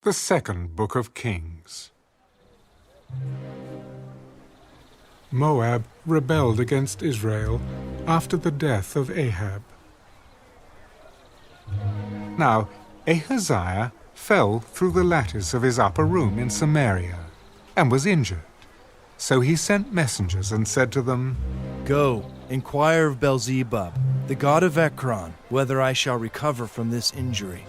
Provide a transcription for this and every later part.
The Second Book of Kings. Moab rebelled against Israel after the death of Ahab. Now Ahaziah fell through the lattice of his upper room in Samaria and was injured. So he sent messengers and said to them, "Go, inquire of Beelzebub, the god of Ekron, whether I shall recover from this injury."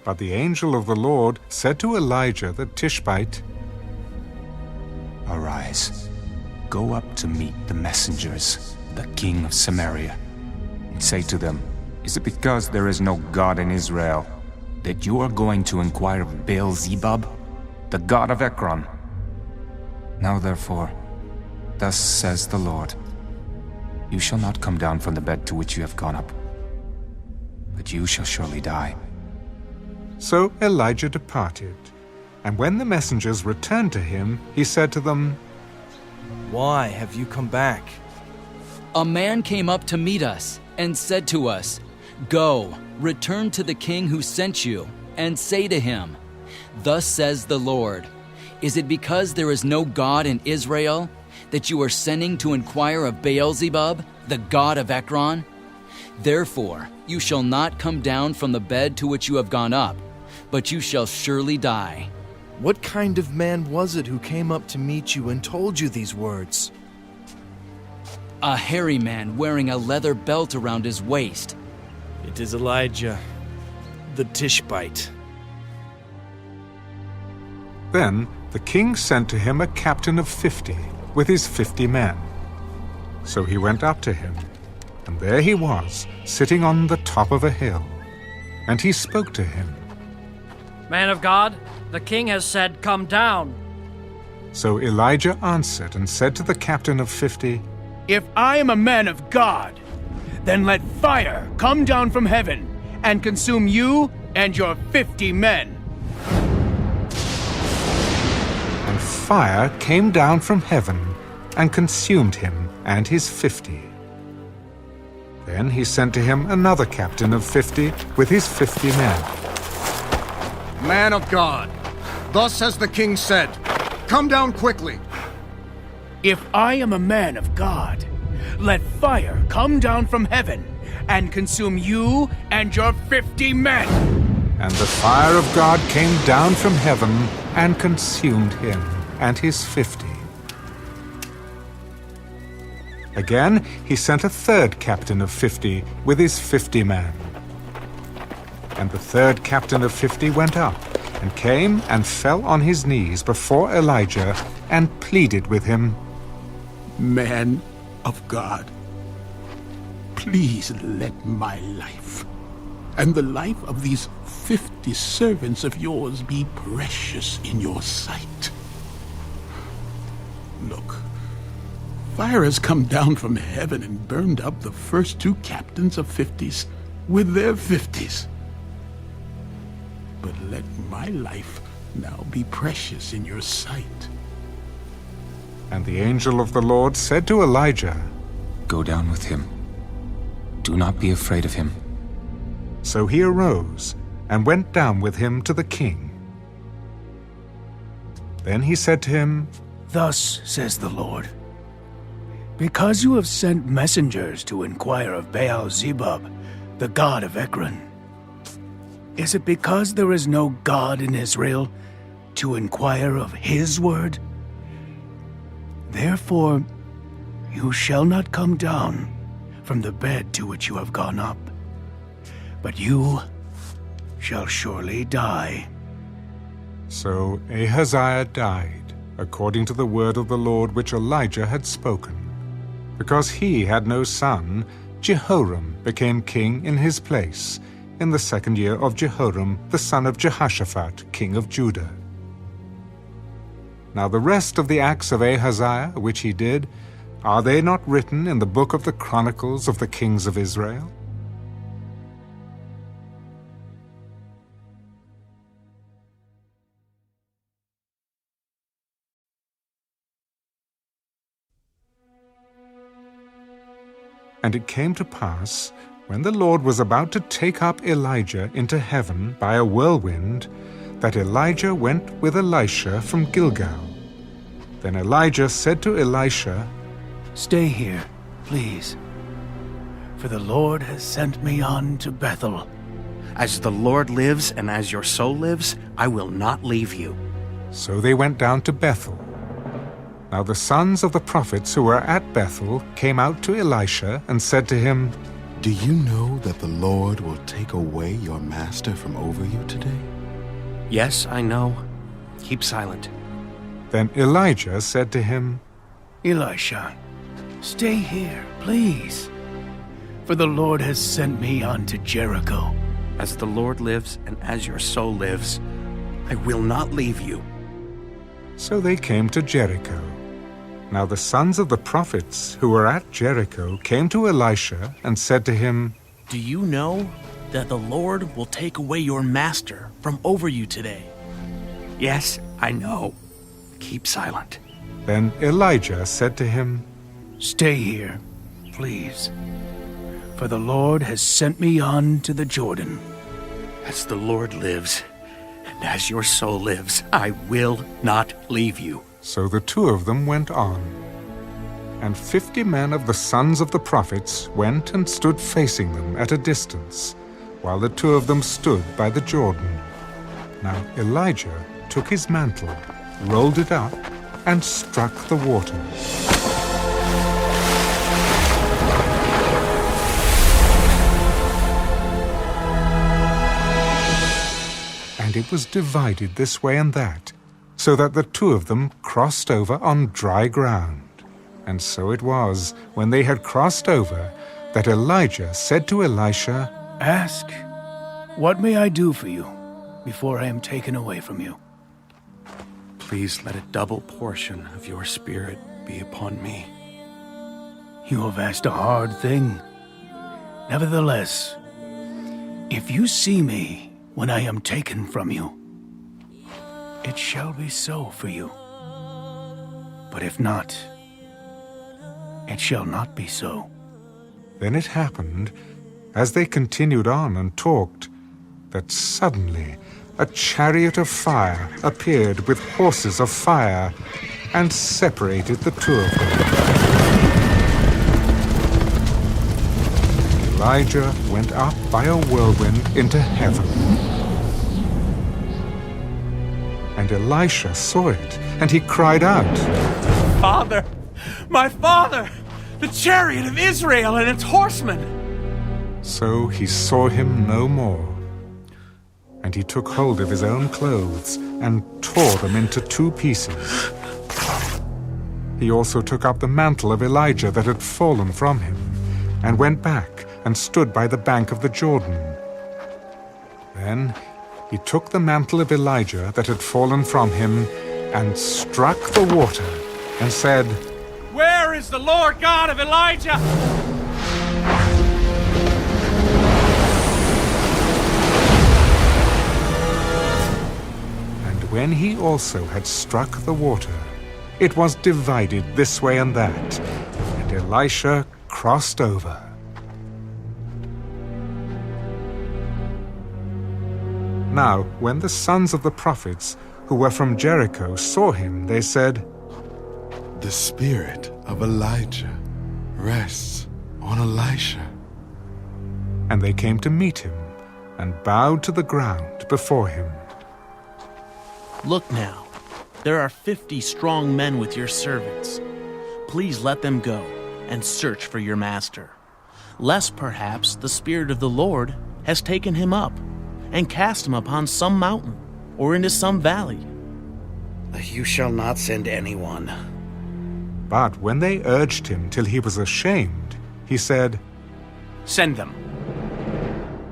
But the angel of the Lord said to Elijah the Tishbite, "Arise, go up to meet the messengers, the king of Samaria, and say to them, Is it because there is no God in Israel that you are going to inquire of Beelzebub, the god of Ekron? Now therefore, thus says the Lord, you shall not come down from the bed to which you have gone up, but you shall surely die." So Elijah departed, and when the messengers returned to him, he said to them, "Why have you come back?" A man came up to meet us and said to us, "Go, return to the king who sent you, and say to him, Thus says the Lord, Is it because there is no God in Israel that you are sending to inquire of Beelzebub, the god of Ekron? Therefore you shall not come down from the bed to which you have gone up, but you shall surely die." What kind of man was it who came up to meet you and told you these words? A hairy man wearing a leather belt around his waist. It is Elijah, the Tishbite. Then the king sent to him a captain of 50 with his 50 men. So he went up to him, and there he was, sitting on the top of a hill. And he spoke to him. "Man of God, the king has said, 'Come down.'" So Elijah answered and said to the captain of 50, "If I am a man of God, then let fire come down from heaven and consume you and your 50 men." And fire came down from heaven and consumed him and his 50. Then he sent to him another captain of 50 with his 50 men. "Man of God, thus has the king said, come down quickly." "If I am a man of God, let fire come down from heaven and consume you and your 50 men." And the fire of God came down from heaven and consumed him and his 50. Again he sent a third captain of 50 with his 50 men. And the third captain of 50 went up and came and fell on his knees before Elijah and pleaded with him, "Man of God, please let my life and the life of these 50 servants of yours be precious in your sight. Look, fire has come down from heaven and burned up the first 2 captains of 50s with their 50s. But let my life now be precious in your sight." And the angel of the Lord said to Elijah, Go down with him. Do not be afraid of him. So he arose and went down with him to the king. Then he said to him, "Thus says the Lord, because you have sent messengers to inquire of Beelzebub, the god of Ekron, is it because there is no God in Israel to inquire of his word? Therefore you shall not come down from the bed to which you have gone up, but you shall surely die." So Ahaziah died, according to the word of the Lord which Elijah had spoken. Because he had no son, Jehoram became king in his place, in the 2nd year of Jehoram, the son of Jehoshaphat, king of Judah. Now the rest of the acts of Ahaziah, which he did, are they not written in the book of the Chronicles of the kings of Israel? And it came to pass, when the Lord was about to take up Elijah into heaven by a whirlwind, that Elijah went with Elisha from Gilgal. Then Elijah said to Elisha, Stay here, please, for the Lord has sent me on to Bethel. As the Lord lives and as your soul lives, I will not leave you. So they went down to Bethel. Now the sons of the prophets who were at Bethel came out to Elisha and said to him, Do you know that the Lord will take away your master from over you today? Yes, I know. Keep silent. Then Elijah said to him, Elisha, stay here, please, for the Lord has sent me on to Jericho. As the Lord lives and as your soul lives, I will not leave you. So they came to Jericho. Now the sons of the prophets who were at Jericho came to Elisha and said to him, Do you know that the Lord will take away your master from over you today? Yes, I know. Keep silent. Then Elijah said to him, Stay here, please, for the Lord has sent me on to the Jordan. As the Lord lives, and as your soul lives, I will not leave you. So the two of them went on. And 50 men of the sons of the prophets went and stood facing them at a distance, while the two of them stood by the Jordan. Now Elijah took his mantle, rolled it up, and struck the water. And it was divided this way and that, so that the two of them crossed over on dry ground. And so it was, when they had crossed over, that Elijah said to Elisha, Ask, what may I do for you before I am taken away from you? Please let a double portion of your spirit be upon me. You have asked a hard thing. Nevertheless, if you see me when I am taken from you, it shall be so for you. But if not, it shall not be so. Then it happened, as they continued on and talked, that suddenly a chariot of fire appeared with horses of fire and separated the two of them. Elijah went up by a whirlwind into heaven. And Elisha saw it, and he cried out, Father! My father! The chariot of Israel and its horsemen! So he saw him no more. And he took hold of his own clothes and tore them into 2 pieces. He also took up the mantle of Elijah that had fallen from him, and went back and stood by the bank of the Jordan. Then he took the mantle of Elijah that had fallen from him, and struck the water, and said, Where is the Lord God of Elijah? And when he also had struck the water, it was divided this way and that, and Elisha crossed over. Now, when the sons of the prophets who were from Jericho saw him, they said, The spirit of Elijah rests on Elisha. And they came to meet him, and bowed to the ground before him. Look now, there are 50 strong men with your servants. Please let them go and search for your master, lest perhaps the Spirit of the Lord has taken him up and cast him upon some mountain or into some valley. You shall not send anyone. But when they urged him till he was ashamed, he said, Send them.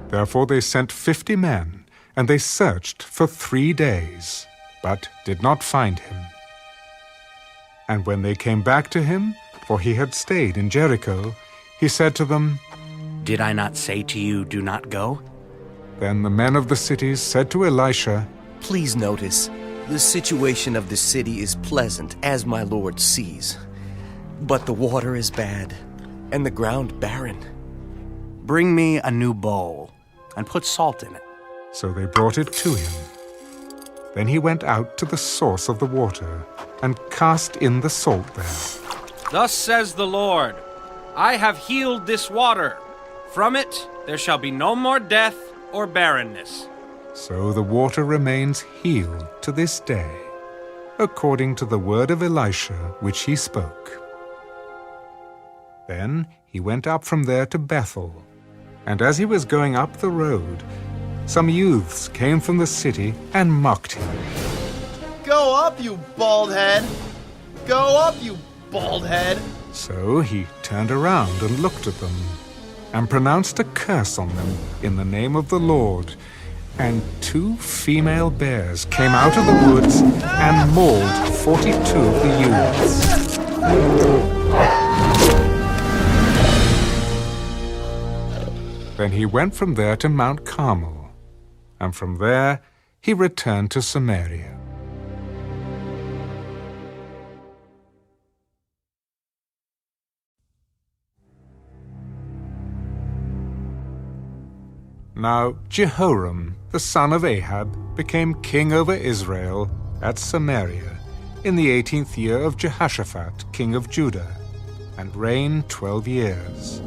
Therefore they sent 50 men, and they searched for 3 days, but did not find him. And when they came back to him, for he had stayed in Jericho, he said to them, Did I not say to you, do not go? Then the men of the cities said to Elisha, Please notice, the situation of the city is pleasant, as my lord sees. But the water is bad, and the ground barren. Bring me a new bowl, and put salt in it. So they brought it to him. Then he went out to the source of the water, and cast in the salt there. Thus says the Lord, I have healed this water. From it there shall be no more death or barrenness. So the water remains healed to this day, according to the word of Elisha which he spoke. Then he went up from there to Bethel, and as he was going up the road, some youths came from the city and mocked him. Go up, you bald head! Go up, you bald head! So he turned around and looked at them, and pronounced a curse on them in the name of the Lord. And 2 female bears came out of the woods and mauled 42 of the youths. Then he went from there to Mount Carmel, and from there he returned to Samaria. Now Jehoram, the son of Ahab, became king over Israel at Samaria in the 18th year of Jehoshaphat, king of Judah, and reigned 12 years.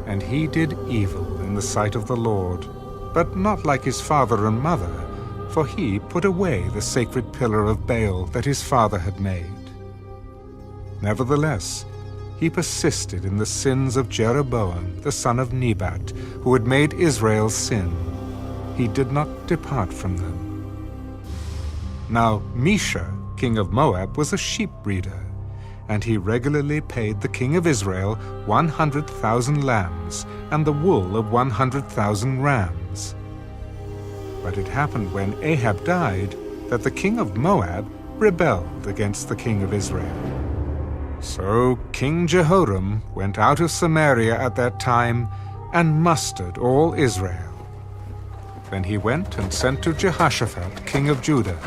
And he did evil in the sight of the Lord, but not like his father and mother, for he put away the sacred pillar of Baal that his father had made. Nevertheless, he persisted in the sins of Jeroboam, the son of Nebat, who had made Israel sin. He did not depart from them. Now Mesha, king of Moab, was a sheep breeder, and he regularly paid the king of Israel 100,000 lambs and the wool of 100,000 rams. But it happened when Ahab died that the king of Moab rebelled against the king of Israel. So King Jehoram went out of Samaria at that time and mustered all Israel. Then he went and sent to Jehoshaphat, king of Judah.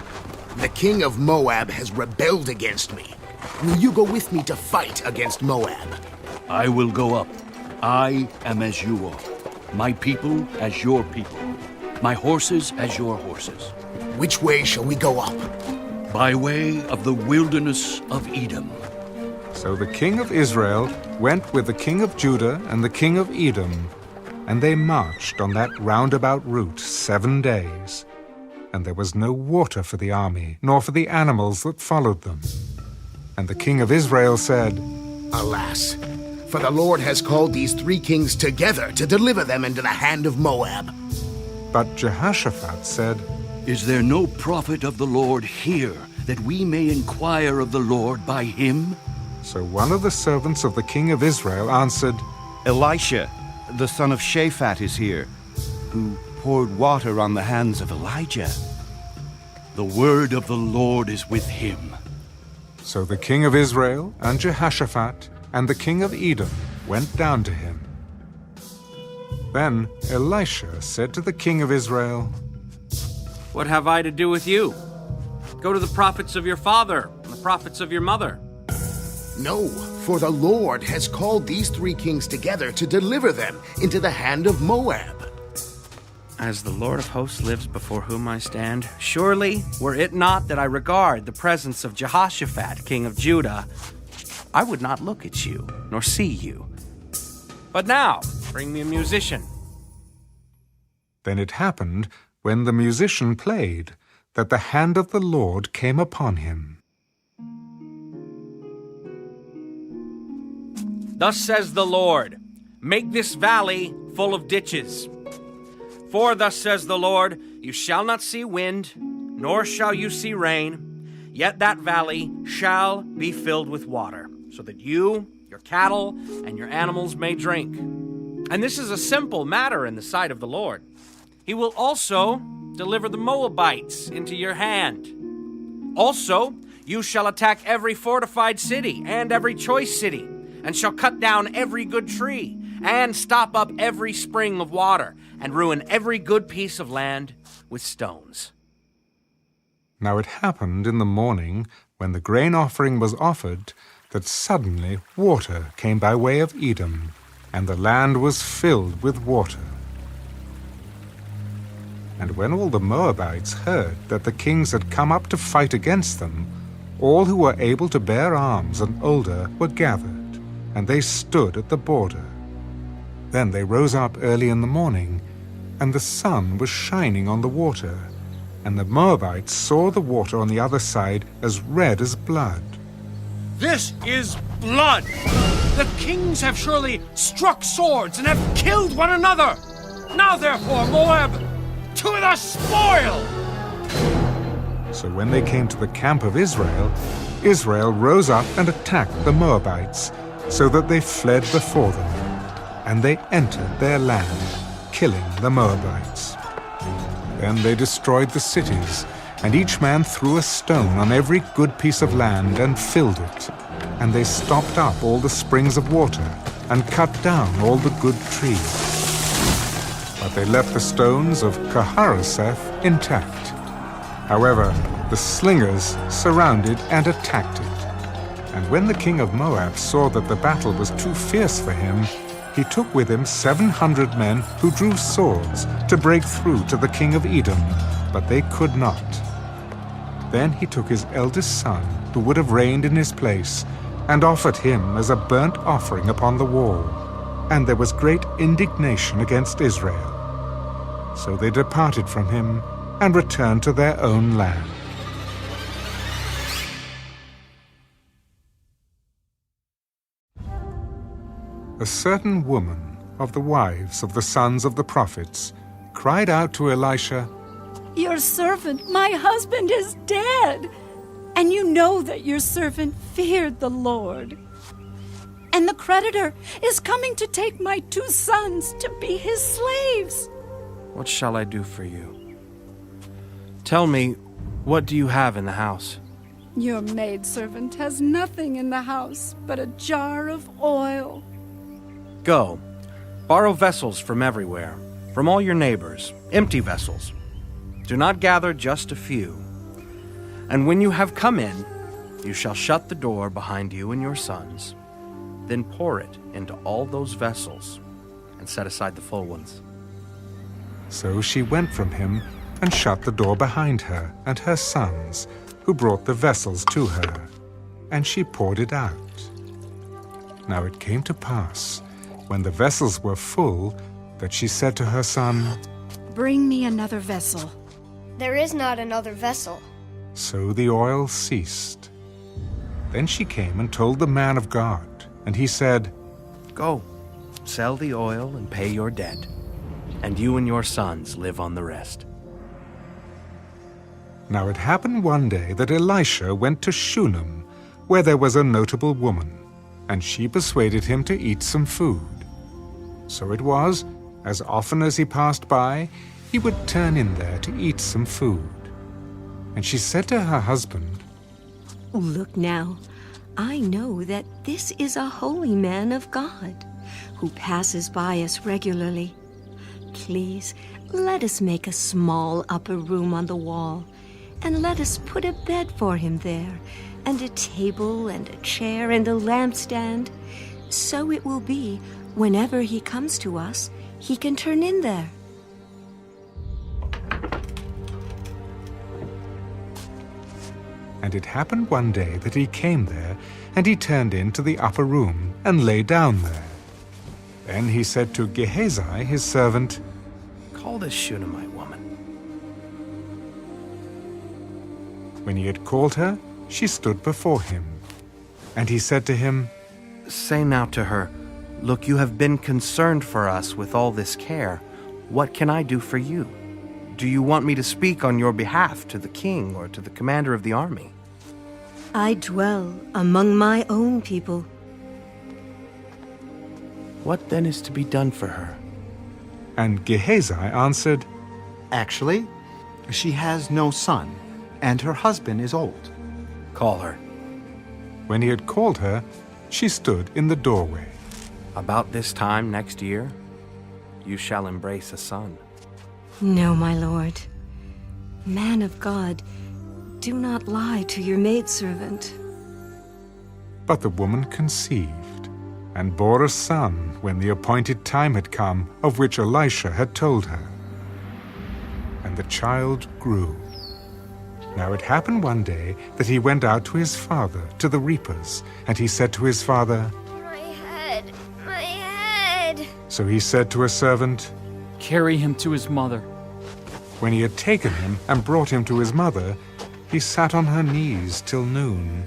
The king of Moab has rebelled against me. Will you go with me to fight against Moab? I will go up. I am as you are. My people as your people. My horses as your horses. Which way shall we go up? By way of the wilderness of Edom. So the king of Israel went with the king of Judah and the king of Edom, and they marched on that roundabout route 7 days. And there was no water for the army, nor for the animals that followed them. And the king of Israel said, Alas, for the Lord has called these 3 kings together to deliver them into the hand of Moab. But Jehoshaphat said, Is there no prophet of the Lord here, that we may inquire of the Lord by him? So one of the servants of the king of Israel answered, Elisha, the son of Shaphat, is here, who poured water on the hands of Elijah. The word of the Lord is with him. So the king of Israel and Jehoshaphat and the king of Edom went down to him. Then Elisha said to the king of Israel, What have I to do with you? Go to the prophets of your father and the prophets of your mother. No, for the Lord has called these 3 kings together to deliver them into the hand of Moab. As the Lord of hosts lives before whom I stand, surely, were it not that I regard the presence of Jehoshaphat, king of Judah, I would not look at you, nor see you. But now, bring me a musician. Then it happened, when the musician played, that the hand of the Lord came upon him. Thus says the Lord, make this valley full of ditches. For thus says the Lord, you shall not see wind, nor shall you see rain, yet that valley shall be filled with water, so that you, your cattle, and your animals may drink. And this is a simple matter in the sight of the Lord. He will also deliver the Moabites into your hand. Also, you shall attack every fortified city and every choice city, and shall cut down every good tree, and stop up every spring of water, and ruin every good piece of land with stones. Now it happened in the morning, when the grain offering was offered, that suddenly water came by way of Edom, and the land was filled with water. And when all the Moabites heard that the kings had come up to fight against them, all who were able to bear arms and older were gathered, and they stood at the border. Then they rose up early in the morning, and the sun was shining on the water, and the Moabites saw the water on the other side as red as blood. This is blood! The kings have surely struck swords and have killed one another! Now therefore, Moab, to the spoil! So when they came to the camp of Israel, Israel rose up and attacked the Moabites, so that they fled before them, and they entered their land, killing the Moabites. Then they destroyed the cities, and each man threw a stone on every good piece of land and filled it. And they stopped up all the springs of water, and cut down all the good trees. But they left the stones of Kaharaseth intact. However, the slingers surrounded and attacked it. And when the king of Moab saw that the battle was too fierce for him, he took with him 700 men who drew swords to break through to the king of Edom, but they could not. Then he took his eldest son, who would have reigned in his place, and offered him as a burnt offering upon the wall. And there was great indignation against Israel. So they departed from him and returned to their own land. A certain woman of the wives of the sons of the prophets cried out to Elisha, "Your servant, my husband, is dead, and you know that your servant feared the Lord. And the creditor is coming to take my 2 sons to be his slaves." What shall I do for you? Tell me, what do you have in the house? Your maidservant has nothing in the house but a jar of oil. Go, borrow vessels from everywhere, from all your neighbors, empty vessels. Do not gather just a few. And when you have come in, you shall shut the door behind you and your sons. Then pour it into all those vessels and set aside the full ones. So she went from him and shut the door behind her and her sons, who brought the vessels to her, and she poured it out. Now it came to pass, when the vessels were full, that she said to her son, "Bring me another vessel." "There is not another vessel." So the oil ceased. Then she came and told the man of God, and he said, "Go, sell the oil and pay your debt, and you and your sons live on the rest." Now it happened one day that Elisha went to Shunem, where there was a notable woman, and she persuaded him to eat some food. So it was, as often as he passed by, he would turn in there to eat some food. And she said to her husband, "Look now, I know that this is a holy man of God, who passes by us regularly. Please, let us make a small upper room on the wall, and let us put a bed for him there, and a table and a chair and a lampstand. So it will be, whenever he comes to us, he can turn in there." And it happened one day that he came there, and he turned into the upper room and lay down there. Then he said to Gehazi, his servant, "Call this Shunammite woman." When he had called her, she stood before him. And he said to him, "Say now to her, look, you have been concerned for us with all this care. What can I do for you? Do you want me to speak on your behalf to the king or to the commander of the army?" "I dwell among my own people." "What then is to be done for her?" And Gehazi answered, "Actually, she has no son, and her husband is old." "Call her." When he had called her, she stood in the doorway. "About this time next year, you shall embrace a son." "No, my lord. Man of God, do not lie to your maidservant." But the woman conceived, and bore a son when the appointed time had come, of which Elisha had told her. And the child grew. Now it happened one day that he went out to his father, to the reapers, and he said to his father, My head. So he said to a servant, Carry him to his mother. When he had taken him and brought him to his mother, he sat on her knees till noon,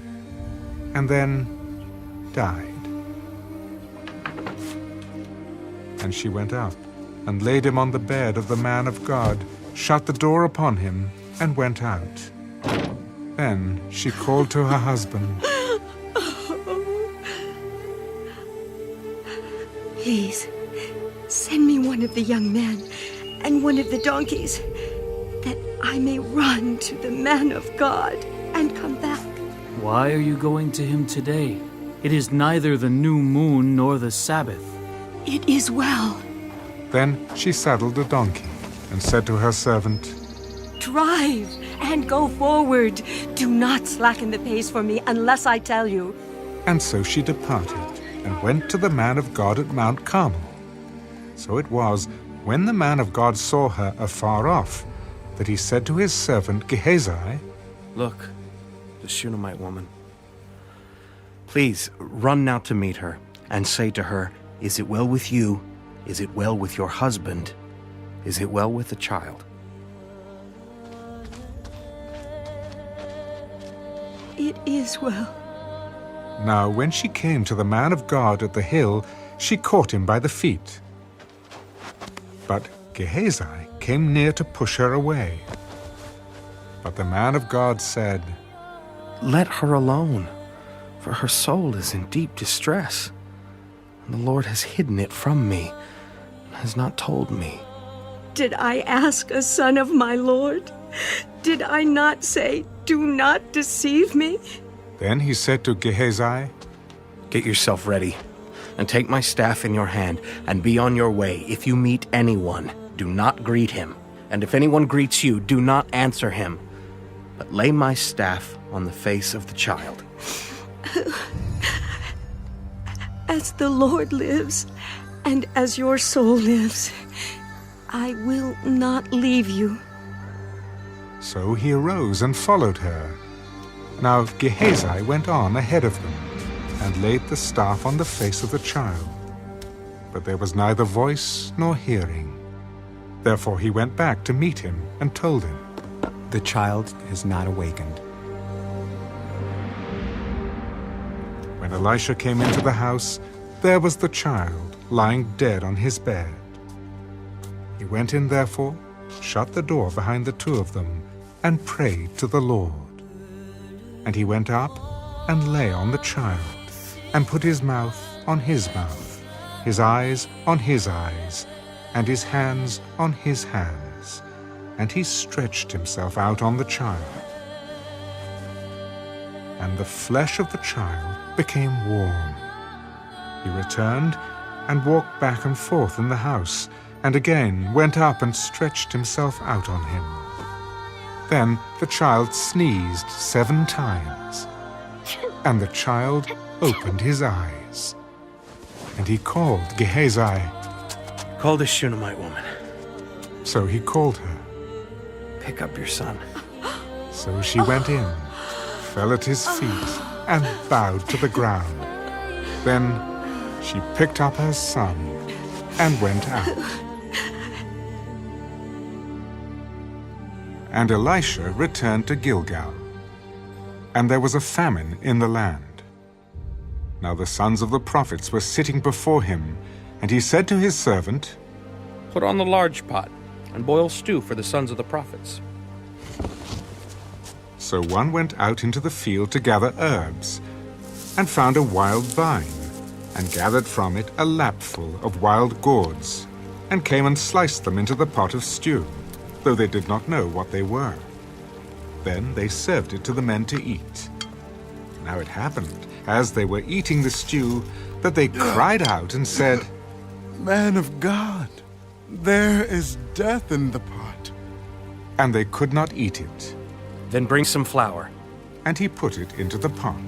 and then died. And she went up and laid him on the bed of the man of God, shut the door upon him, and went out. Then she called to her husband. Please, send me one of the young men and one of the donkeys, that I may run to the man of God and come back. Why are you going to him today? It is neither the new moon nor the Sabbath. It is well. Then she saddled a donkey and said to her servant, Drive and go forward. Do not slacken the pace for me unless I tell you. And so she departed and went to the man of God at Mount Carmel. So it was, when the man of God saw her afar off, that he said to his servant Gehazi, Look, the Shunammite woman. Please, run now to meet her, and say to her, Is it well with you? Is it well with your husband? Is it well with the child? It is well. Now when she came to the man of God at the hill, she caught him by the feet. But Gehazi came near to push her away. But the man of God said, Let her alone, for her soul is in deep distress. And the Lord has hidden it from me, and has not told me. Did I ask a son of my Lord? Did I not say, Do not deceive me? Then he said to Gehazi, Get yourself ready, and take my staff in your hand, and be on your way. If you meet anyone, do not greet him. And if anyone greets you, do not answer him. But lay my staff on the face of the child. As the Lord lives, and as your soul lives, I will not leave you. So he arose and followed her. Now Gehazi went on ahead of them, and laid the staff on the face of the child. But there was neither voice nor hearing. Therefore he went back to meet him, and told him, The child has not awakened. When Elisha came into the house, there was the child lying dead on his bed. He went in therefore, shut the door behind the two of them, and prayed to the Lord. And he went up and lay on the child, and put his mouth on his mouth, his eyes on his eyes, and his hands on his hands. And he stretched himself out on the child. And the flesh of the child became warm. He returned and walked back and forth in the house, and again went up and stretched himself out on him. Then the child sneezed 7 times, and the child opened his eyes. And he called Gehazi. Call the Shunammite woman. So he called her. Pick up your son. So she went in, fell at his feet, and bowed to the ground. Then she picked up her son and went out. And Elisha returned to Gilgal. And there was a famine in the land. Now the sons of the prophets were sitting before him, and he said to his servant, Put on the large pot, and boil stew for the sons of the prophets. So one went out into the field to gather herbs, and found a wild vine, and gathered from it a lapful of wild gourds, and came and sliced them into the pot of stew, though they did not know what they were. Then they served it to the men to eat. Now it happened, as they were eating the stew, that they cried out and said, Man of God, there is death in the pot. And they could not eat it. Then bring some flour. And he put it into the pot.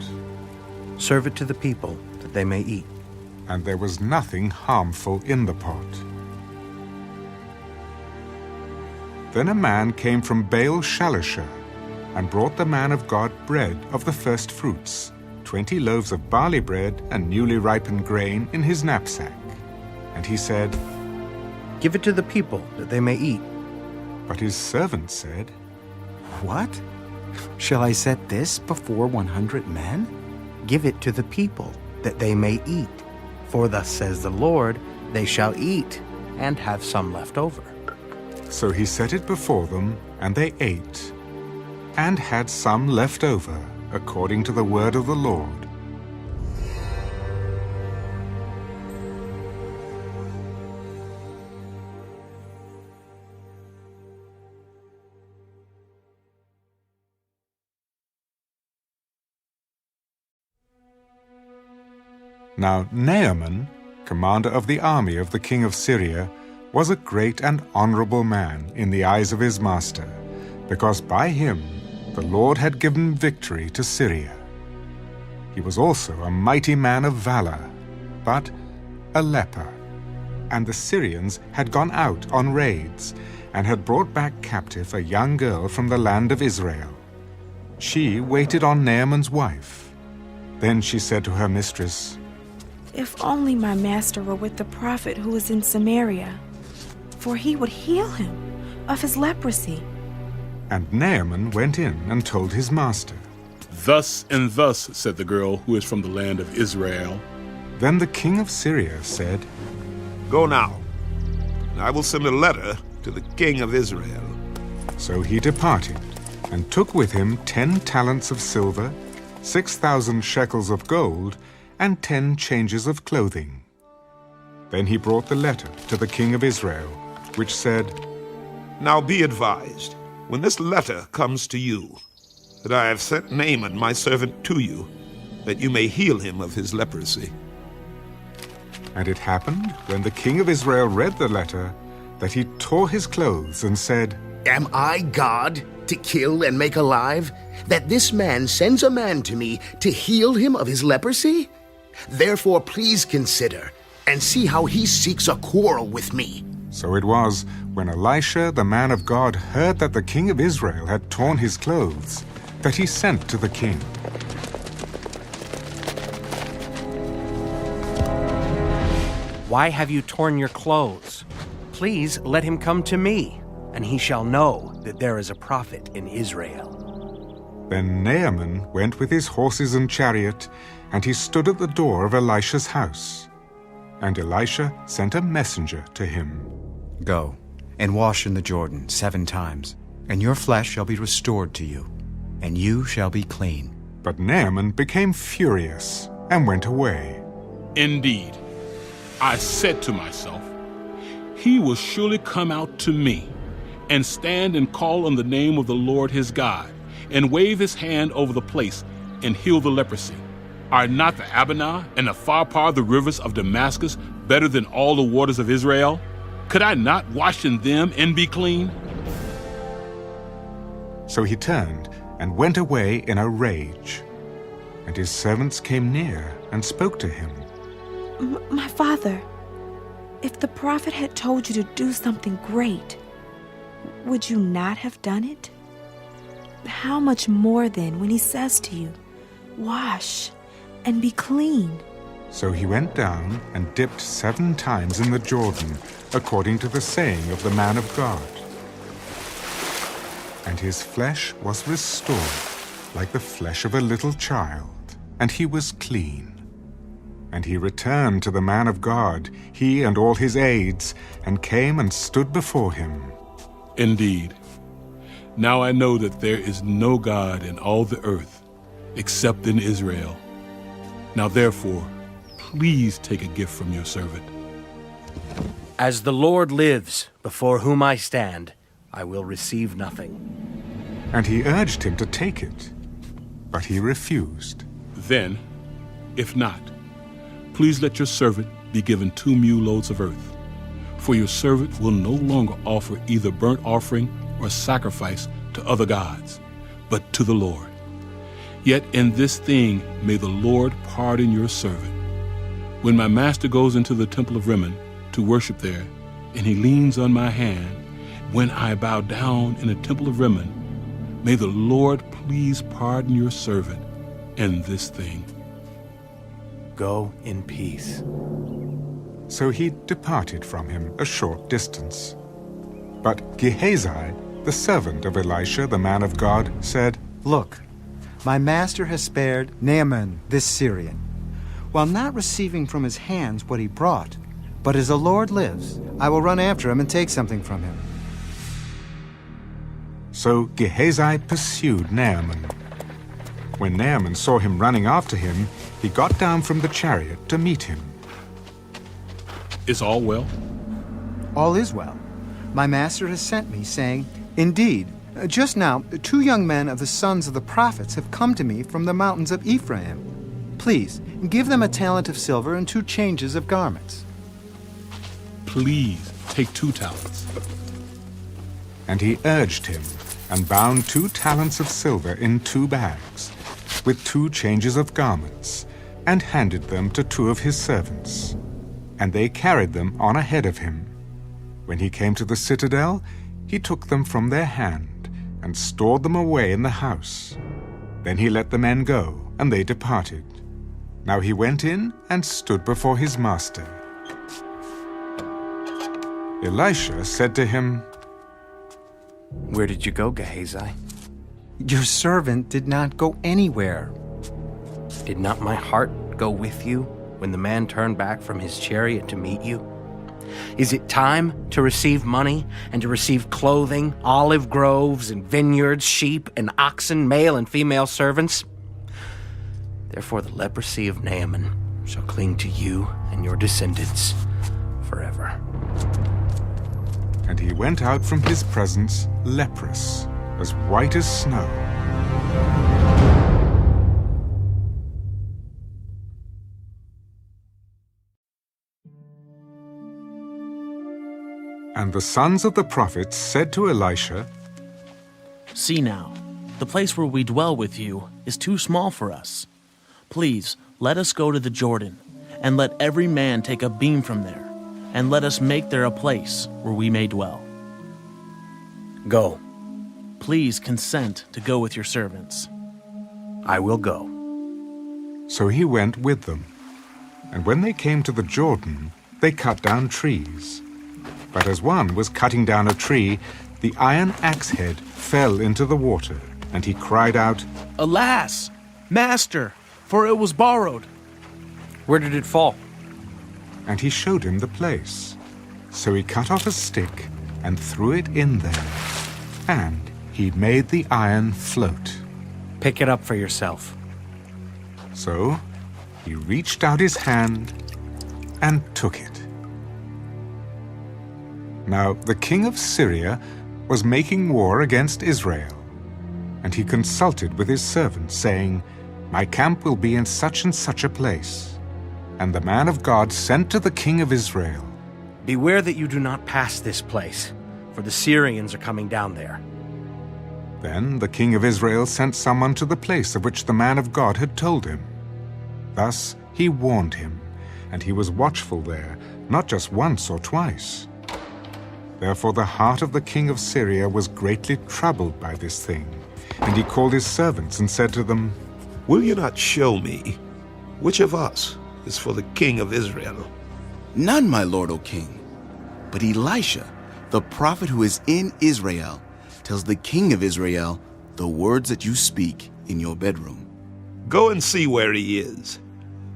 Serve it to the people, that they may eat. and there was nothing harmful in the pot. Then a man came from Baal-Shalisha and brought the man of God bread of the first fruits, 20 loaves of barley bread and newly ripened grain in his knapsack. And he said, "Give it to the people, that they may eat." But his servant said, "What? Shall I set this before 100 men? Give it to the people, that they may eat. For thus says the Lord, they shall eat, and have some left over. So he set it before them, and they ate, and had some left over, according to the word of the Lord. Now Naaman, commander of the army of the king of Syria, was a great and honorable man in the eyes of his master, because by him the Lord had given victory to Syria. He was also a mighty man of valor, but a leper, and the Syrians had gone out on raids, and had brought back captive a young girl from the land of Israel. She waited on Naaman's wife. Then she said to her mistress, "If only my master were with the prophet who is in Samaria, for he would heal him of his leprosy." And Naaman went in and told his master. "Thus and thus," said the girl who is from the land of Israel. Then the king of Syria said, "Go now, and I will send a letter to the king of Israel." So he departed, and took with him 10 talents of silver, 6,000 shekels of gold, and 10 changes of clothing. Then he brought the letter to the king of Israel, which said, "Now be advised, when this letter comes to you, that I have sent Naaman my servant to you, that you may heal him of his leprosy." And it happened, when the king of Israel read the letter, that he tore his clothes and said, "Am I God, to kill and make alive, that this man sends a man to me to heal him of his leprosy? Therefore please consider, and see how he seeks a quarrel with me." So it was, when Elisha the man of God heard that the king of Israel had torn his clothes, that he sent to the king. "Why have you torn your clothes? Please let him come to me, and he shall know that there is a prophet in Israel." Then Naaman went with his horses and chariot, and he stood at the door of Elisha's house. And Elisha sent a messenger to him. "Go and wash in the Jordan 7 times, and your flesh shall be restored to you, and you shall be clean." But Naaman became furious and went away. "Indeed, I said to myself, he will surely come out to me, and stand and call on the name of the Lord his God, and wave his hand over the place, and heal the leprosy. Are not the Abana and the Pharpar, the rivers of Damascus, better than all the waters of Israel? Could I not wash in them and be clean?" So he turned and went away in a rage. And his servants came near and spoke to him. My father, if the prophet had told you to do something great, would you not have done it? How much more then when he says to you, 'Wash and be clean'?" So he went down and dipped 7 times in the Jordan, according to the saying of the man of God. And his flesh was restored, like the flesh of a little child, and he was clean. And he returned to the man of God, he and all his aides, and came and stood before him. "Indeed, now I know that there is no God in all the earth, except in Israel. Now therefore, please take a gift from your servant." "As the Lord lives, before whom I stand, I will receive nothing." And he urged him to take it, but he refused. "Then, if not, please let your servant be given 2 mule loads of earth, for your servant will no longer offer either burnt offering or sacrifice to other gods, but to the Lord. Yet in this thing may the Lord pardon your servant. When my master goes into the temple of Rimmon to worship there, and he leans on my hand, when I bow down in the temple of Rimmon, may the Lord please pardon your servant in this thing. Go in peace. So he departed from him a short distance. But Gehazi, the servant of Elisha, the man of God, said, Look, my master has spared Naaman this Syrian, while not receiving from his hands what he brought. But as the Lord lives, I will run after him and take something from him. So Gehazi pursued Naaman. When Naaman saw him running after him, he got down from the chariot to meet him. Is all well? All is well. My master has sent me, saying, Indeed, just now 2 young men of the sons of the prophets have come to me from the mountains of Ephraim. Please, give them a talent of silver and 2 changes of garments. Please, take 2 talents. And he urged him, and bound 2 talents of silver in 2 bags, with 2 changes of garments, and handed them to 2 of his servants. And they carried them on ahead of him. When he came to the citadel, he took them from their hand, and stored them away in the house. Then he let the men go, and they departed. Now he went in and stood before his master. Elisha said to him, Where did you go, Gehazi? Your servant did not go anywhere. Did not my heart go with you when the man turned back from his chariot to meet you? Is it time to receive money and to receive clothing, olive groves and vineyards, sheep and oxen, male and female servants? Therefore the leprosy of Naaman shall cling to you and your descendants forever. And he went out from his presence leprous, as white as snow. And the sons of the prophets said to Elisha, See now, the place where we dwell with you is too small for us. Please, let us go to the Jordan, and let every man take a beam from there, and let us make there a place where we may dwell. Go. Please consent to go with your servants. I will go. So he went with them. And when they came to the Jordan, they cut down trees. But as one was cutting down a tree, the iron axe head fell into the water, and he cried out, Alas, master, for it was borrowed. Where did it fall? And he showed him the place. So he cut off a stick and threw it in there, and he made the iron float. Pick it up for yourself. So he reached out his hand and took it. Now the king of Syria was making war against Israel, and he consulted with his servants, saying, My camp will be in such and such a place. And the man of God sent to the king of Israel, Beware that you do not pass this place, for the Syrians are coming down there. Then the king of Israel sent someone to the place of which the man of God had told him. Thus he warned him, and he was watchful there, not just once or twice. Therefore the heart of the king of Syria was greatly troubled by this thing, and he called his servants and said to them, Will you not show me which of us is for the king of Israel? None, my lord, O king. But Elisha, the prophet who is in Israel, tells the king of Israel the words that you speak in your bedroom. Go and see where he is,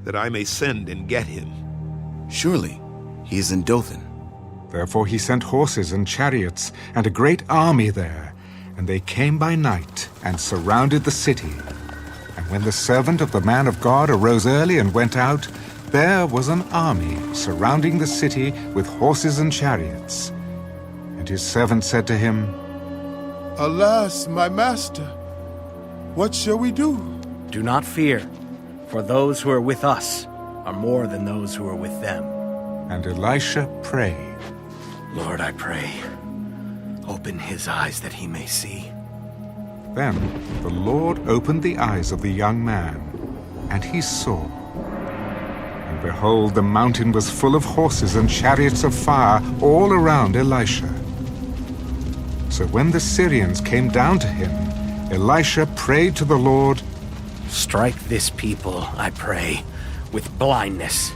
that I may send and get him. Surely he is in Dothan. Therefore he sent horses and chariots and a great army there, and they came by night and surrounded the city. And when the servant of the man of God arose early and went out, there was an army surrounding the city with horses and chariots. And his servant said to him, Alas, my master, what shall we do? Do not fear, for those who are with us are more than those who are with them. And Elisha prayed, Lord, I pray, open his eyes that he may see. Then the Lord opened the eyes of the young man, and he saw. And And behold, the mountain was full of horses and chariots of fire all around Elisha. So when the Syrians came down to him, Elisha prayed to the Lord, "Strike this people, I pray, with blindness."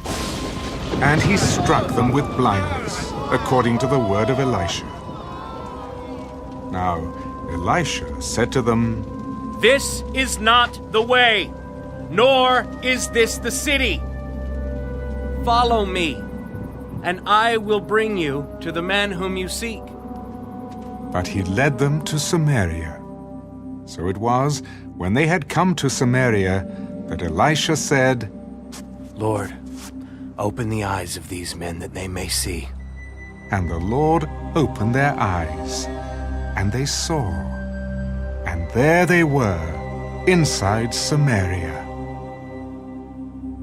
And he struck them with blindness, according to the word of Elisha. Now Elisha said to them, "This is not the way, nor is this the city. Follow me, and I will bring you to the men whom you seek." But he led them to Samaria. So it was, when they had come to Samaria, that Elisha said, "Lord, open the eyes of these men that they may see." And the Lord opened their eyes, and they saw, and there they were, inside Samaria.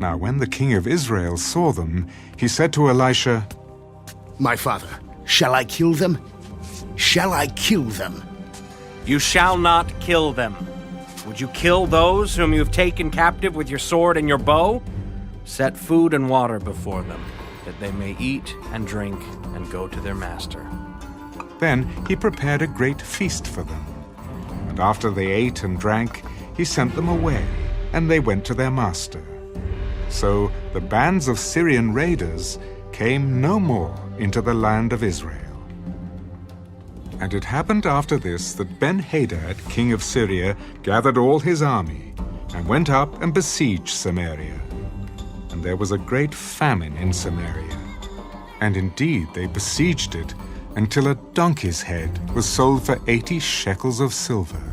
Now when the king of Israel saw them, he said to Elisha, "My father, shall I kill them? Shall I kill them?" "You shall not kill them. Would you kill those whom you have taken captive with your sword and your bow? Set food and water before them, that they may eat and drink and go to their master." Then he prepared a great feast for them. And after they ate and drank, he sent them away, and they went to their master. So the bands of Syrian raiders came no more into the land of Israel. And it happened after this that Ben-Hadad, king of Syria, gathered all his army, and went up and besieged Samaria. And there was a great famine in Samaria. And indeed they besieged it, until a donkey's head was sold for 80 shekels of silver,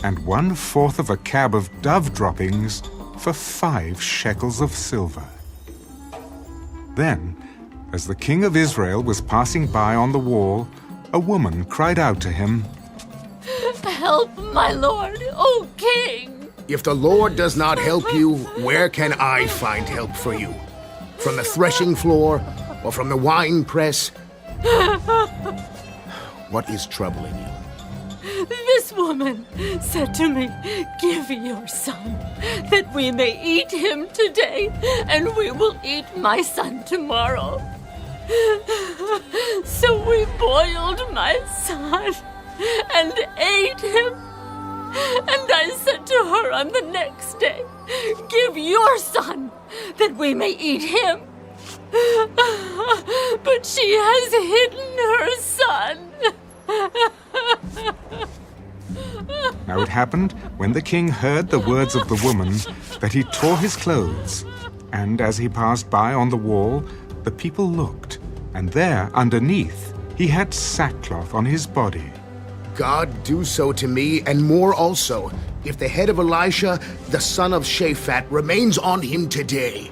and 1/4 of a cab of dove droppings for 5 shekels of silver. Then, as the king of Israel was passing by on the wall, a woman cried out to him, "Help, my lord, O king!" If the Lord does not help you, where can I find help for you? From the threshing floor or from the wine press? What is troubling you? This woman said to me, "Give your son, that we may eat him today, and we will eat my son tomorrow." So we boiled my son and ate him. And I said to her on the next day, "Give your son, that we may eat him." But she has hidden her son. Now it happened, when the king heard the words of the woman, that he tore his clothes. And as he passed by on the wall, the people looked, and there, underneath, he had sackcloth on his body. God do so to me, and more also, if the head of Elisha, the son of Shaphat, remains on him today.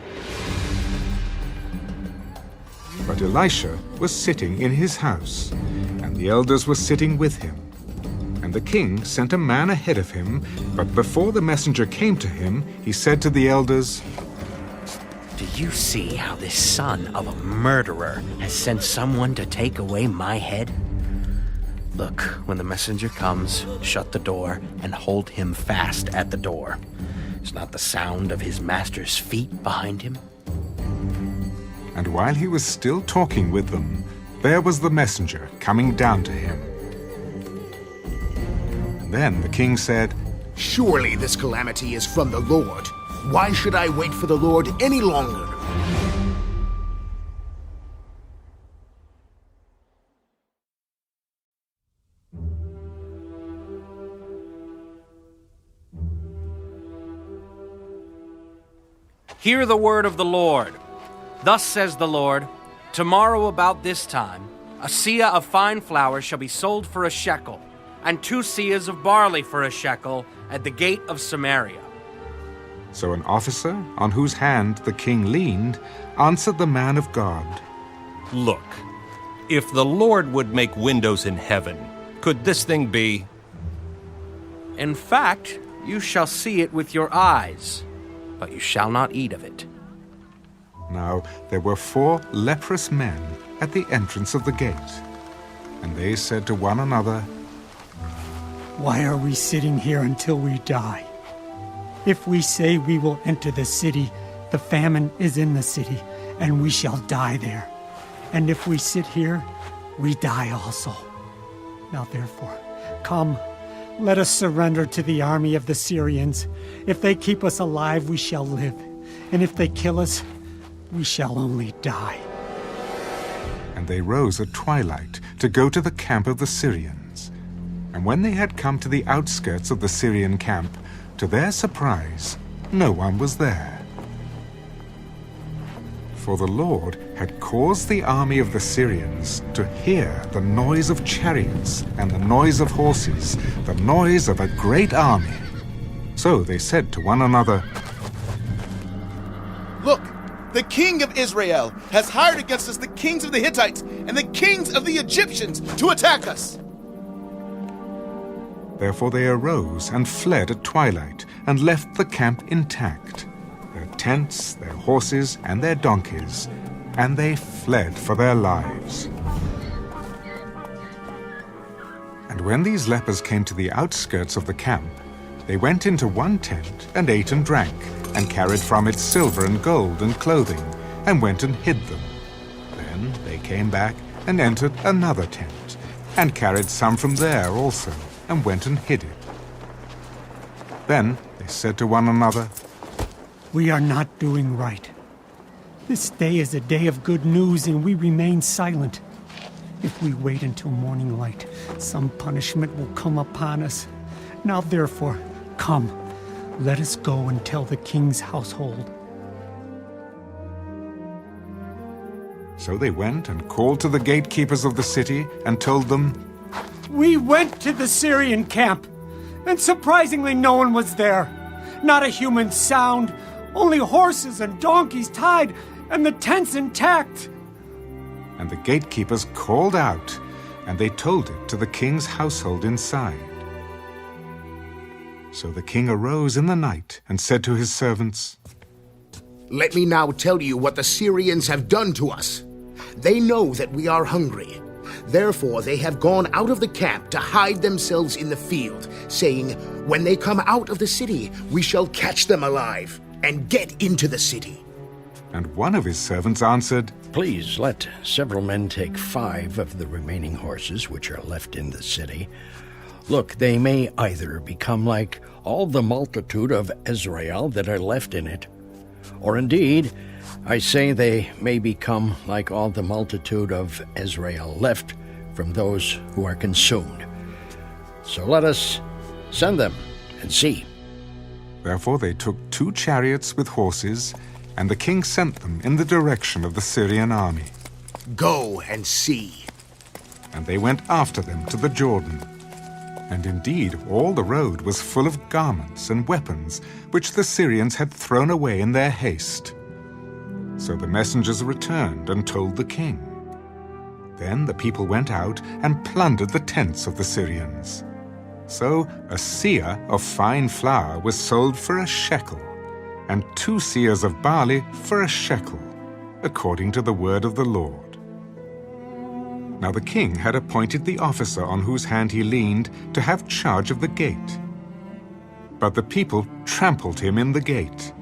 But Elisha was sitting in his house, and the elders were sitting with him. And the king sent a man ahead of him, but before the messenger came to him, he said to the elders, "Do you see how this son of a murderer has sent someone to take away my head? Look, when the messenger comes, shut the door and hold him fast at the door. Is not the sound of his master's feet behind him?" And while he was still talking with them, there was the messenger coming down to him. And then the king said, "Surely this calamity is from the Lord. Why should I wait for the Lord any longer?" Hear the word of the Lord. Thus says the Lord, tomorrow about this time, a seah of fine flour shall be sold for a shekel, and 2 seahs of barley for a shekel at the gate of Samaria. So an officer, on whose hand the king leaned, answered the man of God, "Look, if the Lord would make windows in heaven, could this thing be?" In fact, you shall see it with your eyes, but you shall not eat of it. Now there were 4 leprous men at the entrance of the gate. And they said to one another, "Why are we sitting here until we die? If we say we will enter the city, The famine is in the city, and we shall die there. And if we sit here, we die also. Now therefore, come, let us surrender to the army of the Syrians. If they keep us alive, we shall live. And if they kill us, we shall only die. And they rose at twilight to go to the camp of the Syrians. And when they had come to the outskirts of the Syrian camp, to their surprise, no one was there. For the Lord had caused the army of the Syrians to hear the noise of chariots and the noise of horses, the noise of a great army. So they said to one another, Look, the king of Israel has hired against us the kings of the Hittites and the kings of the Egyptians to attack us. Therefore they arose and fled at twilight and left the camp intact, their tents, their horses, and their donkeys, and they fled for their lives. And when these lepers came to the outskirts of the camp, they went into one tent and ate and drank, and carried from it silver and gold and clothing, and went and hid them. Then they came back and entered another tent, and carried some from there also, and went and hid it. Then they said to one another, We are not doing right. This day is a day of good news, and we remain silent. If we wait until morning light, some punishment will come upon us. Now therefore, come, let us go and tell the king's household. So they went and called to the gatekeepers of the city and told them, We went to the Syrian camp, and surprisingly no one was there. Not a human sound, only horses and donkeys tied, and the tents intact. And the gatekeepers called out, and they told it to the king's household inside. So the king arose in the night and said to his servants, Let me now tell you what the Syrians have done to us. They know that we are hungry. Therefore they have gone out of the camp to hide themselves in the field, saying, When they come out of the city, we shall catch them alive and get into the city. And one of his servants answered, Please let several men take 5 of the remaining horses which are left in the city. Look, they may either become like all the multitude of Israel that are left in it, or indeed, I say they may become like all the multitude of Israel left from those who are consumed. So let us send them and see. Therefore they took 2 chariots with horses, and the king sent them in the direction of the Syrian army. Go and see. And they went after them to the Jordan. And indeed all the road was full of garments and weapons, which the Syrians had thrown away in their haste. So the messengers returned and told the king. Then the people went out and plundered the tents of the Syrians. So a seah of fine flour was sold for a shekel, and 2 seahs of barley for a shekel, according to the word of the Lord. Now the king had appointed the officer on whose hand he leaned to have charge of the gate. But the people trampled him in the gate,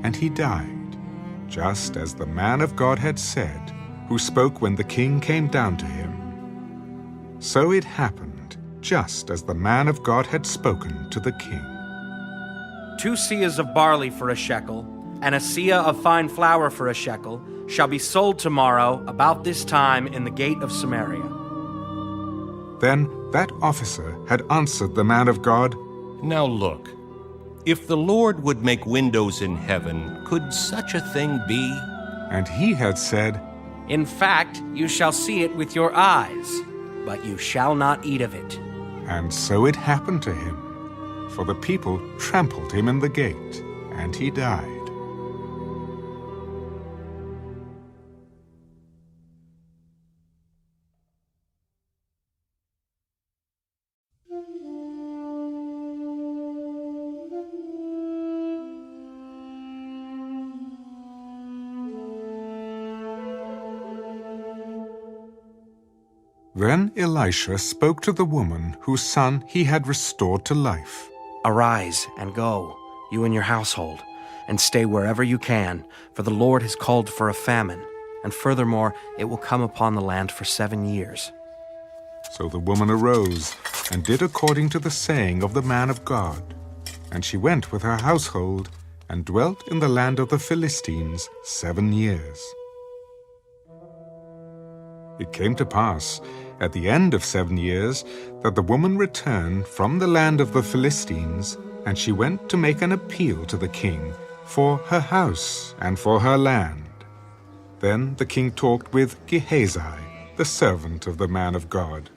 and he died, just as the man of God had said, who spoke when the king came down to him. So it happened, just as the man of God had spoken to the king. 2 seahs of barley for a shekel, and a seah of fine flour for a shekel, shall be sold tomorrow about this time in the gate of Samaria. Then that officer had answered the man of God, Now look, if the Lord would make windows in heaven, could such a thing be? And he had said, In fact, you shall see it with your eyes, but you shall not eat of it. And so it happened to him. For the people trampled him in the gate, and he died. Then Elisha spoke to the woman whose son he had restored to life. Arise and go, you and your household, and stay wherever you can, for the Lord has called for a famine, and furthermore, it will come upon the land for 7 years." So the woman arose and did according to the saying of the man of God. And she went with her household and dwelt in the land of the Philistines 7 years. It came to pass at the end of 7 years that the woman returned from the land of the Philistines, and she went to make an appeal to the king for her house and for her land. Then the king talked with Gehazi, the servant of the man of God.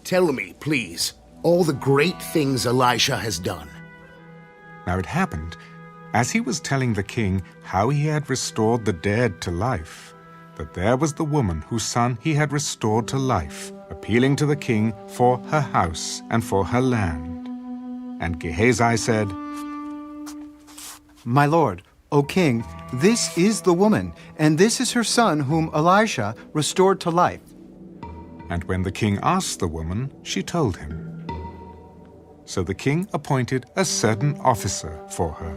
"Tell me, please, all the great things Elisha has done." Now it happened, as he was telling the king how he had restored the dead to life, that there was the woman whose son he had restored to life, appealing to the king for her house and for her land. And Gehazi said, "My lord, O king, this is the woman, and this is her son whom Elisha restored to life." And when the king asked the woman, she told him. So the king appointed a certain officer for her.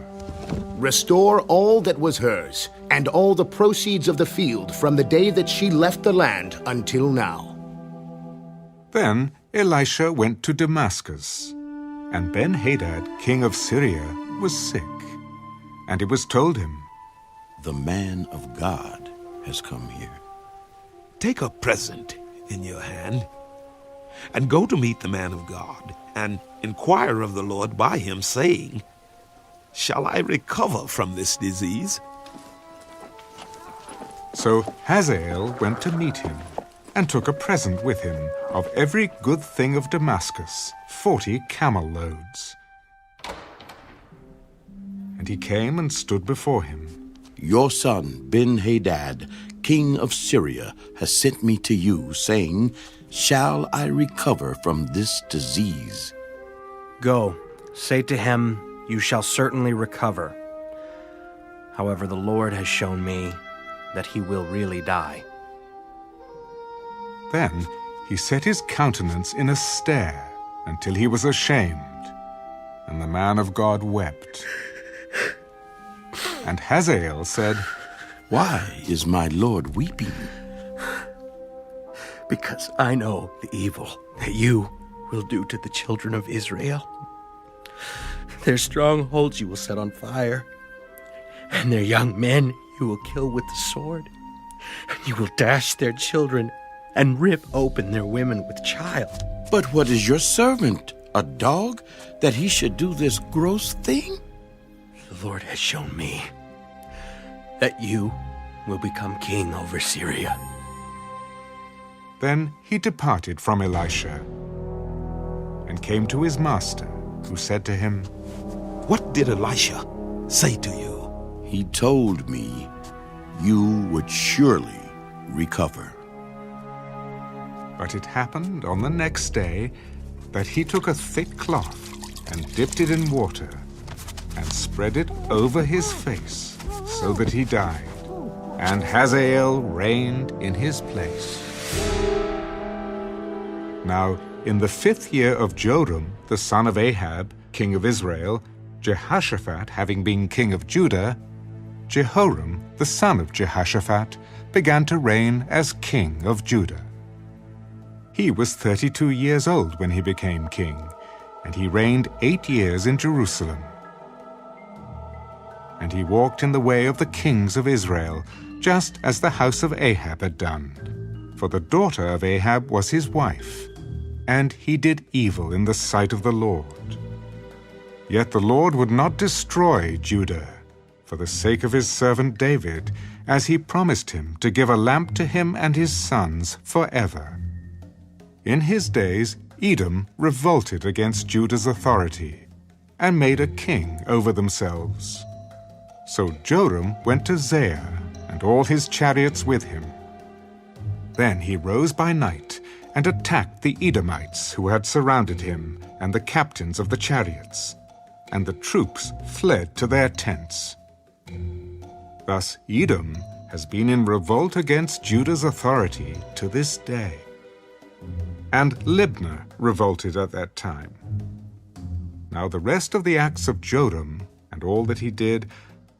"Restore all that was hers, and all the proceeds of the field from the day that she left the land until now." Then Elisha went to Damascus, and Ben-Hadad, king of Syria, was sick. And it was told him, "The man of God has come here." Take a present in your hand, and go to meet the man of God, and inquire of the Lord by him, saying, Shall I recover from this disease? So Hazael went to meet him, and took a present with him of every good thing of Damascus, 40 camel loads. And he came and stood before him. "Your son Ben-Hadad, king of Syria, has sent me to you, saying, Shall I recover from this disease?" "Go, say to him, you shall certainly recover. However, the Lord has shown me that he will really die." Then he set his countenance in a stare until he was ashamed, and the man of God wept. And Hazael said, "Why is my Lord weeping?" "Because I know the evil that you will do to the children of Israel. Their strongholds you will set on fire, and their young men you will kill with the sword. You will dash their children and rip open their women with child." "But what is your servant, a dog, that he should do this gross thing?" "The Lord has shown me that you will become king over Syria." Then he departed from Elisha, and came to his master, who said to him, What did Elisha say to you? "He told me you would surely recover." But it happened on the next day that he took a thick cloth and dipped it in water and spread it over his face so that he died, and Hazael reigned in his place. Now, in the 5th year of Joram, the son of Ahab, king of Israel, Jehoshaphat having been king of Judah, Jehoram, the son of Jehoshaphat, began to reign as king of Judah. He was 32 years old when he became king, and he reigned 8 years in Jerusalem. And he walked in the way of the kings of Israel, just as the house of Ahab had done. For the daughter of Ahab was his wife, and he did evil in the sight of the Lord. Yet the Lord would not destroy Judah, for the sake of his servant David, as he promised him to give a lamp to him and his sons forever. In his days Edom revolted against Judah's authority, and made a king over themselves. So Joram went to Zair, and all his chariots with him. Then he rose by night, and attacked the Edomites who had surrounded him, and the captains of the chariots, and the troops fled to their tents. Thus Edom has been in revolt against Judah's authority to this day. And Libnah revolted at that time. Now the rest of the acts of Joram, and all that he did,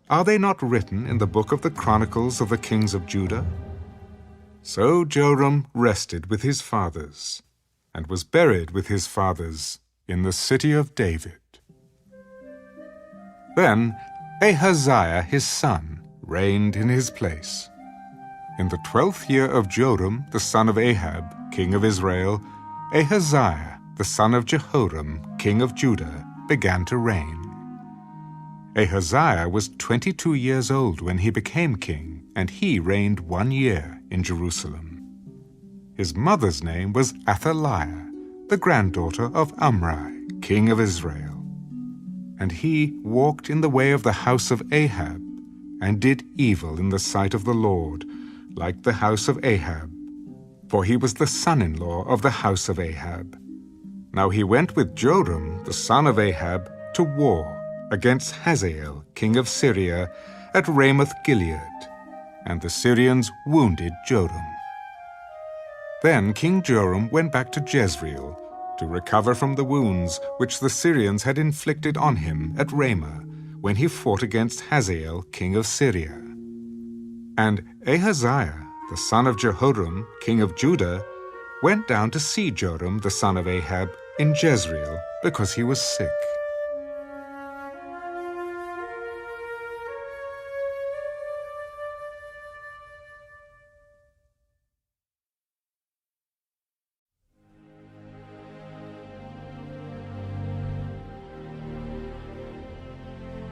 are they not written in the book of the Chronicles of the kings of Judah? So Joram rested with his fathers, and was buried with his fathers in the city of David. Then Ahaziah his son reigned in his place. In the 12th year of Joram the son of Ahab, king of Israel, Ahaziah the son of Jehoram, king of Judah, began to reign. Ahaziah was 22 years old when he became king, and he reigned 1 year in Jerusalem. His mother's name was Athaliah, the granddaughter of Omri, king of Israel. And he walked in the way of the house of Ahab, and did evil in the sight of the Lord, like the house of Ahab, for he was the son-in-law of the house of Ahab. Now he went with Joram, the son of Ahab, to war against Hazael, king of Syria, at Ramoth-Gilead, and the Syrians wounded Joram. Then King Joram went back to Jezreel to recover from the wounds which the Syrians had inflicted on him at Ramah, when he fought against Hazael, king of Syria. And Ahaziah, the son of Jehoram, king of Judah, went down to see Joram, the son of Ahab, in Jezreel, because he was sick.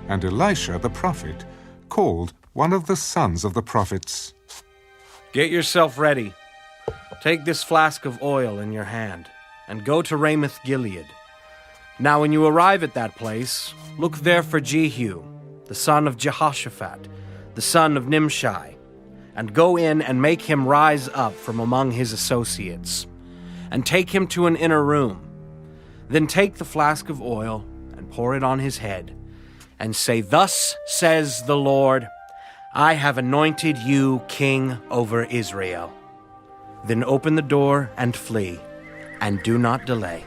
And Elisha the prophet called one of the sons of the prophets. Get yourself ready. Take this flask of oil in your hand, and go to Ramoth-Gilead. Now when you arrive at that place, look there for Jehu, the son of Jehoshaphat, the son of Nimshi, and go in and make him rise up from among his associates, and take him to an inner room. Then take the flask of oil and pour it on his head, and say, "Thus says the Lord, I have anointed you king over Israel." Then open the door and flee, and do not delay.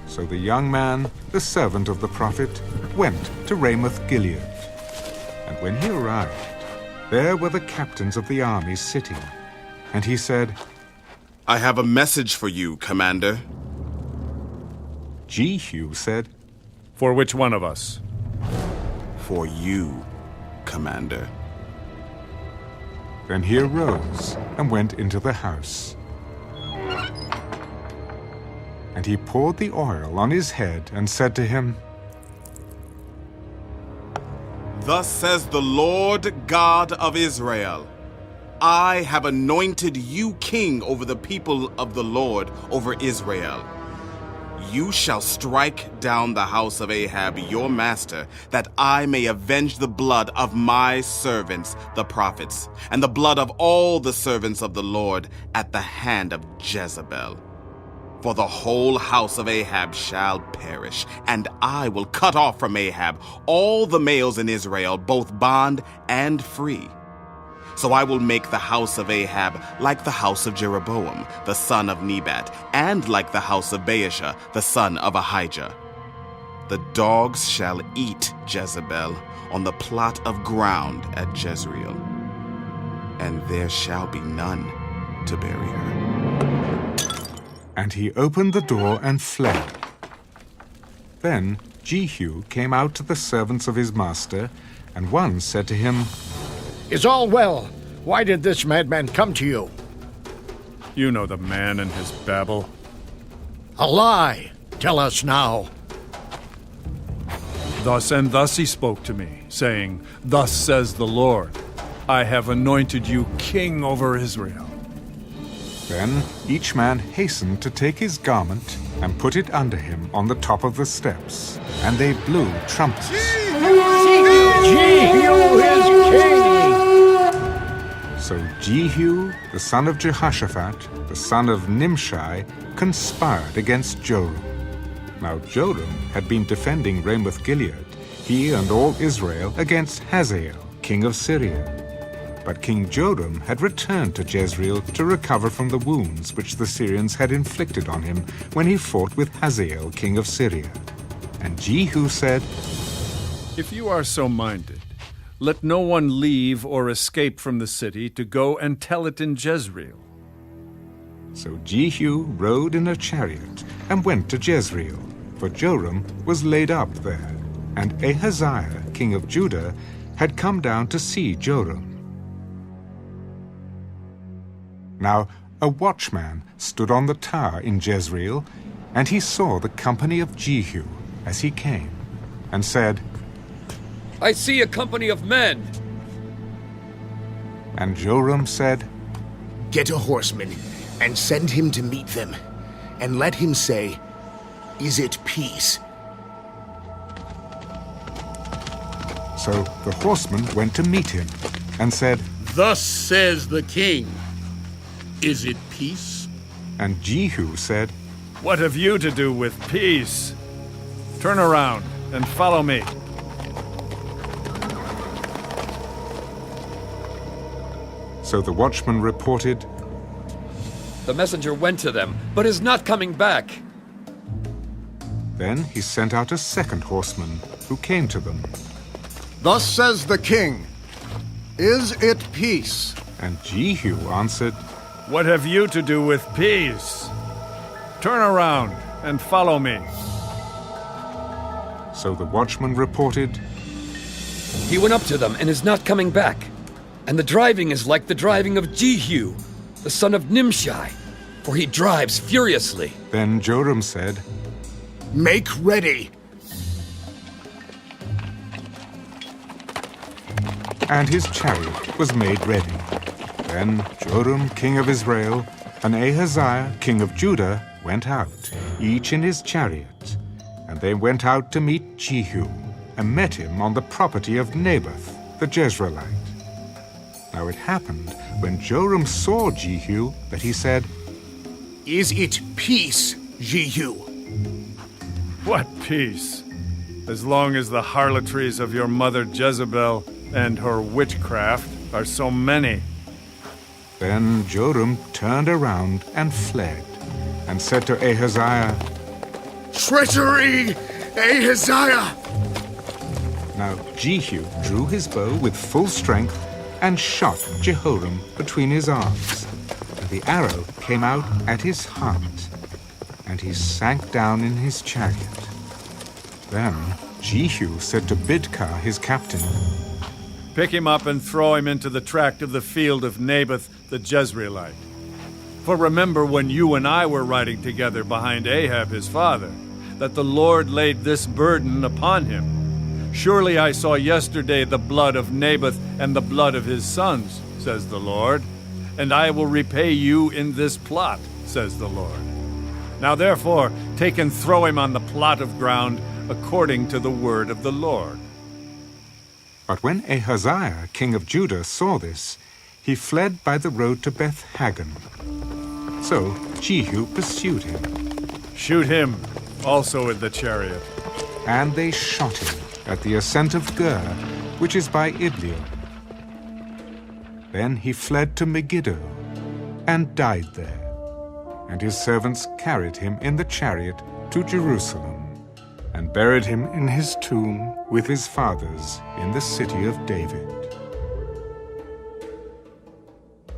So the young man, the servant of the prophet, went to Ramoth-Gilead. And when he arrived, there were the captains of the army sitting. And he said, "I have a message for you, commander." Jehu said, "For which one of us?" "For you, commander." Then he arose and went into the house. And he poured the oil on his head and said to him, "Thus says the Lord God of Israel, I have anointed you king over the people of the Lord, over Israel. You shall strike down the house of Ahab, your master, that I may avenge the blood of my servants, the prophets, and the blood of all the servants of the Lord at the hand of Jezebel. For the whole house of Ahab shall perish, and I will cut off from Ahab all the males in Israel, both bond and free. So I will make the house of Ahab like the house of Jeroboam, the son of Nebat, and like the house of Baasha, the son of Ahijah. The dogs shall eat Jezebel on the plot of ground at Jezreel, and there shall be none to bury her." And he opened the door and fled. Then Jehu came out to the servants of his master, and one said to him, "Is all well? Why did this madman come to you?" You know the man and his babble. "A lie! Tell us now." Thus and thus he spoke to me, saying, "Thus says the Lord, I have anointed you king over Israel." Then each man hastened to take his garment and put it under him on the top of the steps, and they blew trumpets. Jehu is king! So Jehu, the son of Jehoshaphat, the son of Nimshi, conspired against Joram. Now Joram had been defending Ramoth-Gilead, he and all Israel, against Hazael, king of Syria. But King Joram had returned to Jezreel to recover from the wounds which the Syrians had inflicted on him when he fought with Hazael, king of Syria. And Jehu said, If you are so minded, let no one leave or escape from the city to go and tell it in Jezreel. So Jehu rode in a chariot and went to Jezreel, for Joram was laid up there, and Ahaziah, king of Judah, had come down to see Joram. Now a watchman stood on the tower in Jezreel, and he saw the company of Jehu as he came, and said, I see a company of men. And Joram said, Get a horseman, and send him to meet them, and let him say, Is it peace? So the horseman went to meet him, and said, Thus says the king, Is it peace? And Jehu said, What have you to do with peace? Turn around and follow me. So the watchman reported, The messenger went to them, but is not coming back. Then he sent out a second horseman, who came to them. Thus says the king, Is it peace? And Jehu answered, What have you to do with peace? Turn around and follow me. So the watchman reported, He went up to them and is not coming back. And the driving is like the driving of Jehu, the son of Nimshi, for he drives furiously. Then Joram said, Make ready. And his chariot was made ready. Then Joram, king of Israel, and Ahaziah, king of Judah, went out, each in his chariot. And they went out to meet Jehu, and met him on the property of Naboth, the Jezreelite. Now it happened, when Joram saw Jehu, that he said, Is it peace, Jehu? What peace? As long as the harlotries of your mother Jezebel and her witchcraft are so many. Then Joram turned around and fled, and said to Ahaziah, Treachery, Ahaziah! Now Jehu drew his bow with full strength, and shot Jehoram between his arms. And the arrow came out at his heart, and he sank down in his chariot. Then Jehu said to Bidkar, his captain, Pick him up and throw him into the tract of the field of Naboth the Jezreelite. For remember when you and I were riding together behind Ahab his father, that the Lord laid this burden upon him. Surely I saw yesterday the blood of Naboth and the blood of his sons, says the Lord, and I will repay you in this plot, says the Lord. Now therefore, take and throw him on the plot of ground according to the word of the Lord. But when Ahaziah, king of Judah, saw this, he fled by the road to Beth-Hagan. So Jehu pursued him. Shoot him, also in the chariot. And they shot him at the ascent of Gur, which is by Idlium. Then he fled to Megiddo, and died there. And his servants carried him in the chariot to Jerusalem, and buried him in his tomb with his fathers in the city of David.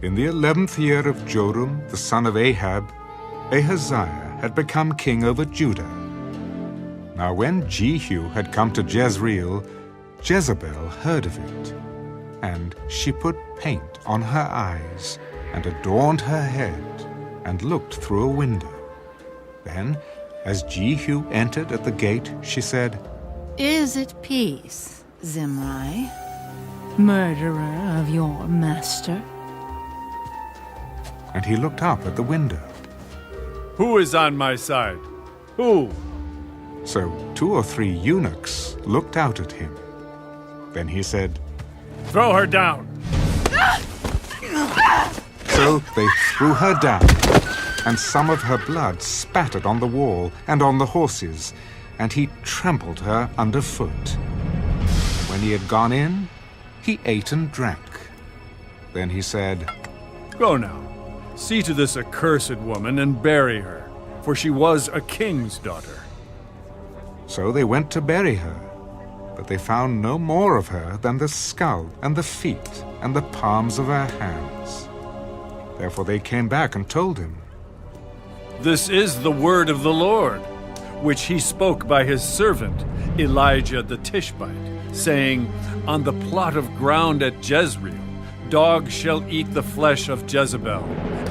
In the 11th year of Joram, the son of Ahab, Ahaziah had become king over Judah. Now when Jehu had come to Jezreel, Jezebel heard of it, and she put paint on her eyes, and adorned her head, and looked through a window. Then, as Jehu entered at the gate, she said, Is it peace, Zimri, murderer of your master? And he looked up at the window. Who is on my side? Who? So 2 or 3 eunuchs looked out at him. Then he said, Throw her down. So they threw her down, and some of her blood spattered on the wall and on the horses, and he trampled her underfoot. When he had gone in, he ate and drank. Then he said, Go now, see to this accursed woman and bury her, for she was a king's daughter. So they went to bury her. but they found no more of her than the skull and the feet and the palms of her hands. Therefore they came back and told him, "This is the word of the Lord, which he spoke by his servant Elijah the Tishbite, saying, On the plot of ground at Jezreel, dogs shall eat the flesh of Jezebel,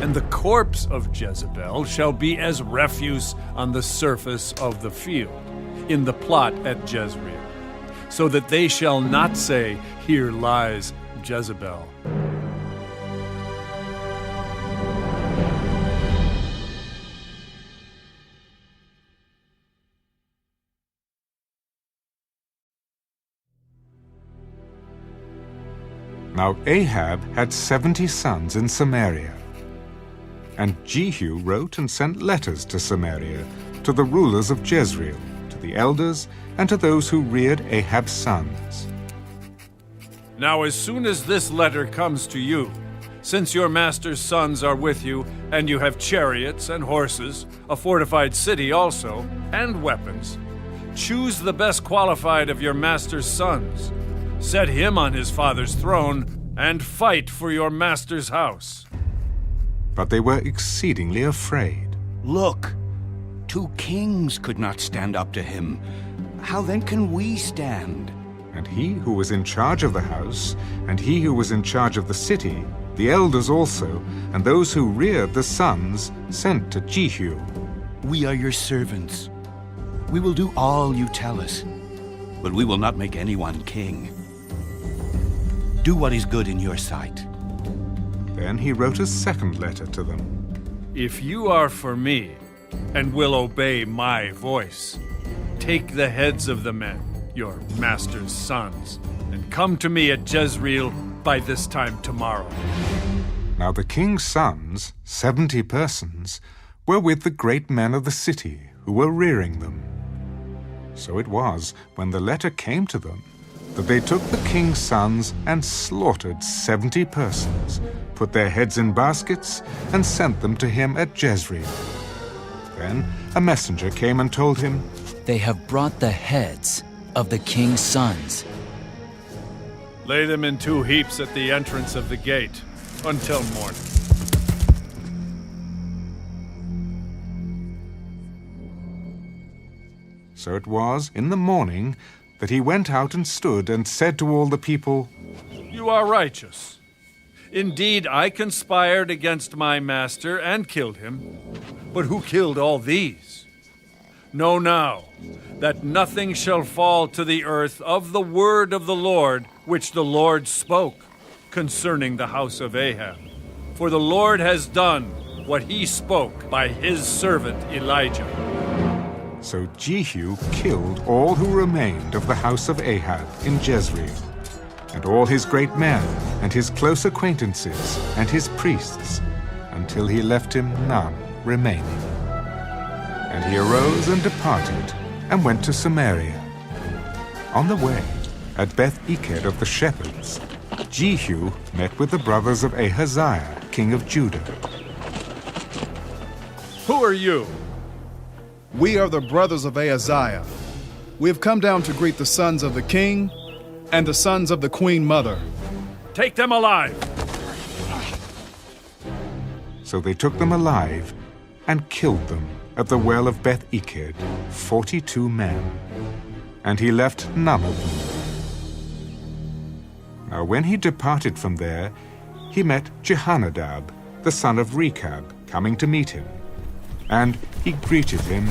and the corpse of Jezebel shall be as refuse on the surface of the field, in the plot at Jezreel, so that they shall not say, Here lies Jezebel." Now Ahab had 70 sons in Samaria. And Jehu wrote and sent letters to Samaria, to the rulers of Jezreel, to the elders, and to those who reared Ahab's sons. Now as soon as this letter comes to you, since your master's sons are with you, and you have chariots and horses, a fortified city also, and weapons, choose the best qualified of your master's sons. Set him on his father's throne, and fight for your master's house. But they were exceedingly afraid. Look, 2 kings could not stand up to him. How then can we stand? And he who was in charge of the house, and he who was in charge of the city, the elders also, and those who reared the sons, sent to Jehu. We are your servants. We will do all you tell us, but we will not make anyone king. Do what is good in your sight. Then he wrote a second letter to them. If you are for me, and will obey my voice, take the heads of the men, your master's sons, and come to me at Jezreel by this time tomorrow. Now the king's sons, 70 persons, were with the great men of the city, who were rearing them. So it was, when the letter came to them, that they took the king's sons and slaughtered 70 persons, put their heads in baskets, and sent them to him at Jezreel. Then a messenger came and told him, "They have brought the heads of the king's sons." Lay them in 2 heaps at the entrance of the gate until morning. So it was in the morning that he went out and stood and said to all the people, You are righteous. Indeed, I conspired against my master and killed him. But who killed all these? Know now that nothing shall fall to the earth of the word of the Lord which the Lord spoke concerning the house of Ahab. For the Lord has done what he spoke by his servant Elijah. So Jehu killed all who remained of the house of Ahab in Jezreel, and all his great men, and his close acquaintances, and his priests, until he left him none remaining. And he arose and departed, and went to Samaria. On the way, at Beth-Eked of the shepherds, Jehu met with the brothers of Ahaziah, king of Judah. Who are you? We are the brothers of Ahaziah. We have come down to greet the sons of the king and the sons of the queen mother. Take them alive. So they took them alive and killed them at the well of Beth-Eked, 42 men. And he left none of them. Now when he departed from there, he met Jehonadab, the son of Rechab, coming to meet him. And he greeted him.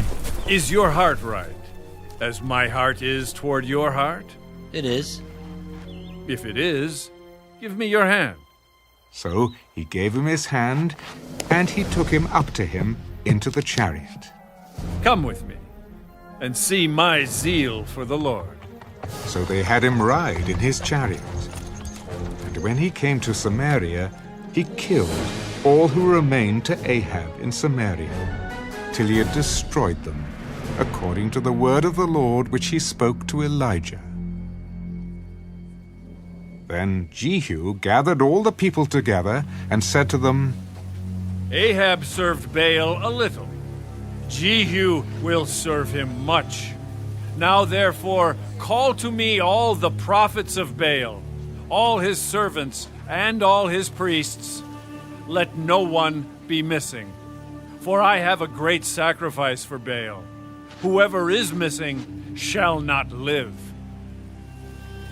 Is your heart right, as my heart is toward your heart? It is. If it is, give me your hand. So he gave him his hand, and he took him up to him into the chariot. Come with me, and see my zeal for the Lord. So they had him ride in his chariot. And when he came to Samaria, he killed all who remained to Ahab in Samaria, till he had destroyed them, according to the word of the Lord which he spoke to Elijah. Then Jehu gathered all the people together and said to them, Ahab served Baal a little. Jehu will serve him much. Now therefore, call to me all the prophets of Baal, all his servants, and all his priests. Let no one be missing, for I have a great sacrifice for Baal. Whoever is missing shall not live.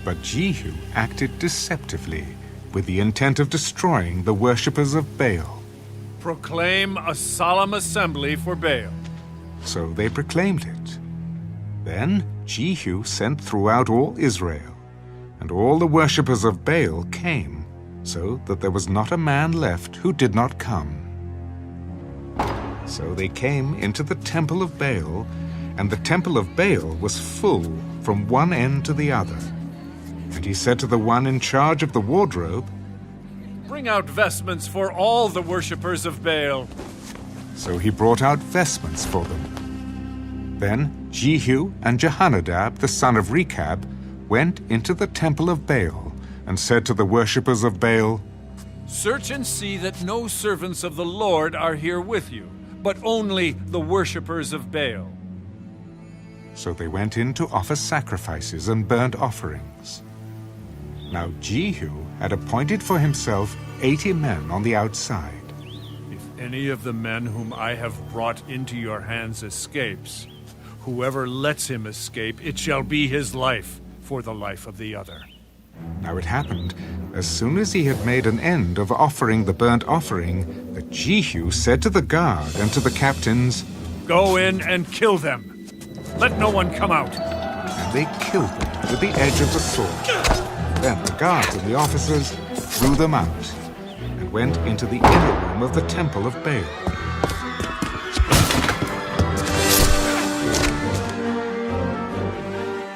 But Jehu acted deceptively, with the intent of destroying the worshippers of Baal. Proclaim a solemn assembly for Baal. So they proclaimed it. Then Jehu sent throughout all Israel, and all the worshippers of Baal came, so that there was not a man left who did not come. So they came into the temple of Baal, and the temple of Baal was full from one end to the other. And he said to the one in charge of the wardrobe, Bring out vestments for all the worshippers of Baal. So he brought out vestments for them. Then Jehu and Jehonadab, the son of Rechab, went into the temple of Baal, and said to the worshippers of Baal, Search and see that no servants of the Lord are here with you, but only the worshippers of Baal. So they went in to offer sacrifices and burnt offerings. Now Jehu had appointed for himself 80 men on the outside. If any of the men whom I have brought into your hands escapes, whoever lets him escape, it shall be his life for the life of the other. Now it happened, as soon as he had made an end of offering the burnt offering, that Jehu said to the guard and to the captains, Go in and kill them. Let no one come out. And they killed them with the edge of the sword. Then the guards and the officers threw them out, and went into the inner room of the temple of Baal.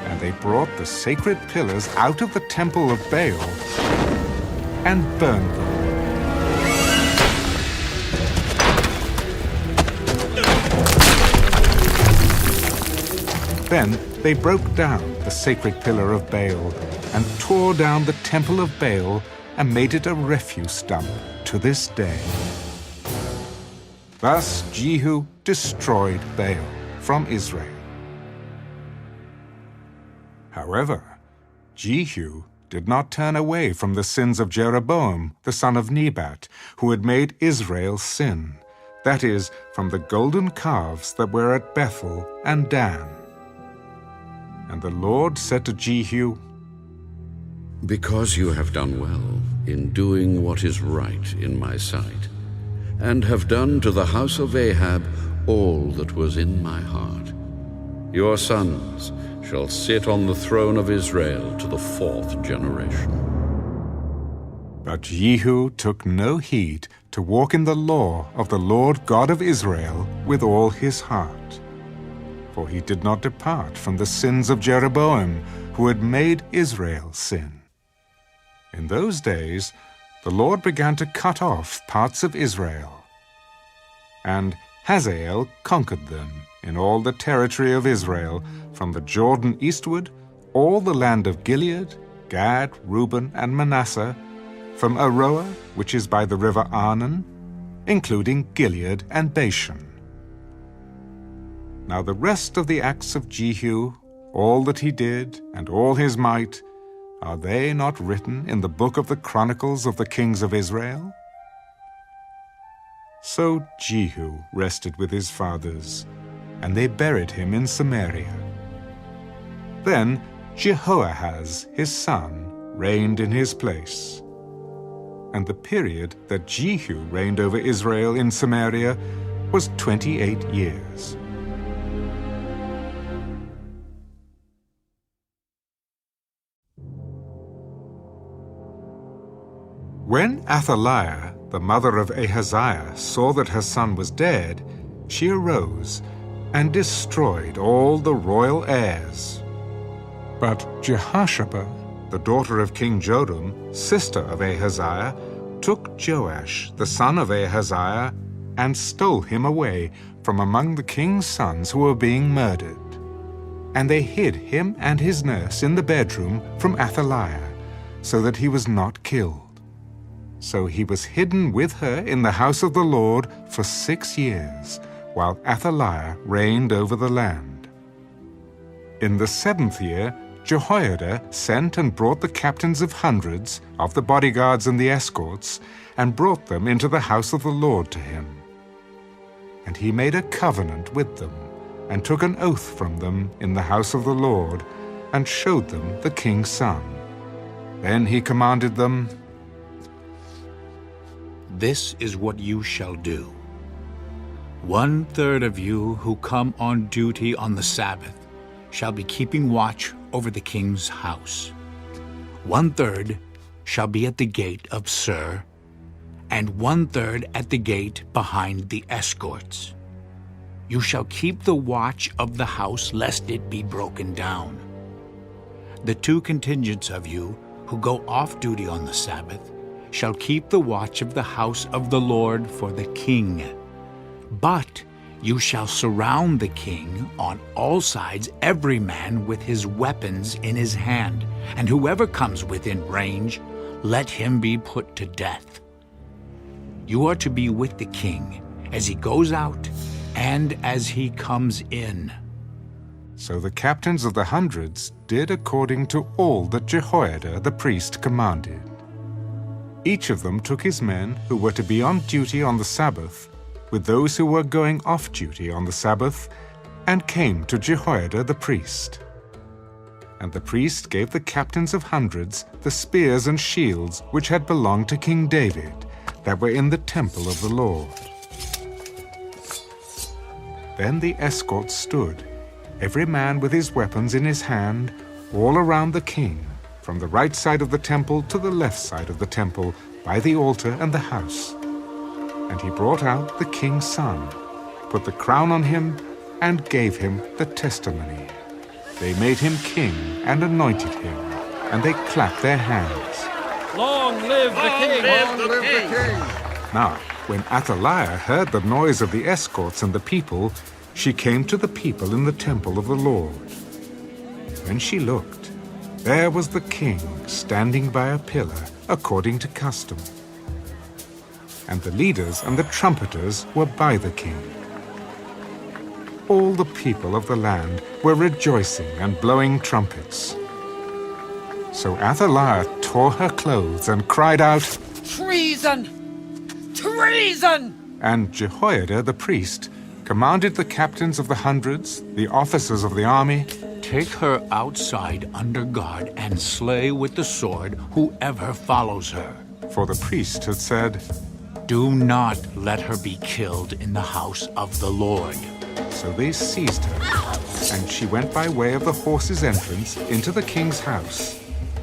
And they brought the sacred pillars out of the temple of Baal and burned them. Then they broke down the sacred pillar of Baal and tore down the temple of Baal and made it a refuse dump to this day. Thus Jehu destroyed Baal from Israel. However, Jehu did not turn away from the sins of Jeroboam, the son of Nebat, who had made Israel sin, that is, from the golden calves that were at Bethel and Dan. And the Lord said to Jehu, Because you have done well in doing what is right in my sight, and have done to the house of Ahab all that was in my heart, your sons shall sit on the throne of Israel to the 4th generation. But Jehu took no heed to walk in the law of the Lord God of Israel with all his heart. For he did not depart from the sins of Jeroboam, who had made Israel sin. In those days, the Lord began to cut off parts of Israel. And Hazael conquered them in all the territory of Israel, from the Jordan eastward, all the land of Gilead, Gad, Reuben, and Manasseh, from Aroer, which is by the river Arnon, including Gilead and Bashan. Now the rest of the acts of Jehu, all that he did, and all his might, are they not written in the book of the Chronicles of the kings of Israel? So Jehu rested with his fathers, and they buried him in Samaria. Then Jehoahaz, his son, reigned in his place. And the period that Jehu reigned over Israel in Samaria was 28 years. When Athaliah, the mother of Ahaziah, saw that her son was dead, she arose and destroyed all the royal heirs. But Jehoshaphat, the daughter of King Joram, sister of Ahaziah, took Joash, the son of Ahaziah, and stole him away from among the king's sons who were being murdered. And they hid him and his nurse in the bedroom from Athaliah, so that he was not killed. So he was hidden with her in the house of the Lord for 6 years, while Athaliah reigned over the land. In the 7th year, Jehoiada sent and brought the captains of hundreds, of the bodyguards and the escorts, and brought them into the house of the Lord to him. And he made a covenant with them, and took an oath from them in the house of the Lord, and showed them the king's son. Then he commanded them, This is what you shall do. 1/3 of you who come on duty on the Sabbath shall be keeping watch over the king's house. 1/3 shall be at the gate of Sur, and 1/3 at the gate behind the escorts. You shall keep the watch of the house, lest it be broken down. The 2 contingents of you who go off duty on the Sabbath shall keep the watch of the house of the Lord for the king. But you shall surround the king on all sides, every man with his weapons in his hand, and whoever comes within range, let him be put to death. You are to be with the king as he goes out and as he comes in. So the captains of the hundreds did according to all that Jehoiada the priest commanded. Each of them took his men who were to be on duty on the Sabbath, with those who were going off duty on the Sabbath, and came to Jehoiada the priest. And the priest gave the captains of hundreds the spears and shields which had belonged to King David, that were in the temple of the Lord. Then the escorts stood, every man with his weapons in his hand, all around the king, from the right side of the temple to the left side of the temple, by the altar and the house. And he brought out the king's son, put the crown on him, and gave him the testimony. They made him king and anointed him, and they clapped their hands. Long live the king! Long live the king! Now, when Athaliah heard the noise of the escorts and the people, she came to the people in the temple of the Lord. When she looked, there was the king standing by a pillar, according to custom. And the leaders and the trumpeters were by the king. All the people of the land were rejoicing and blowing trumpets. So Athaliah tore her clothes and cried out, Treason! Treason! And Jehoiada the priest commanded the captains of the hundreds, the officers of the army, Take her outside under guard and slay with the sword whoever follows her. For the priest had said, Do not let her be killed in the house of the Lord. So they seized her, and she went by way of the horses' entrance into the king's house,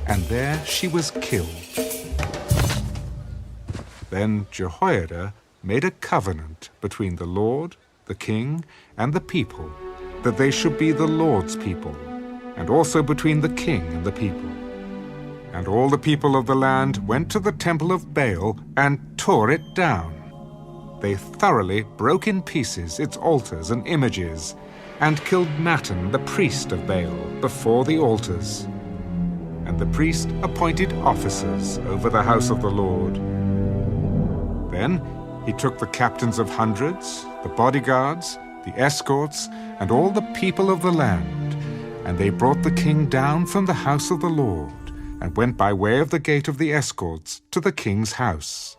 and there she was killed. Then Jehoiada made a covenant between the Lord, the king, and the people, that they should be the Lord's people, and also between the king and the people. And all the people of the land went to the temple of Baal and tore it down. They thoroughly broke in pieces its altars and images, and killed Mattan, the priest of Baal, before the altars. And the priest appointed officers over the house of the Lord. Then he took the captains of hundreds, the bodyguards, the escorts, and all the people of the land, and they brought the king down from the house of the Lord, and went by way of the gate of the escorts to the king's house.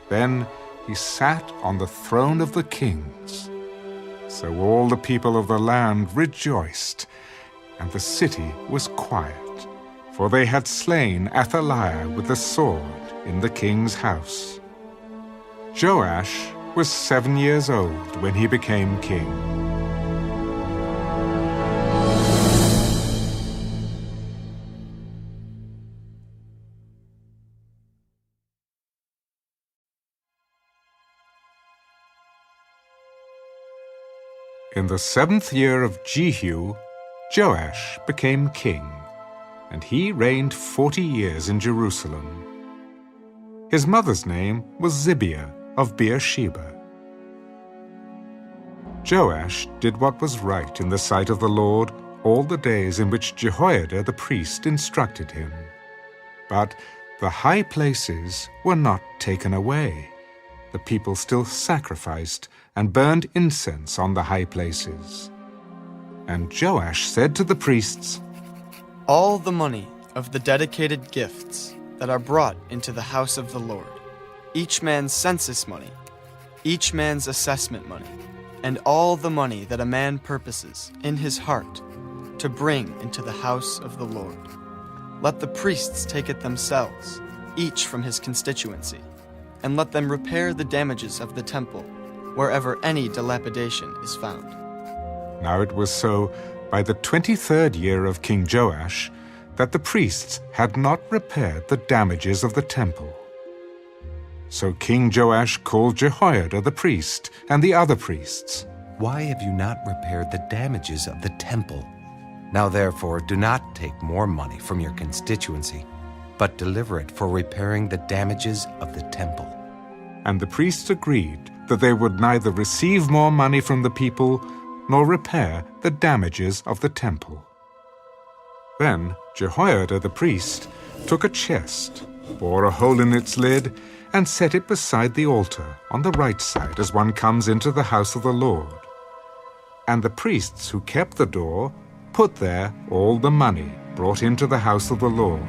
Then he sat on the throne of the kings. So all the people of the land rejoiced, and the city was quiet, for they had slain Athaliah with the sword in the king's house. Joash was 7 years old when he became king. In the 7th year of Jehu, Joash became king, and he reigned 40 years in Jerusalem. His mother's name was Zibiah of Beersheba. Joash did what was right in the sight of the Lord all the days in which Jehoiada the priest instructed him. But the high places were not taken away. The people still sacrificed and burned incense on the high places. And Joash said to the priests, "All the money of the dedicated gifts that are brought into the house of the Lord, each man's census money, each man's assessment money, and all the money that a man purposes in his heart to bring into the house of the Lord, let the priests take it themselves, each from his constituency, and let them repair the damages of the temple wherever any dilapidation is found." Now it was so by the 23rd year of King Joash that the priests had not repaired the damages of the temple. So King Joash called Jehoiada the priest and the other priests. "Why have you not repaired the damages of the temple? Now therefore do not take more money from your constituency, but deliver it for repairing the damages of the temple." And the priests agreed that they would neither receive more money from the people nor repair the damages of the temple. Then Jehoiada the priest took a chest, bored a hole in its lid, and set it beside the altar on the right side as one comes into the house of the Lord. And the priests who kept the door put there all the money brought into the house of the Lord.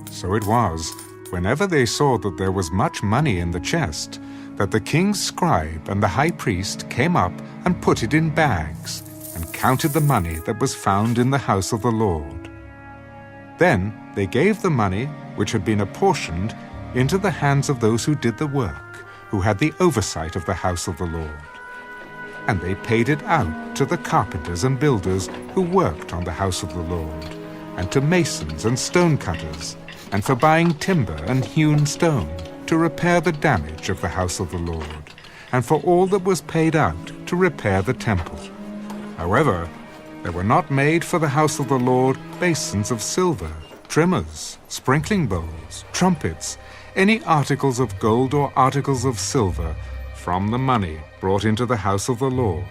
So it was, whenever they saw that there was much money in the chest, that the king's scribe and the high priest came up and put it in bags, and counted the money that was found in the house of the Lord. Then they gave the money, which had been apportioned, into the hands of those who did the work, who had the oversight of the house of the Lord. And they paid it out to the carpenters and builders who worked on the house of the Lord, and to masons and stonecutters, and for buying timber and hewn stone, to repair the damage of the house of the Lord, and for all that was paid out to repair the temple. However, there were not made for the house of the Lord basins of silver, trimmers, sprinkling bowls, trumpets, any articles of gold or articles of silver from the money brought into the house of the Lord.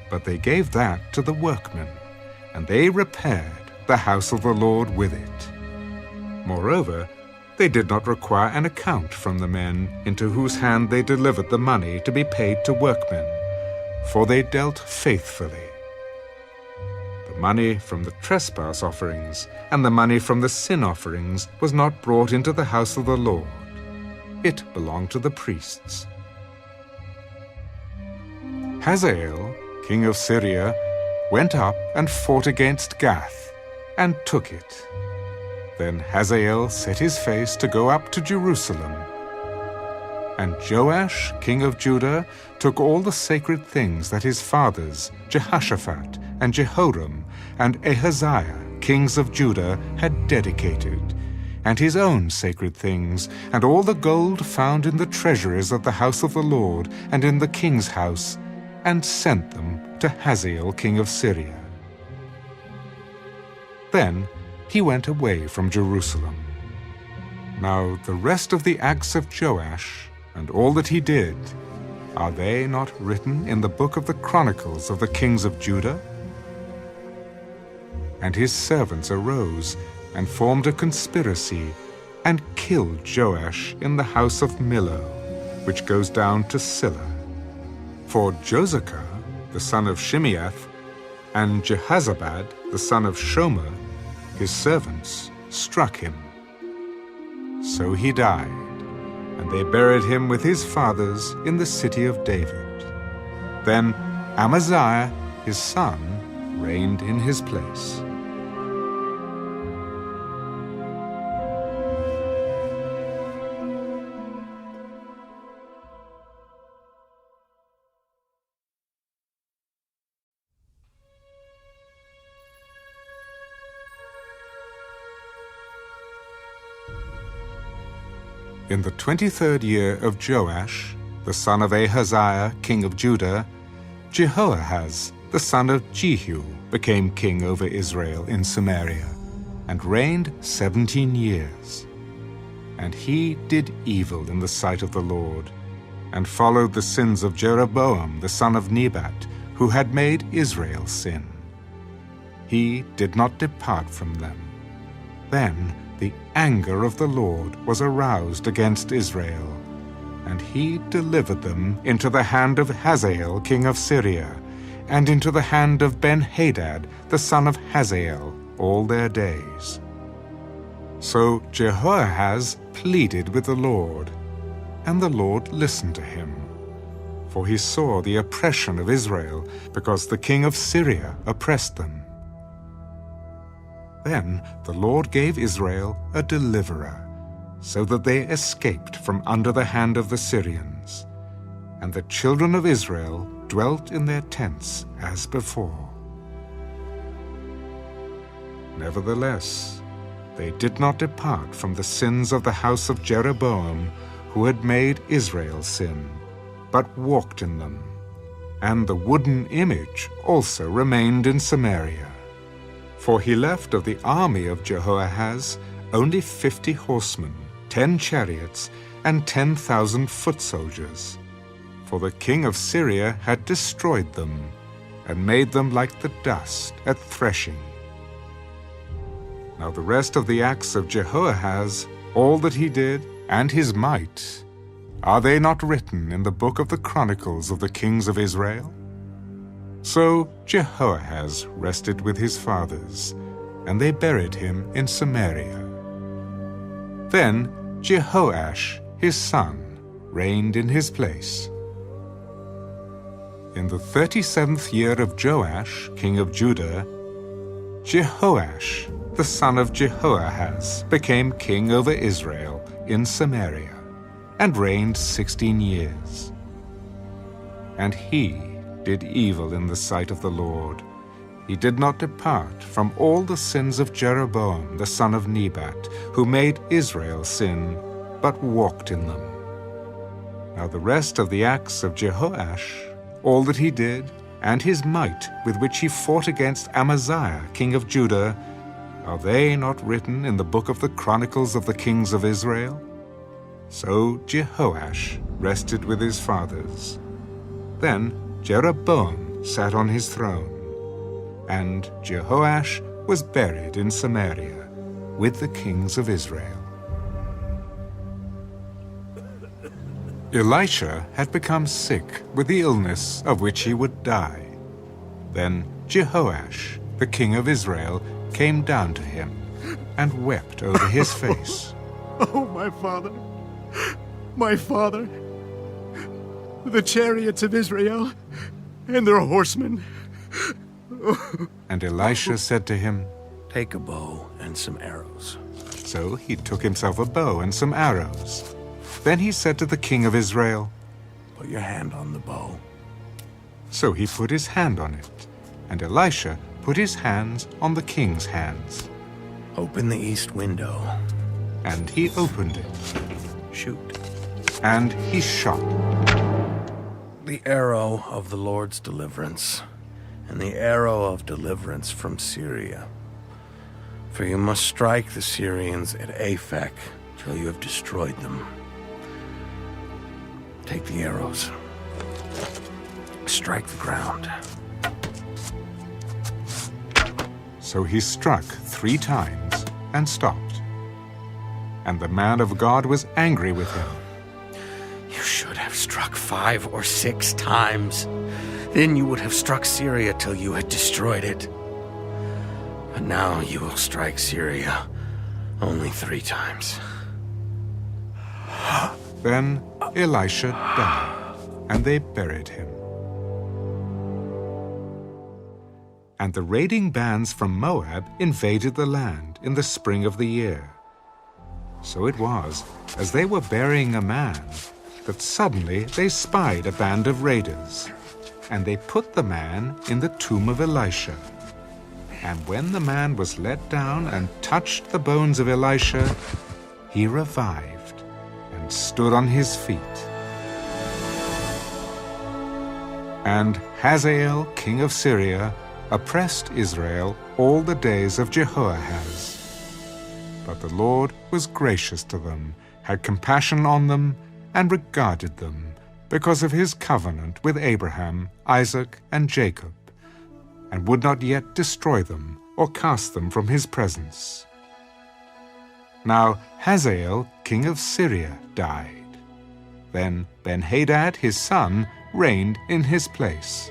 But they gave that to the workmen, and they repaired the house of the Lord with it. Moreover, they did not require an account from the men into whose hand they delivered the money to be paid to workmen, for they dealt faithfully. The money from the trespass offerings and the money from the sin offerings was not brought into the house of the Lord. It belonged to the priests. Hazael, king of Syria, went up and fought against Gath, and took it. Then Hazael set his face to go up to Jerusalem. And Joash, king of Judah, took all the sacred things that his fathers, Jehoshaphat and Jehoram and Ahaziah, kings of Judah, had dedicated, and his own sacred things, and all the gold found in the treasuries of the house of the Lord and in the king's house, and sent them to Hazael, king of Syria. Then he went away from Jerusalem. Now the rest of the acts of Joash, and all that he did, are they not written in the book of the Chronicles of the kings of Judah? And his servants arose and formed a conspiracy, and killed Joash in the house of Millo, which goes down to Silla. For Josachar, the son of Shimeath, and Jehazabad, the son of Shomer, his servants, struck him. So he died, and they buried him with his fathers in the city of David. Then Amaziah, his son, reigned in his place. In the 23rd year of Joash, the son of Ahaziah, king of Judah, Jehoahaz, the son of Jehu, became king over Israel in Samaria, and reigned 17 years. And he did evil in the sight of the Lord, and followed the sins of Jeroboam, the son of Nebat, who had made Israel sin. He did not depart from them. Then the anger of the Lord was aroused against Israel, and he delivered them into the hand of Hazael king of Syria, and into the hand of Ben-Hadad, the son of Hazael, all their days. So Jehoahaz pleaded with the Lord, and the Lord listened to him. For he saw the oppression of Israel, because the king of Syria oppressed them. Then the Lord gave Israel a deliverer, so that they escaped from under the hand of the Syrians. And the children of Israel dwelt in their tents as before. Nevertheless, they did not depart from the sins of the house of Jeroboam, who had made Israel sin, but walked in them. And the wooden image also remained in Samaria. For he left of the army of Jehoahaz only 50 horsemen, 10 chariots, and 10,000 foot soldiers. For the king of Syria had destroyed them, and made them like the dust at threshing. Now the rest of the acts of Jehoahaz, all that he did, and his might, are they not written in the book of the Chronicles of the kings of Israel? So Jehoahaz rested with his fathers, and they buried him in Samaria. Then Jehoash, his son, reigned in his place. In the 37th year of Joash, king of Judah, Jehoash, the son of Jehoahaz, became king over Israel in Samaria, and reigned 16 years. And he did evil in the sight of the Lord. He did not depart from all the sins of Jeroboam the son of Nebat, who made Israel sin, but walked in them. Now the rest of the acts of Jehoash, all that he did, and his might with which he fought against Amaziah king of Judah, are they not written in the book of the Chronicles of the kings of Israel? So Jehoash rested with his fathers. Then Jeroboam sat on his throne, and Jehoash was buried in Samaria with the kings of Israel. Elisha had become sick with the illness of which he would die. Then Jehoash, the king of Israel, came down to him and wept over his face. Oh, my father! My father! The chariots of Israel and their horsemen! And Elisha said to him, "Take a bow and some arrows." So he took himself a bow and some arrows. Then he said to the king of Israel, "Put your hand on the bow." So he put his hand on it, and Elisha put his hands on the king's hands. "Open the east window." And he opened it. "Shoot." And he shot. "The arrow of the Lord's deliverance, and the arrow of deliverance from Syria. For you must strike the Syrians at Aphek till you have destroyed them. Take the arrows. Strike the ground." So he struck 3 times and stopped. And the man of God was angry with him. "You should have struck 5 or 6 times. Then you would have struck Syria till you had destroyed it. But now you will strike Syria only 3 times. Then Elisha died, and they buried him. And the raiding bands from Moab invaded the land in the spring of the year. So it was, as they were burying a man, that suddenly they spied a band of raiders, and they put the man in the tomb of Elisha. And when the man was let down and touched the bones of Elisha, he revived and stood on his feet. And Hazael, king of Syria, oppressed Israel all the days of Jehoahaz. But the Lord was gracious to them, had compassion on them, and regarded them, because of his covenant with Abraham, Isaac, and Jacob, and would not yet destroy them or cast them from his presence. Now Hazael, king of Syria, died. Then Ben-Hadad, his son, reigned in his place.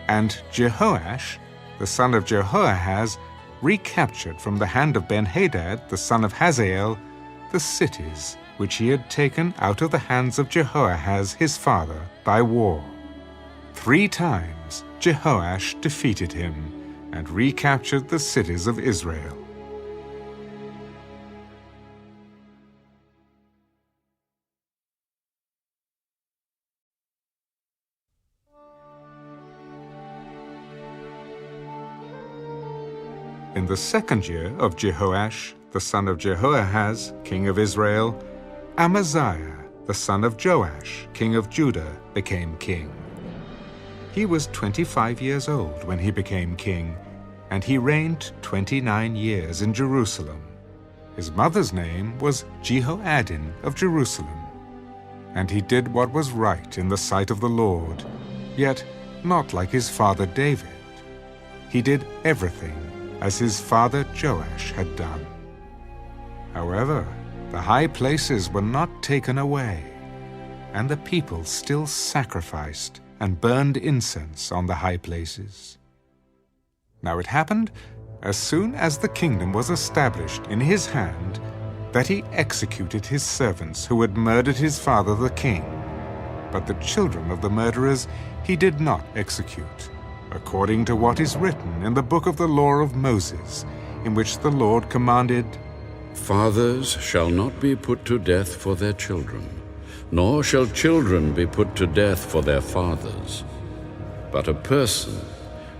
And Jehoash, the son of Jehoahaz, recaptured from the hand of Ben-Hadad, the son of Hazael, the cities which he had taken out of the hands of Jehoahaz his father by war. 3 times Jehoash defeated him and recaptured the cities of Israel. In the 2nd year of Jehoash, the son of Jehoahaz, king of Israel, Amaziah, the son of Joash, king of Judah, became king. He was 25 years old when he became king, and he reigned 29 years in Jerusalem. His mother's name was Jehoaddin of Jerusalem. And he did what was right in the sight of the Lord, yet not like his father David. He did everything as his father Joash had done. However, the high places were not taken away, and the people still sacrificed and burned incense on the high places. Now it happened, as soon as the kingdom was established in his hand, that he executed his servants who had murdered his father the king. But the children of the murderers he did not execute, according to what is written in the book of the law of Moses, in which the Lord commanded, Fathers shall not be put to death for their children, nor shall children be put to death for their fathers, but a person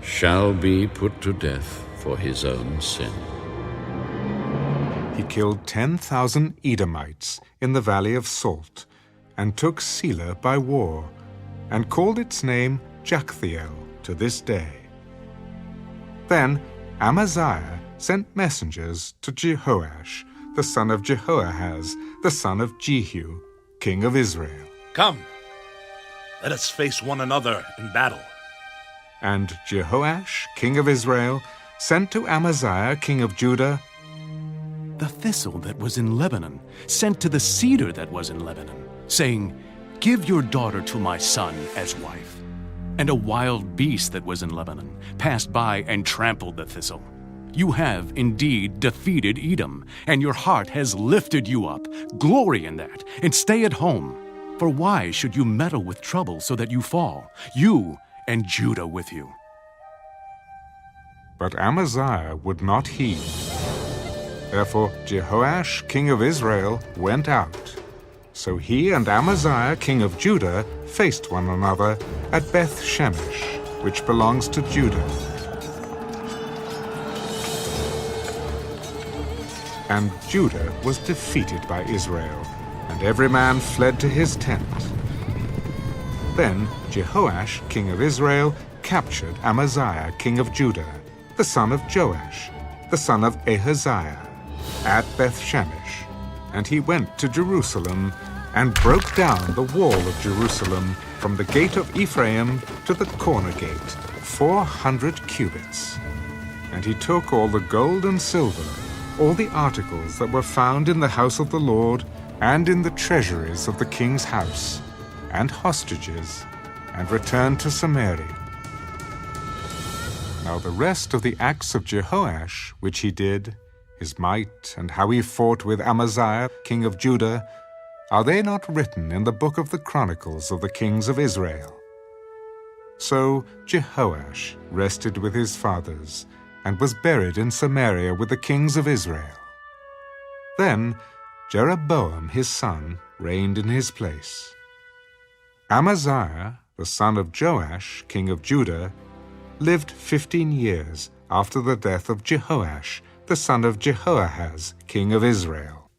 shall be put to death for his own sin. He killed 10,000 Edomites in the valley of Salt, and took Selah by war, and called its name Jacthiel to this day. Then Amaziah sent messengers to Jehoash, the son of Jehoahaz, the son of Jehu, king of Israel. Come, let us face one another in battle. And Jehoash, king of Israel, sent to Amaziah, king of Judah, The thistle that was in Lebanon sent to the cedar that was in Lebanon, saying, Give your daughter to my son as wife. And a wild beast that was in Lebanon passed by and trampled the thistle. You have indeed defeated Edom, and your heart has lifted you up. Glory in that, and stay at home. For why should you meddle with trouble so that you fall, you and Judah with you? But Amaziah would not heed. Therefore Jehoash, king of Israel, went out. So he and Amaziah, king of Judah, faced one another at Beth Shemesh, which belongs to Judah. And Judah was defeated by Israel, and every man fled to his tent. Then Jehoash, king of Israel, captured Amaziah, king of Judah, the son of Joash, the son of Ahaziah, at Beth Shemesh. And he went to Jerusalem, and broke down the wall of Jerusalem from the gate of Ephraim to the corner gate, 400 cubits. And he took all the gold and silver, all the articles that were found in the house of the Lord, and in the treasuries of the king's house, and hostages, and returned to Samaria. Now the rest of the acts of Jehoash, which he did, his might, and how he fought with Amaziah, king of Judah, are they not written in the book of the Chronicles of the kings of Israel? So Jehoash rested with his fathers, and was buried in Samaria with the kings of Israel. Then Jeroboam his son reigned in his place. Amaziah, the son of Joash, king of Judah, lived 15 years after the death of Jehoash, the son of Jehoahaz, king of Israel.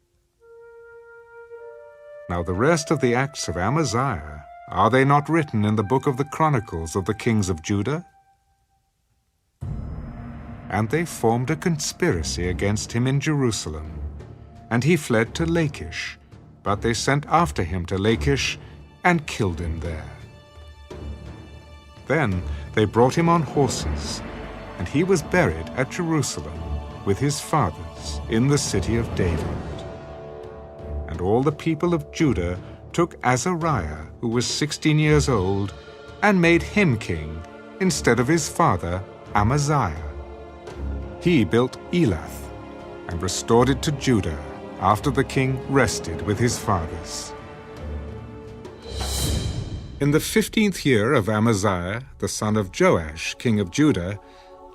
Now the rest of the acts of Amaziah, are they not written in the book of the Chronicles of the kings of Judah? And they formed a conspiracy against him in Jerusalem. And he fled to Lachish, but they sent after him to Lachish and killed him there. Then they brought him on horses, and he was buried at Jerusalem with his fathers in the city of David. And all the people of Judah took Azariah, who was 16 years old, and made him king instead of his father Amaziah. He built Elath and restored it to Judah after the king rested with his fathers. In the 15th year of Amaziah, the son of Joash, king of Judah,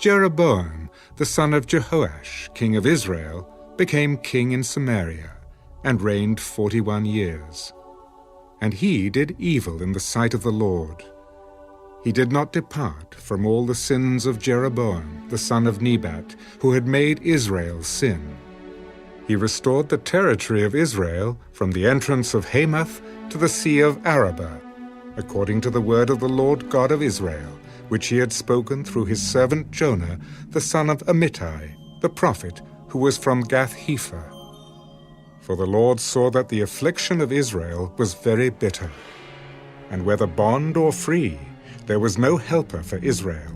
Jeroboam, the son of Jehoash, king of Israel, became king in Samaria, and reigned 41 years. And he did evil in the sight of the Lord. He did not depart from all the sins of Jeroboam, the son of Nebat, who had made Israel sin. He restored the territory of Israel from the entrance of Hamath to the sea of Arabah, according to the word of the Lord God of Israel, which he had spoken through his servant Jonah, the son of Amittai, the prophet, who was from Gath-hepher. For the Lord saw that the affliction of Israel was very bitter, and whether bond or free, there was no helper for Israel.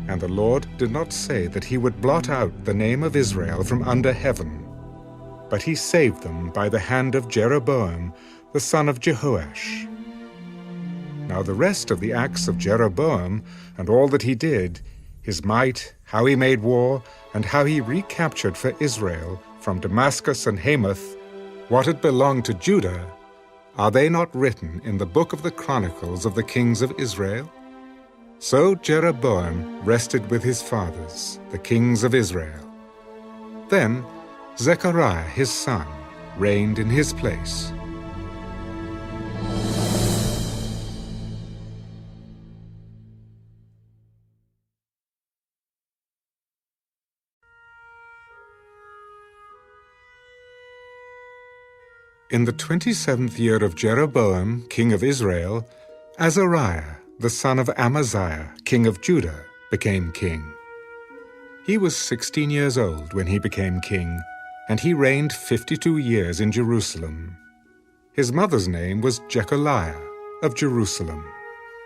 And the Lord did not say that he would blot out the name of Israel from under heaven, but he saved them by the hand of Jeroboam, the son of Jehoash. Now the rest of the acts of Jeroboam, and all that he did, his might, how he made war, and how he recaptured for Israel from Damascus and Hamath what had belonged to Judah, are they not written in the book of the Chronicles of the kings of Israel? So Jeroboam rested with his fathers, the kings of Israel. Then Zechariah his son reigned in his place. In the 27th year of Jeroboam, king of Israel, Azariah, the son of Amaziah, king of Judah, became king. He was 16 years old when he became king, and he reigned 52 years in Jerusalem. His mother's name was Jecholiah of Jerusalem,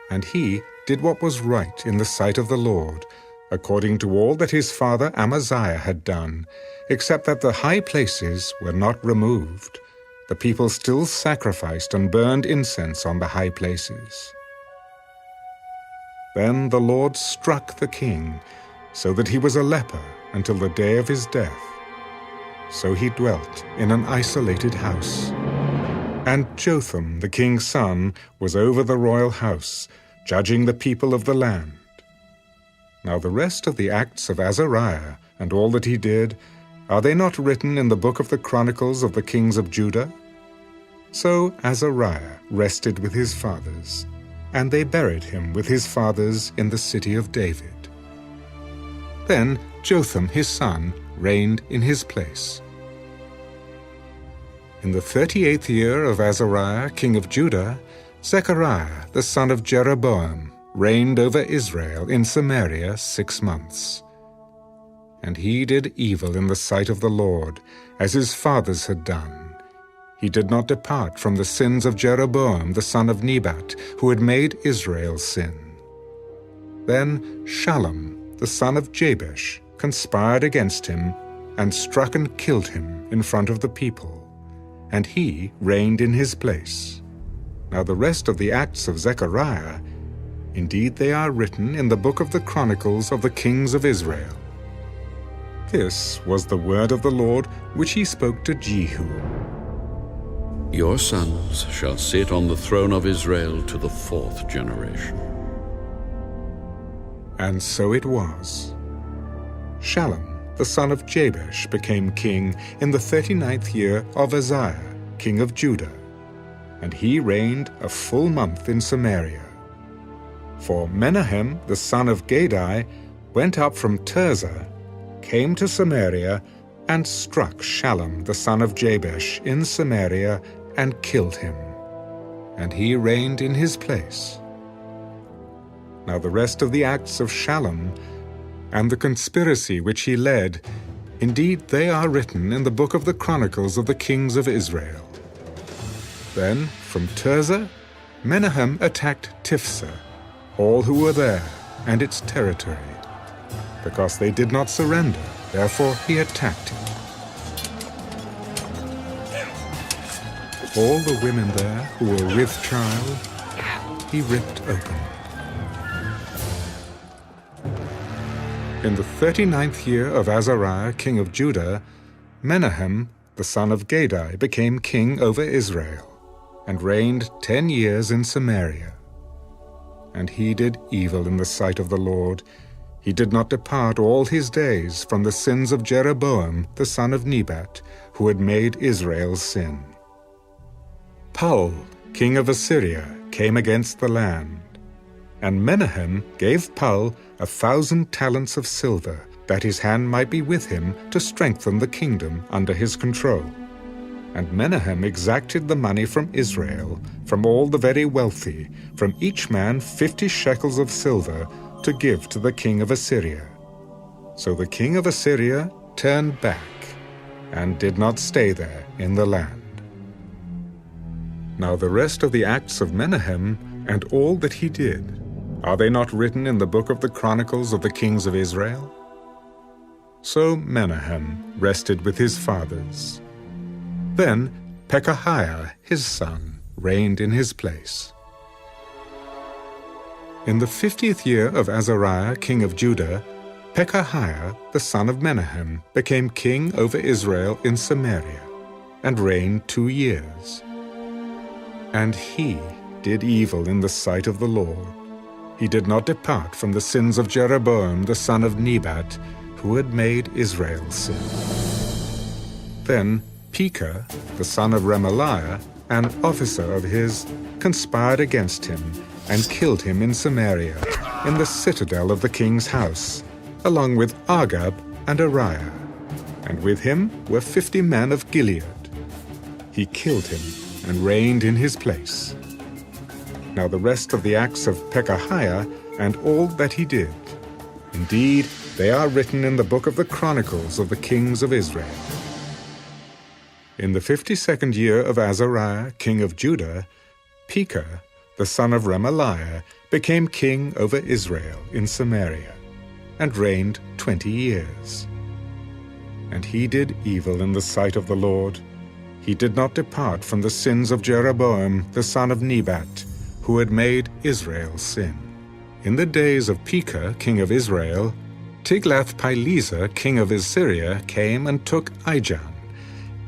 and he did what was right in the sight of the Lord, according to all that his father Amaziah had done, except that the high places were not removed. The people still sacrificed and burned incense on the high places. Then the Lord struck the king, so that he was a leper until the day of his death. So he dwelt in an isolated house. And Jotham, the king's son, was over the royal house, judging the people of the land. Now the rest of the acts of Azariah, and all that he did, are they not written in the book of the Chronicles of the kings of Judah? So Azariah rested with his fathers, and they buried him with his fathers in the city of David. Then Jotham his son reigned in his place. In the 38th year of Azariah king of Judah, Zechariah the son of Jeroboam reigned over Israel in Samaria 6 months. And he did evil in the sight of the Lord, as his fathers had done. He did not depart from the sins of Jeroboam the son of Nebat, who had made Israel sin. Then Shallum the son of Jabesh conspired against him, and struck and killed him in front of the people, and he reigned in his place. Now the rest of the acts of Zechariah, indeed they are written in the book of the Chronicles of the kings of Israel. This was the word of the Lord which he spoke to Jehu. Your sons shall sit on the throne of Israel to the 4th generation. And so it was. Shallum, the son of Jabesh, became king in the 39th year of Uzziah, king of Judah, and he reigned a full month in Samaria. For Menahem, the son of Gadai, went up from Tirzah, came to Samaria, and struck Shallum the son of Jabesh in Samaria, and killed him. And he reigned in his place. Now the rest of the acts of Shallum, and the conspiracy which he led, indeed they are written in the book of the Chronicles of the kings of Israel. Then, from Tirzah, Menahem attacked Tifsah, all who were there, and its territory. Because they did not surrender, therefore he attacked it. All the women there who were with child, he ripped open. In the 39th year of Azariah, king of Judah, Menahem, the son of Gadai, became king over Israel, and reigned 10 years in Samaria. And he did evil in the sight of the Lord. He did not depart all his days from the sins of Jeroboam, the son of Nebat, who had made Israel sin. Pul, king of Assyria, came against the land. And Menahem gave Pul 1,000 talents of silver, that his hand might be with him to strengthen the kingdom under his control. And Menahem exacted the money from Israel, from all the very wealthy, from each man 50 shekels of silver, to give to the king of Assyria. So the king of Assyria turned back, and did not stay there in the land. Now the rest of the acts of Menahem, and all that he did, are they not written in the book of the Chronicles of the kings of Israel? So Menahem rested with his fathers. Then Pekahiah, his son, reigned in his place. In the 50th year of Azariah, king of Judah, Pekahiah, the son of Menahem, became king over Israel in Samaria, and reigned 2 years. And he did evil in the sight of the Lord. He did not depart from the sins of Jeroboam, the son of Nebat, who had made Israel sin. Then Pekah, the son of Remaliah, an officer of his, conspired against him, and killed him in Samaria, in the citadel of the king's house, along with Agab and Ariah, and with him were 50 men of Gilead. He killed him, and reigned in his place. Now the rest of the acts of Pekahiah, and all that he did, indeed, they are written in the book of the Chronicles of the kings of Israel. In the 52nd year of Azariah, king of Judah, Pekah, the son of Remaliah, became king over Israel in Samaria, and reigned 20 years. And he did evil in the sight of the Lord. He did not depart from the sins of Jeroboam, the son of Nebat, who had made Israel sin. In the days of Pekah, king of Israel, Tiglath-Pileser, king of Assyria, came and took Ijon,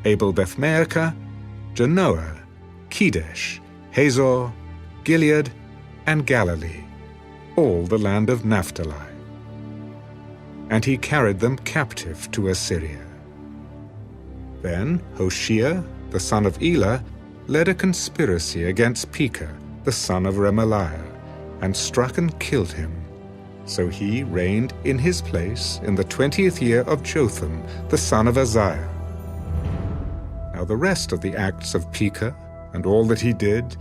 Abel-Beth-Maachah, Janoah, Kedesh, Hazor, Gilead, and Galilee, all the land of Naphtali. And he carried them captive to Assyria. Then Hoshea, the son of Elah, led a conspiracy against Pekah, the son of Remaliah, and struck and killed him. So he reigned in his place in the 20th year of Jotham, the son of Uzziah. Now the rest of the acts of Pekah, and all that he did,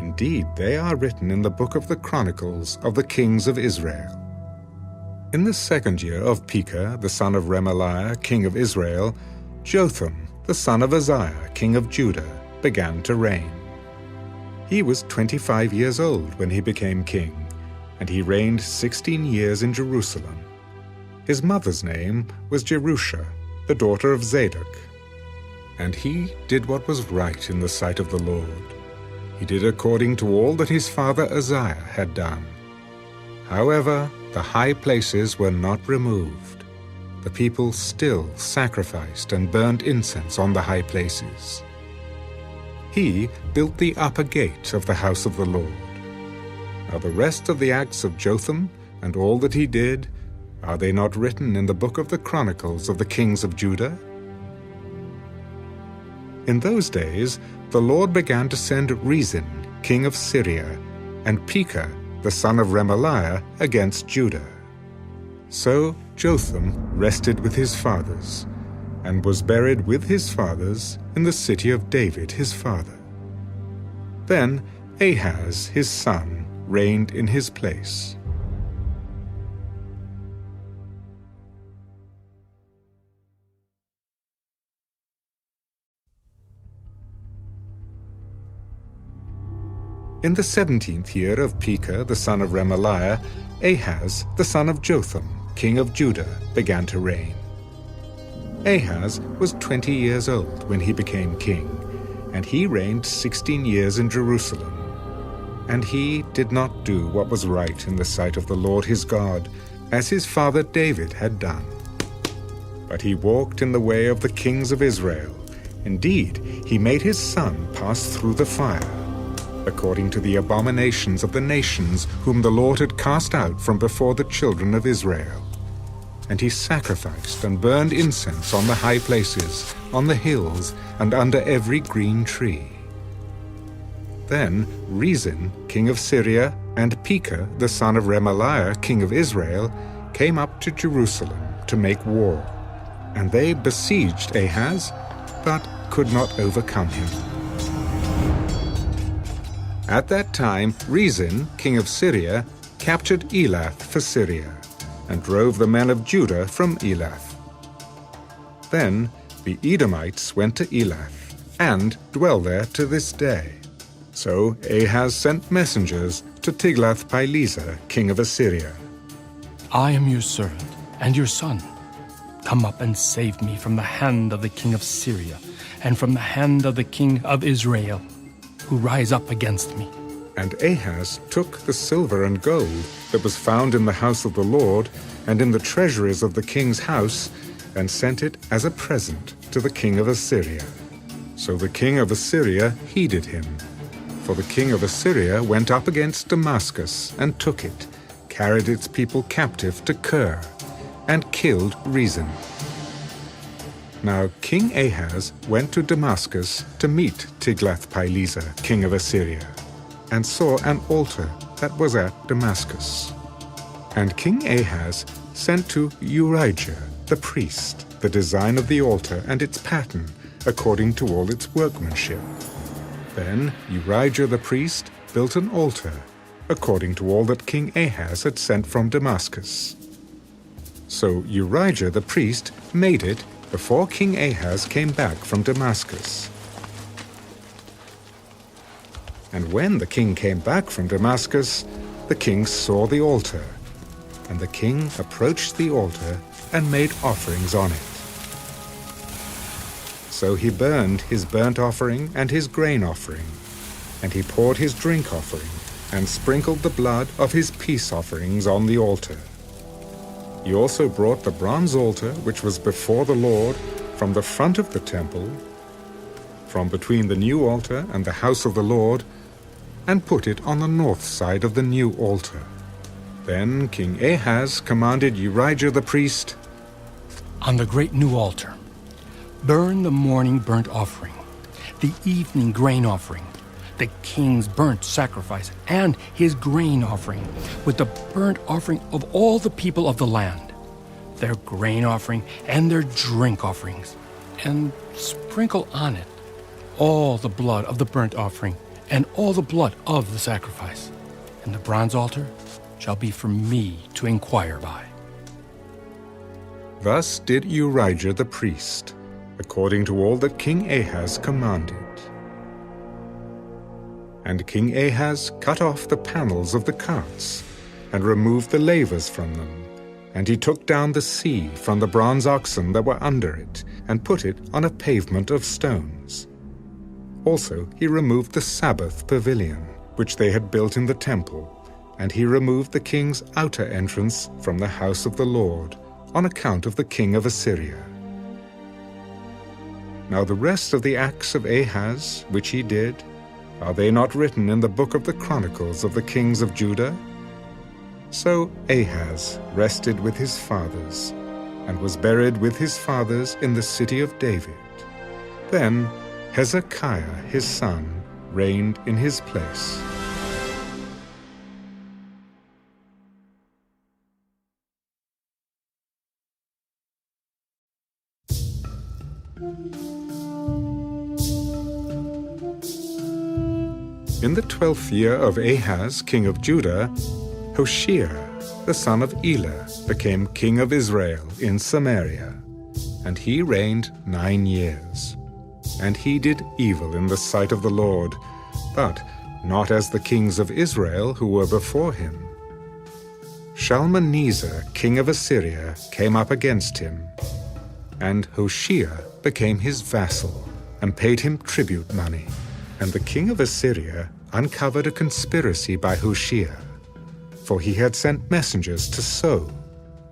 indeed they are written in the book of the Chronicles of the kings of Israel. In the 2nd year of Pekah, the son of Remaliah, king of Israel, Jotham, the son of Uzziah, king of Judah, began to reign. He was 25 years old when he became king, and he reigned 16 years in Jerusalem. His mother's name was Jerusha, the daughter of Zadok. And he did what was right in the sight of the Lord. He did according to all that his father Uzziah had done. However, the high places were not removed. The people still sacrificed and burned incense on the high places. He built the upper gate of the house of the Lord. Now the rest of the acts of Jotham, and all that he did, are they not written in the book of the Chronicles of the kings of Judah? In those days the Lord began to send Rezin, king of Syria, and Pekah, the son of Remaliah, against Judah. So Jotham rested with his fathers, and was buried with his fathers in the city of David his father. Then Ahaz his son reigned in his place. In the 17th year of Pekah the son of Remaliah, Ahaz the son of Jotham, king of Judah, began to reign. Ahaz was 20 years old when he became king, and he reigned 16 years in Jerusalem. And he did not do what was right in the sight of the Lord his God, as his father David had done. But he walked in the way of the kings of Israel. Indeed, he made his son pass through the fire, according to the abominations of the nations whom the Lord had cast out from before the children of Israel. And he sacrificed and burned incense on the high places, on the hills, and under every green tree. Then Rezin, king of Syria, and Pekah, the son of Remaliah, king of Israel, came up to Jerusalem to make war. And they besieged Ahaz, but could not overcome him. At that time, Rezin, king of Syria, captured Elath for Syria, and drove the men of Judah from Elath. Then the Edomites went to Elath, and dwell there to this day. So Ahaz sent messengers to Tiglath-Pileser, king of Assyria. I am your servant and your son. Come up and save me from the hand of the king of Syria, and from the hand of the king of Israel, who rise up against me. And Ahaz took the silver and gold that was found in the house of the Lord and in the treasuries of the king's house, and sent it as a present to the king of Assyria. So the king of Assyria heeded him. For the king of Assyria went up against Damascus and took it, carried its people captive to Kir, and killed Rezin. Now King Ahaz went to Damascus to meet Tiglath-Pileser, king of Assyria, and saw an altar that was at Damascus. And King Ahaz sent to Urijah the priest the design of the altar and its pattern, according to all its workmanship. Then Urijah the priest built an altar, according to all that King Ahaz had sent from Damascus. So Urijah the priest made it before King Ahaz came back from Damascus. And when the king came back from Damascus, the king saw the altar, and the king approached the altar and made offerings on it. So he burned his burnt offering and his grain offering, and he poured his drink offering, and sprinkled the blood of his peace offerings on the altar. He also brought the bronze altar which was before the Lord from the front of the temple, from between the new altar and the house of the Lord, and put it on the north side of the new altar. Then King Ahaz commanded Urijah the priest, On the great new altar, burn the morning burnt offering, the evening grain offering, the king's burnt sacrifice, and his grain offering, with the burnt offering of all the people of the land, their grain offering and their drink offerings, and sprinkle on it all the blood of the burnt offering and all the blood of the sacrifice. And the bronze altar shall be for me to inquire by. Thus did Urijah the priest, according to all that King Ahaz commanded. And King Ahaz cut off the panels of the carts, and removed the lavers from them. And he took down the sea from the bronze oxen that were under it, and put it on a pavement of stones. Also he removed the Sabbath pavilion, which they had built in the temple, and he removed the king's outer entrance from the house of the Lord, on account of the king of Assyria. Now the rest of the acts of Ahaz, which he did, are they not written in the book of the Chronicles of the kings of Judah? So Ahaz rested with his fathers, and was buried with his fathers in the city of David. Then Hezekiah his son reigned in his place. In the 12th year of Ahaz, king of Judah, Hoshea, the son of Elah, became king of Israel in Samaria, and he reigned 9 years. And he did evil in the sight of the Lord, but not as the kings of Israel who were before him. Shalmaneser, king of Assyria, came up against him, and Hoshea became his vassal, and paid him tribute money. And the king of Assyria uncovered a conspiracy by Hoshea, for he had sent messengers to So,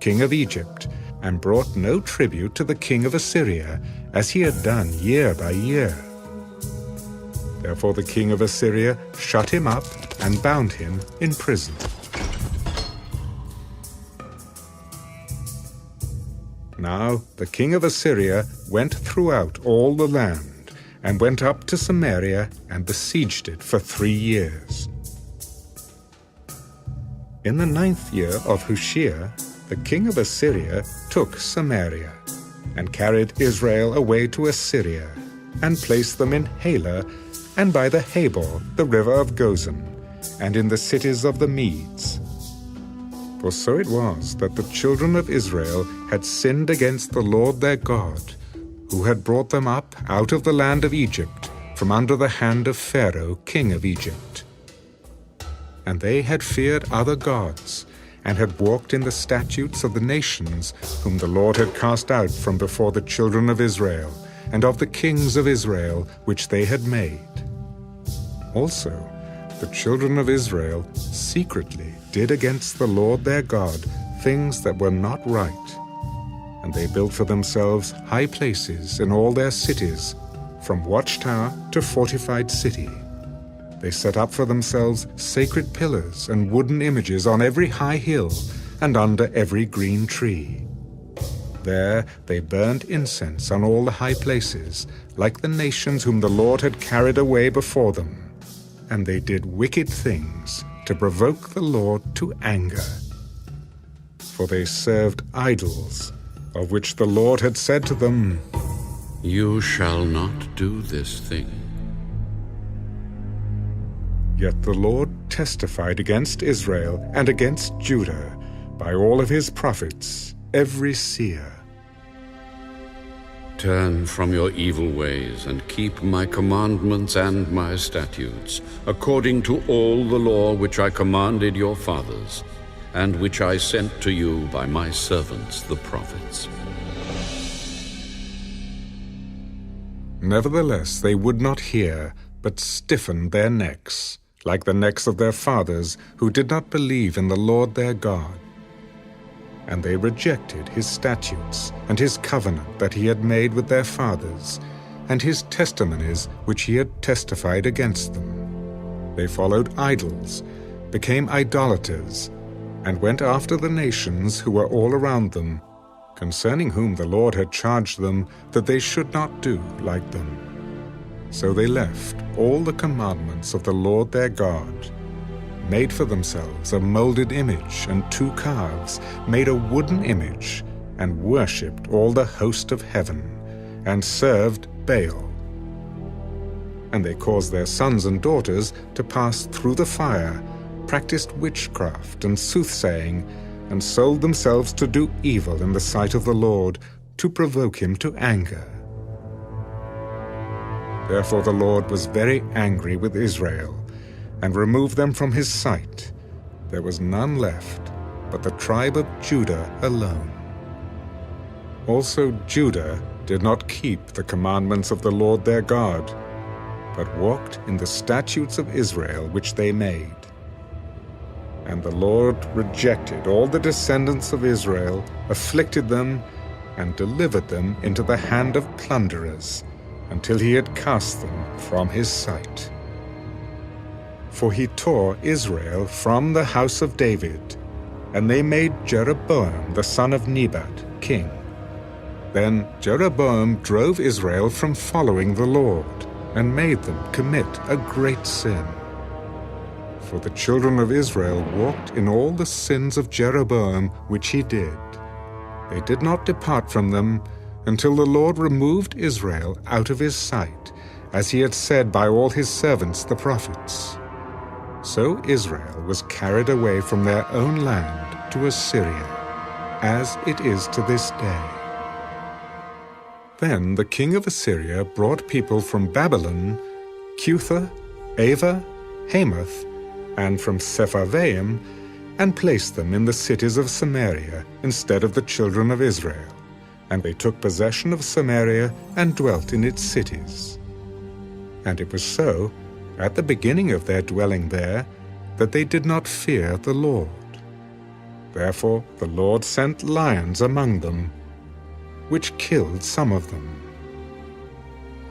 king of Egypt, and brought no tribute to the king of Assyria, as he had done year by year. Therefore the king of Assyria shut him up and bound him in prison. Now the king of Assyria went throughout all the land, and went up to Samaria and besieged it for 3 years. In the 9th year of Hoshea, the king of Assyria took Samaria, and carried Israel away to Assyria, and placed them in Halah, and by the Habor, the river of Gozan, and in the cities of the Medes. For so it was that the children of Israel had sinned against the Lord their God, who had brought them up out of the land of Egypt, from under the hand of Pharaoh, king of Egypt. And they had feared other gods, and had walked in the statutes of the nations whom the Lord had cast out from before the children of Israel, and of the kings of Israel which they had made. Also, the children of Israel secretly did against the Lord their God things that were not right, and they built for themselves high places in all their cities, from watchtower to fortified city. They set up for themselves sacred pillars and wooden images on every high hill and under every green tree. There they burned incense on all the high places, like the nations whom the Lord had carried away before them. And they did wicked things to provoke the Lord to anger. For they served idols, of which the Lord had said to them, "You shall not do this thing." Yet the Lord testified against Israel and against Judah by all of his prophets, every seer. Turn from your evil ways and keep my commandments and my statutes, according to all the law which I commanded your fathers, and which I sent to you by my servants the prophets. Nevertheless they would not hear, but stiffened their necks, like the necks of their fathers, who did not believe in the Lord their God. And they rejected his statutes, and his covenant that he had made with their fathers, and his testimonies which he had testified against them. They followed idols, became idolaters, and went after the nations who were all around them, concerning whom the Lord had charged them that they should not do like them. So they left all the commandments of the Lord their God, made for themselves a molded image and 2 calves, made a wooden image, and worshipped all the host of heaven, and served Baal. And they caused their sons and daughters to pass through the fire, practiced witchcraft and soothsaying, and sold themselves to do evil in the sight of the Lord, to provoke him to anger. Therefore the Lord was very angry with Israel, and removed them from his sight. There was none left, but the tribe of Judah alone. Also Judah did not keep the commandments of the Lord their God, but walked in the statutes of Israel which they made. And the Lord rejected all the descendants of Israel, afflicted them, and delivered them into the hand of plunderers, until he had cast them from his sight. For he tore Israel from the house of David, and they made Jeroboam the son of Nebat king. Then Jeroboam drove Israel from following the Lord, and made them commit a great sin. For the children of Israel walked in all the sins of Jeroboam which he did. They did not depart from them, until the Lord removed Israel out of his sight, as he had said by all his servants the prophets. So Israel was carried away from their own land to Assyria, as it is to this day. Then the king of Assyria brought people from Babylon, Cutha, Ava, Hamath, and from Sepharvaim, and placed them in the cities of Samaria instead of the children of Israel. And they took possession of Samaria and dwelt in its cities. And it was so, at the beginning of their dwelling there, that they did not fear the Lord. Therefore the Lord sent lions among them, which killed some of them.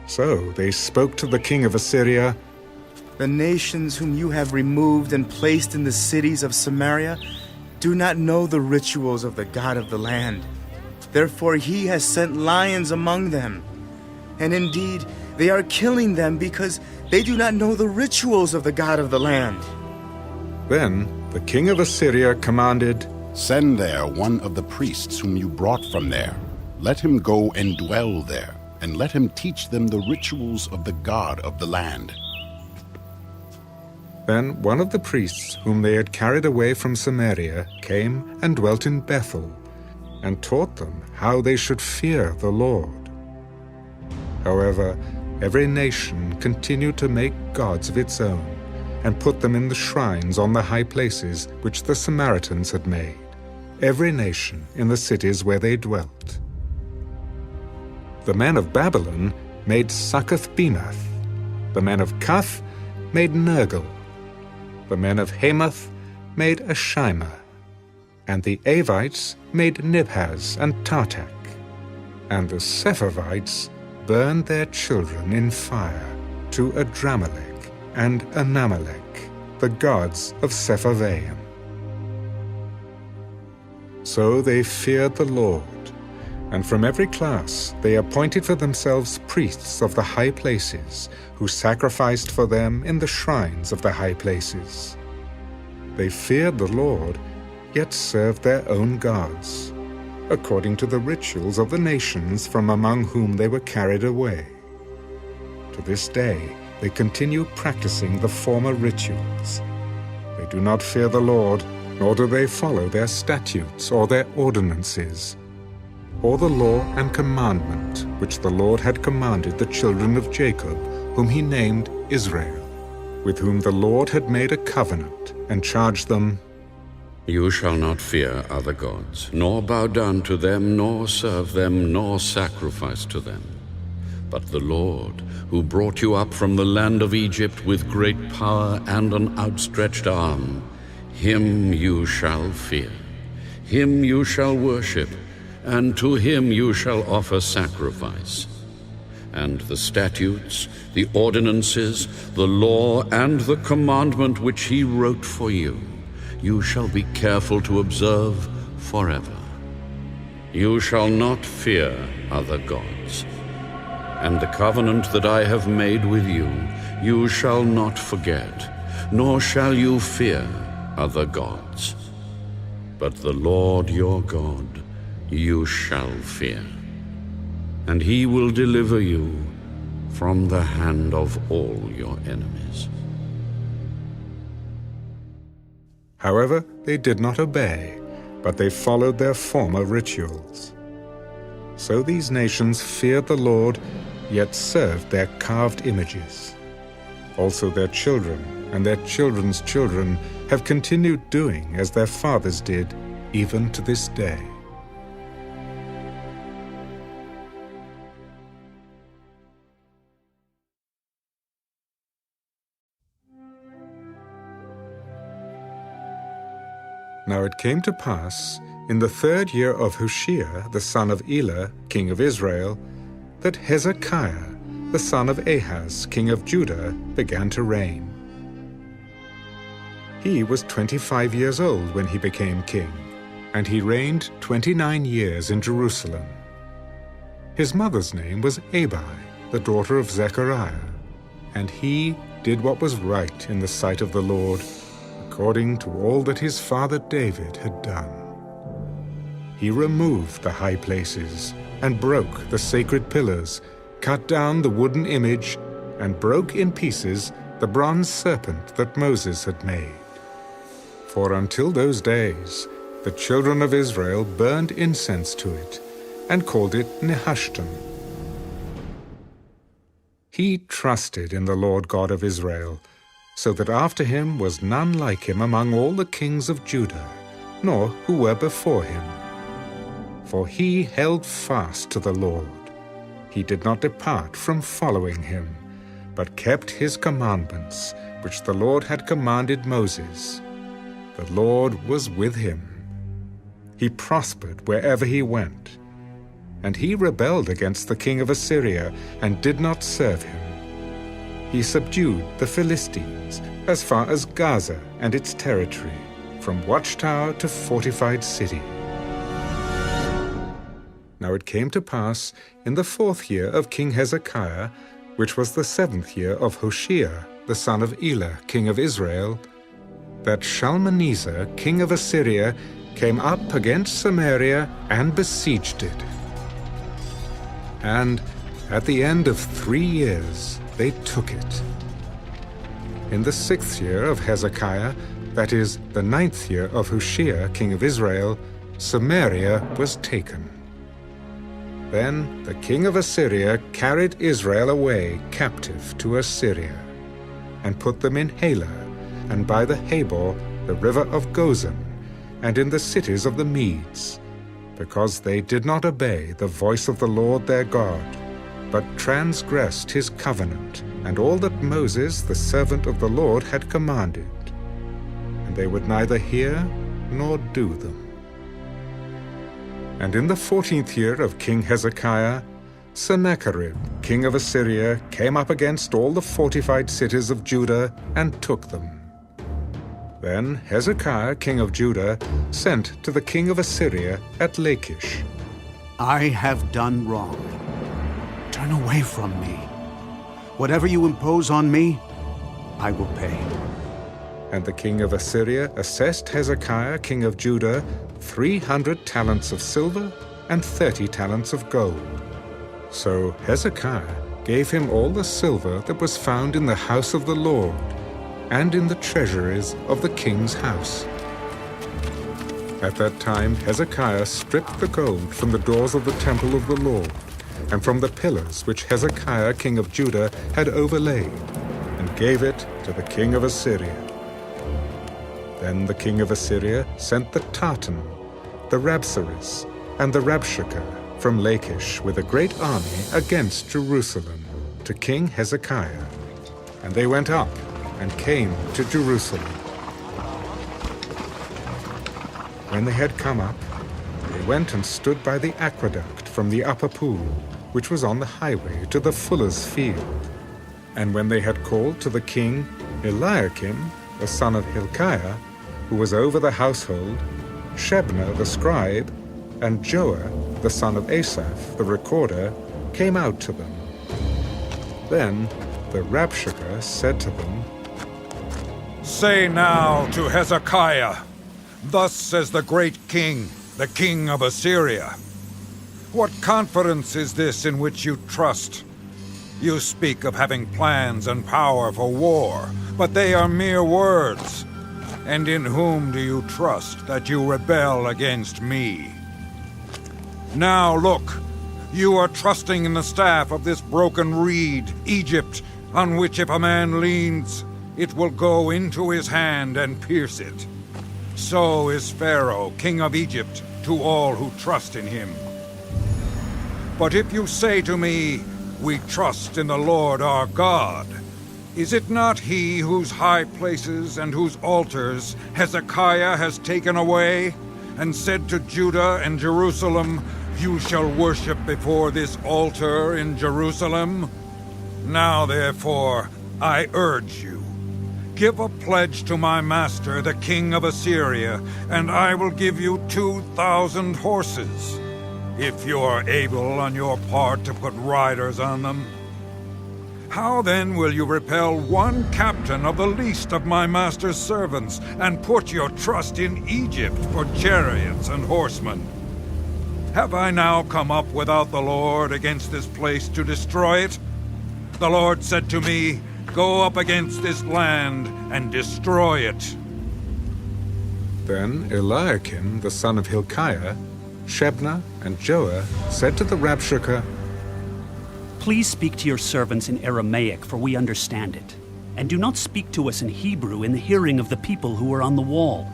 So they spoke to the king of Assyria, "The nations whom you have removed and placed in the cities of Samaria do not know the rituals of the God of the land. Therefore he has sent lions among them. And indeed, they are killing them because they do not know the rituals of the God of the land." Then the king of Assyria commanded, "Send there one of the priests whom you brought from there. Let him go and dwell there, and let him teach them the rituals of the God of the land." Then one of the priests whom they had carried away from Samaria came and dwelt in Bethel, and taught them how they should fear the Lord. However, every nation continued to make gods of its own, and put them in the shrines on the high places which the Samaritans had made, every nation in the cities where they dwelt. The men of Babylon made Succoth-Benoth. The men of Cuth made Nergal. The men of Hamath made Ashima. And the Avites made Nibhaz and Tartak. And the Sepharvites burned their children in fire to Adramelech and Anamelech, the gods of Sepharvaim. So they feared the Lord, and from every class they appointed for themselves priests of the high places, who sacrificed for them in the shrines of the high places. They feared the Lord, yet served their own gods, according to the rituals of the nations from among whom they were carried away. To this day they continue practicing the former rituals. They do not fear the Lord, nor do they follow their statutes or their ordinances, or the law and commandment which the Lord had commanded the children of Jacob, whom he named Israel, with whom the Lord had made a covenant, and charged them, "You shall not fear other gods, nor bow down to them, nor serve them, nor sacrifice to them. But the Lord, who brought you up from the land of Egypt with great power and an outstretched arm, him you shall fear. Him you shall worship, and to him you shall offer sacrifice. And the statutes, the ordinances, the law, and the commandment which he wrote for you, you shall be careful to observe forever. You shall not fear other gods. And the covenant that I have made with you, you shall not forget, nor shall you fear other gods. But the Lord your God you shall fear, and he will deliver you from the hand of all your enemies." However, they did not obey, but they followed their former rituals. So these nations feared the Lord, yet served their carved images. Also their children and their children's children have continued doing as their fathers did, even to this day. Now it came to pass, in the 3rd year of Hoshea, the son of Elah, king of Israel, that Hezekiah, the son of Ahaz, king of Judah, began to reign. He was 25 years old when he became king, and he reigned 29 years in Jerusalem. His mother's name was Abi, the daughter of Zechariah, and he did what was right in the sight of the Lord, according to all that his father David had done. He removed the high places, and broke the sacred pillars, cut down the wooden image, and broke in pieces the bronze serpent that Moses had made. For until those days the children of Israel burned incense to it, and called it Nehushtan. He trusted in the Lord God of Israel, so that after him was none like him among all the kings of Judah, nor who were before him. For he held fast to the Lord. He did not depart from following him, but kept his commandments, which the Lord had commanded Moses. The Lord was with him, He prospered wherever he went. And he rebelled against the king of Assyria and did not serve him. He subdued the Philistines as far as Gaza and its territory, from watchtower to fortified city. Now it came to pass in the 4th year of King Hezekiah, which was the 7th year of Hoshea, the son of Elah, king of Israel, that Shalmaneser, king of Assyria, came up against Samaria and besieged it. And at the end of 3 years, they took it. In the 6th year of Hezekiah, that is, the 9th year of Hoshea, king of Israel, Samaria was taken. Then the king of Assyria carried Israel away captive to Assyria, and put them in Halah, and by the Habor, the river of Gozan, and in the cities of the Medes, because they did not obey the voice of the Lord their God, but transgressed his covenant, and all that Moses, the servant of the Lord, had commanded. And they would neither hear nor do them. And in the 14th year of King Hezekiah, Sennacherib, king of Assyria, came up against all the fortified cities of Judah and took them. Then Hezekiah, king of Judah, sent to the king of Assyria at Lachish. I have done wrong. Turn away from me. Whatever you impose on me, I will pay. And the king of Assyria assessed Hezekiah, king of Judah, 300 talents of silver and 30 talents of gold. So Hezekiah gave him all the silver that was found in the house of the Lord, and in the treasuries of the king's house. At that time Hezekiah stripped the gold from the doors of the temple of the Lord, and from the pillars which Hezekiah king of Judah had overlaid, and gave it to the king of Assyria. Then the king of Assyria sent the Tartan, the Rabsaris, and the Rabshakeh from Lachish with a great army against Jerusalem to King Hezekiah. And they went up and came to Jerusalem. When they had come up, they went and stood by the aqueduct from the upper pool, which was on the highway to the fuller's field. And when they had called to the king Eliakim, the son of Hilkiah, who was over the household, Shebna the scribe, and Joah, the son of Asaph, the recorder, came out to them. Then the Rabshakeh said to them, Say now to Hezekiah, Thus says the great king, the king of Assyria, What confidence is this in which you trust? You speak of having plans and power for war, but they are mere words. And in whom do you trust that you rebel against me? Now look, you are trusting in the staff of this broken reed, Egypt, on which if a man leans, it will go into his hand and pierce it. So is Pharaoh, king of Egypt, to all who trust in him. But if you say to me, We trust in the Lord our God, is it not he whose high places and whose altars Hezekiah has taken away, and said to Judah and Jerusalem, You shall worship before this altar in Jerusalem? Now therefore, I urge you, give a pledge to my master, the king of Assyria, and I will give you 2,000 horses, if you are able on your part to put riders on them. How then will you repel one captain of the least of my master's servants, and put your trust in Egypt for chariots and horsemen? Have I now come up without the Lord against this place to destroy it? The Lord said to me, Go up against this land and destroy it. Then Eliakim, the son of Hilkiah, Shebna, and Joah said to the Rabshakeh, Please speak to your servants in Aramaic, for we understand it. And do not speak to us in Hebrew in the hearing of the people who are on the wall.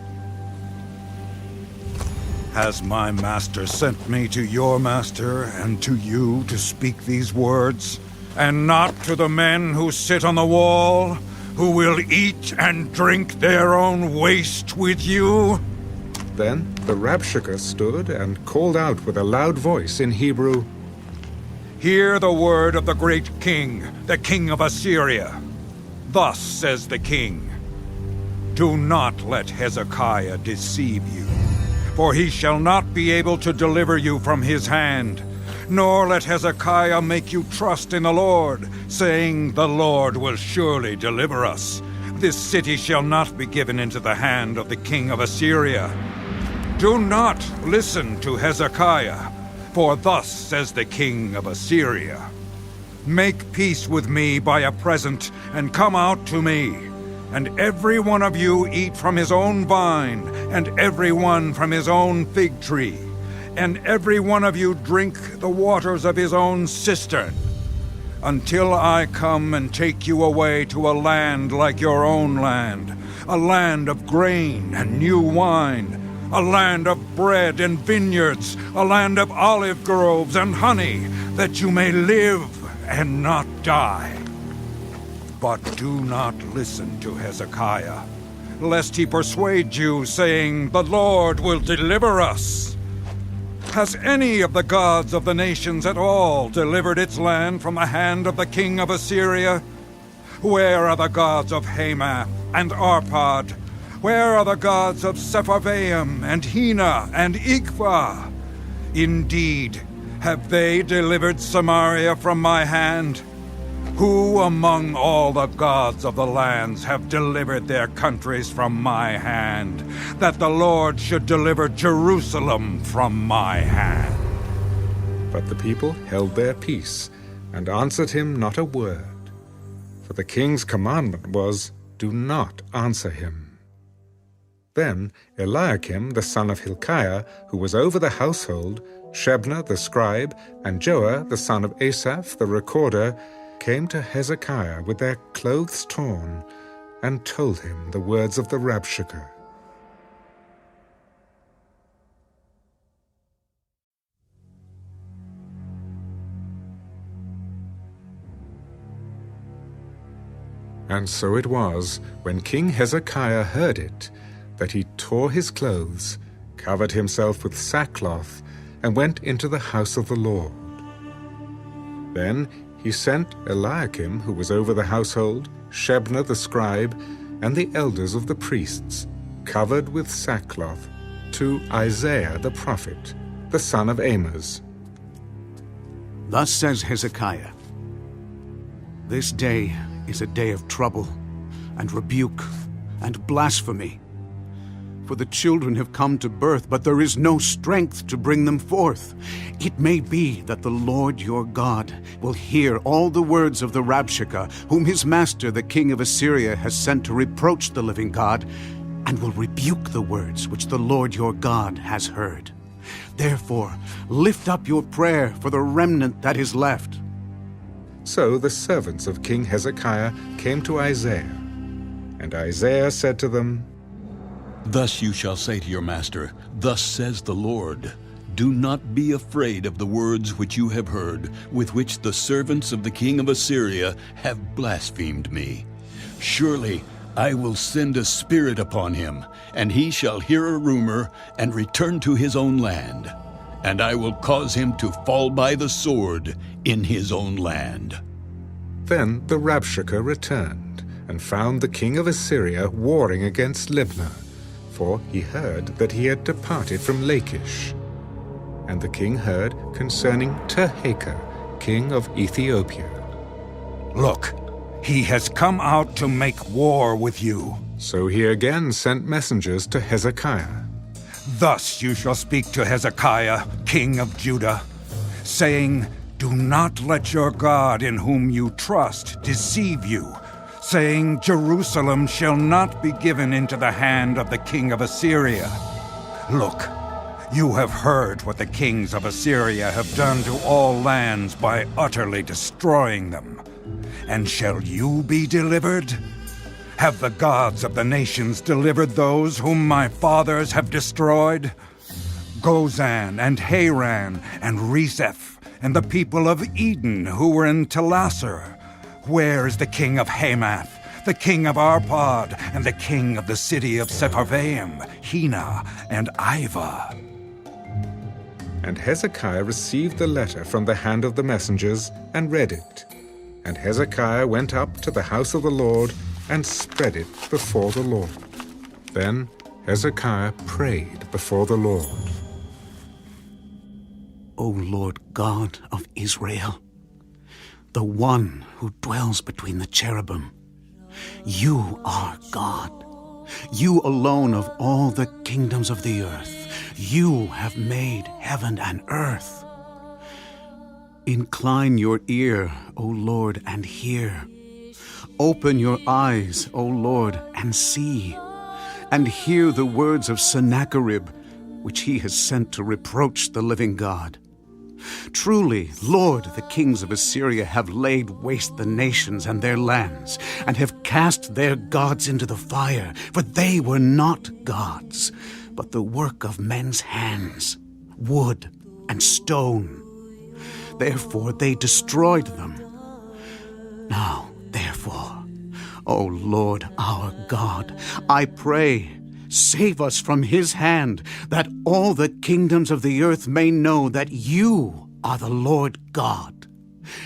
Has my master sent me to your master and to you to speak these words, and not to the men who sit on the wall, who will eat and drink their own waste with you? Then the Rabshakeh stood and called out with a loud voice in Hebrew, Hear the word of the great king, the king of Assyria. Thus says the king, Do not let Hezekiah deceive you, for he shall not be able to deliver you from his hand. Nor let Hezekiah make you trust in the Lord, saying, The Lord will surely deliver us. This city shall not be given into the hand of the king of Assyria. Do not listen to Hezekiah, for thus says the king of Assyria, Make peace with me by a present, and come out to me. And every one of you eat from his own vine, and every one from his own fig tree. And every one of you drink the waters of his own cistern, until I come and take you away to a land like your own land, a land of grain and new wine, a land of bread and vineyards, a land of olive groves and honey, that you may live and not die. But do not listen to Hezekiah, lest he persuade you, saying, The Lord will deliver us. Has any of the gods of the nations at all delivered its land from the hand of the king of Assyria? Where are the gods of Hamath and Arpad? Where are the gods of Sepharvaim and Hena and Igva? Indeed, have they delivered Samaria from my hand? Who among all the gods of the lands have delivered their countries from my hand, that the Lord should deliver Jerusalem from my hand? But the people held their peace, and answered him not a word. For the king's commandment was, Do not answer him. Then Eliakim the son of Hilkiah, who was over the household, Shebna the scribe, and Joah the son of Asaph the recorder, came to Hezekiah with their clothes torn, and told him the words of the Rabshakeh. And so it was, when King Hezekiah heard it, that he tore his clothes, covered himself with sackcloth, and went into the house of the Lord. Then he sent Eliakim, who was over the household, Shebna the scribe, and the elders of the priests, covered with sackcloth, to Isaiah the prophet, the son of Amoz. Thus says Hezekiah, This day is a day of trouble, and rebuke, and blasphemy. For the children have come to birth, but there is no strength to bring them forth. It may be that the Lord your God will hear all the words of the Rabshakeh, whom his master the king of Assyria has sent to reproach the living God, and will rebuke the words which the Lord your God has heard. Therefore, lift up your prayer for the remnant that is left. So the servants of King Hezekiah came to Isaiah, and Isaiah said to them, Thus you shall say to your master, Thus says the Lord, Do not be afraid of the words which you have heard, with which the servants of the king of Assyria have blasphemed me. Surely I will send a spirit upon him, and he shall hear a rumor and return to his own land. And I will cause him to fall by the sword in his own land. Then the Rabshakeh returned, and found the king of Assyria warring against Libnah, for he heard that he had departed from Lachish. And the king heard concerning Tirhakah, king of Ethiopia. Look, he has come out to make war with you. So he again sent messengers to Hezekiah. Thus you shall speak to Hezekiah, king of Judah, saying, Do not let your God in whom you trust deceive you, saying, Jerusalem shall not be given into the hand of the king of Assyria. Look, you have heard what the kings of Assyria have done to all lands by utterly destroying them. And shall you be delivered? Have the gods of the nations delivered those whom my fathers have destroyed? Gozan and Haran and Rezeph and the people of Eden who were in Telasar. Where is the king of Hamath, the king of Arpad, and the king of the city of Sepharvaim, Hena, and Iva. And Hezekiah received the letter from the hand of the messengers and read it. And Hezekiah went up to the house of the Lord and spread it before the Lord. Then Hezekiah prayed before the Lord. O Lord God of Israel, the one who dwells between the cherubim, you are God. You alone of all the kingdoms of the earth. You have made heaven and earth. Incline your ear, O Lord, and hear. Open your eyes, O Lord, and see, and hear the words of Sennacherib, which he has sent to reproach the living God. Truly, Lord, the kings of Assyria have laid waste the nations and their lands, and have cast their gods into the fire, for they were not gods, but the work of men's hands, wood and stone. Therefore they destroyed them. Now, therefore, O Lord our God, I pray, save us from his hand, that all the kingdoms of the earth may know that you are the Lord God,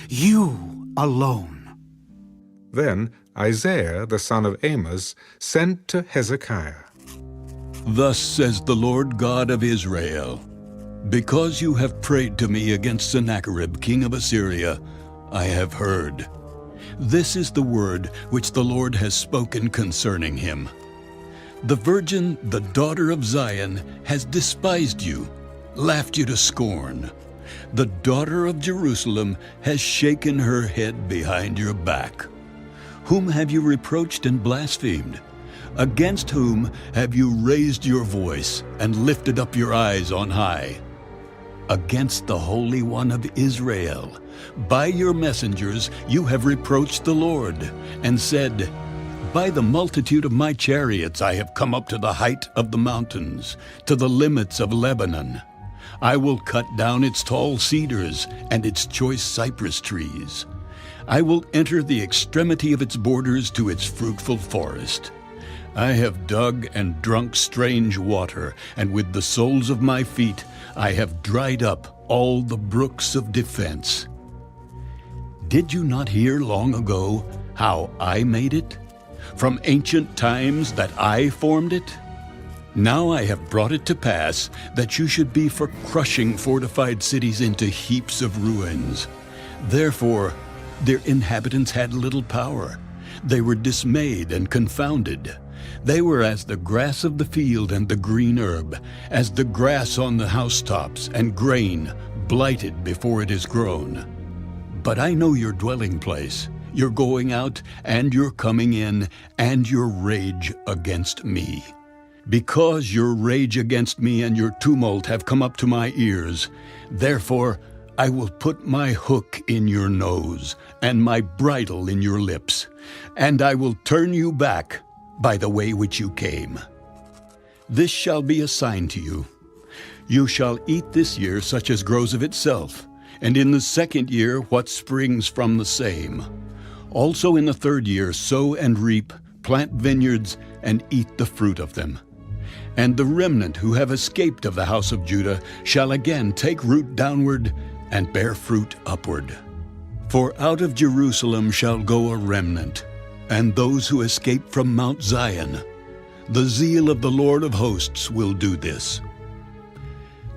you alone. Then Isaiah the son of Amos sent to Hezekiah. Thus says the Lord God of Israel, because you have prayed to me against Sennacherib, king of Assyria, I have heard. This is the word which the Lord has spoken concerning him. The virgin, the daughter of Zion, has despised you, laughed you to scorn. The daughter of Jerusalem has shaken her head behind your back. Whom have you reproached and blasphemed? Against whom have you raised your voice and lifted up your eyes on high? Against the Holy One of Israel. By your messengers you have reproached the Lord, and said, by the multitude of my chariots I have come up to the height of the mountains, to the limits of Lebanon. I will cut down its tall cedars and its choice cypress trees. I will enter the extremity of its borders to its fruitful forest. I have dug and drunk strange water, and with the soles of my feet I have dried up all the brooks of defense. Did you not hear long ago how I made it? From ancient times that I formed it? Now I have brought it to pass that you should be for crushing fortified cities into heaps of ruins. Therefore, their inhabitants had little power. They were dismayed and confounded. They were as the grass of the field and the green herb, as the grass on the housetops and grain blighted before it is grown. But I know your dwelling place, your going out and your coming in, and your rage against me. Because your rage against me and your tumult have come up to my ears, therefore I will put my hook in your nose and my bridle in your lips, and I will turn you back by the way which you came. This shall be a sign to you. You shall eat this year such as grows of itself, and in the second year what springs from the same. Also in the third year sow and reap, plant vineyards, and eat the fruit of them. And the remnant who have escaped of the house of Judah shall again take root downward and bear fruit upward. For out of Jerusalem shall go a remnant, and those who escape from Mount Zion. The zeal of the Lord of hosts will do this.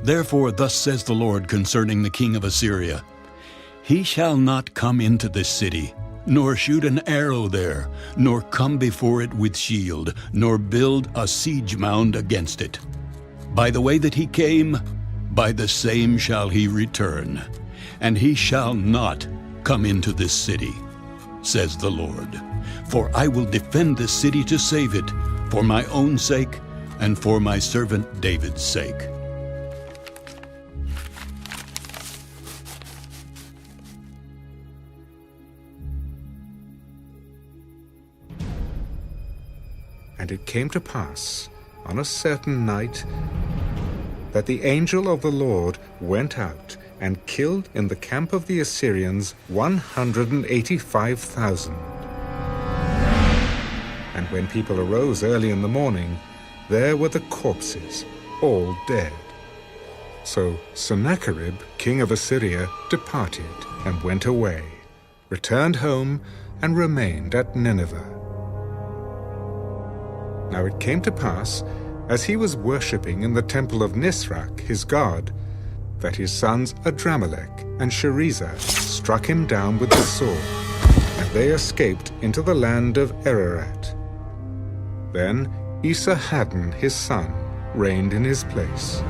Therefore thus says the Lord concerning the king of Assyria, he shall not come into this city, nor shoot an arrow there, nor come before it with shield, nor build a siege mound against it. By the way that he came, by the same shall he return, and he shall not come into this city, says the Lord. For I will defend this city to save it, for my own sake and for my servant David's sake. And it came to pass on a certain night that the angel of the Lord went out and killed in the camp of the Assyrians 185,000. And when people arose early in the morning, there were the corpses, all dead. So Sennacherib, king of Assyria, departed and went away, returned home, and remained at Nineveh. Now it came to pass, as he was worshipping in the temple of Nisroch, his god, that his sons Adramelech and Sharezer struck him down with the sword, and they escaped into the land of Ararat. Then Esarhaddon his son reigned in his place.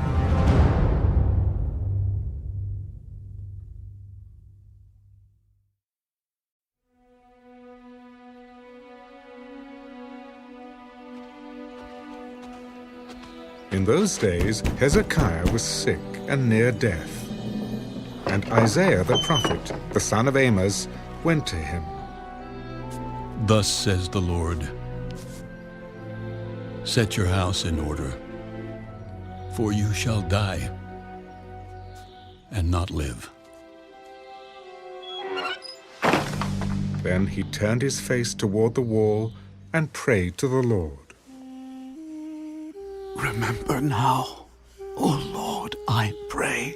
In those days Hezekiah was sick and near death, and Isaiah the prophet, the son of Amoz, went to him. Thus says the Lord, set your house in order, for you shall die and not live. Then he turned his face toward the wall and prayed to the Lord. Remember now, O Lord, I pray,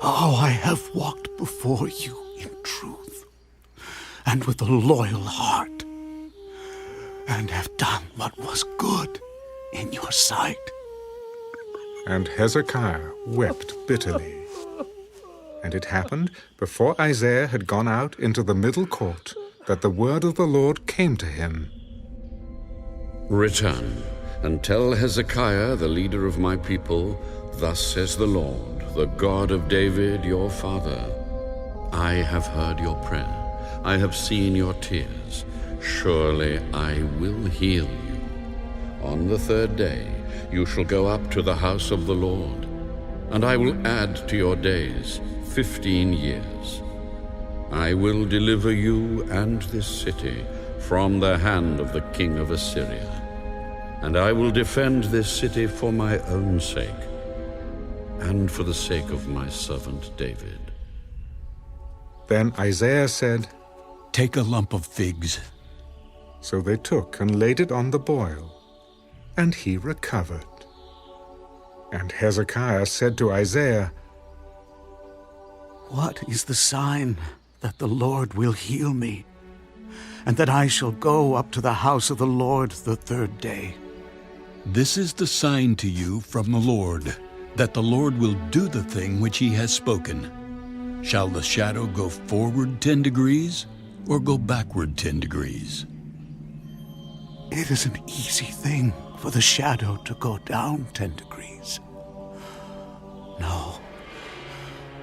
how I have walked before you in truth and with a loyal heart, and have done what was good in your sight. And Hezekiah wept bitterly. And it happened, before Isaiah had gone out into the middle court, that the word of the Lord came to him. Return, and tell Hezekiah, the leader of my people, thus says the Lord, the God of David your father, I have heard your prayer, I have seen your tears. Surely I will heal you. On the third day you shall go up to the house of the Lord, and I will add to your days 15 years. I will deliver you and this city from the hand of the king of Assyria. And I will defend this city for my own sake, and for the sake of my servant David. Then Isaiah said, take a lump of figs. So they took and laid it on the boil, and he recovered. And Hezekiah said to Isaiah, what is the sign that the Lord will heal me, and that I shall go up to the house of the Lord the third day? This is the sign to you from the Lord, that the Lord will do the thing which he has spoken. Shall the shadow go forward 10 degrees, or go backward 10 degrees? It is an easy thing for the shadow to go down 10 degrees. No,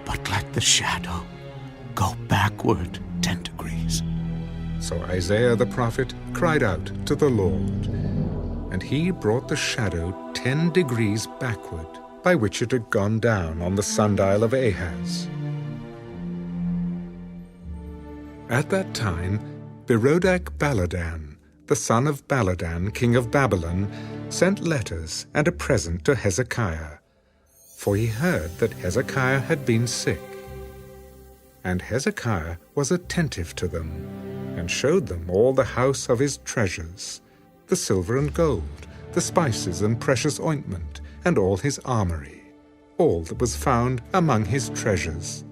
but let the shadow go backward 10 degrees. So Isaiah the prophet cried out to the Lord, and he brought the shadow 10 degrees backward, by which it had gone down on the sundial of Ahaz. At that time, Berodach-Baladan, the son of Baladan, king of Babylon, sent letters and a present to Hezekiah, for he heard that Hezekiah had been sick. And Hezekiah was attentive to them, and showed them all the house of his treasures, the silver and gold, the spices and precious ointment, and all his armory, all that was found among his treasures.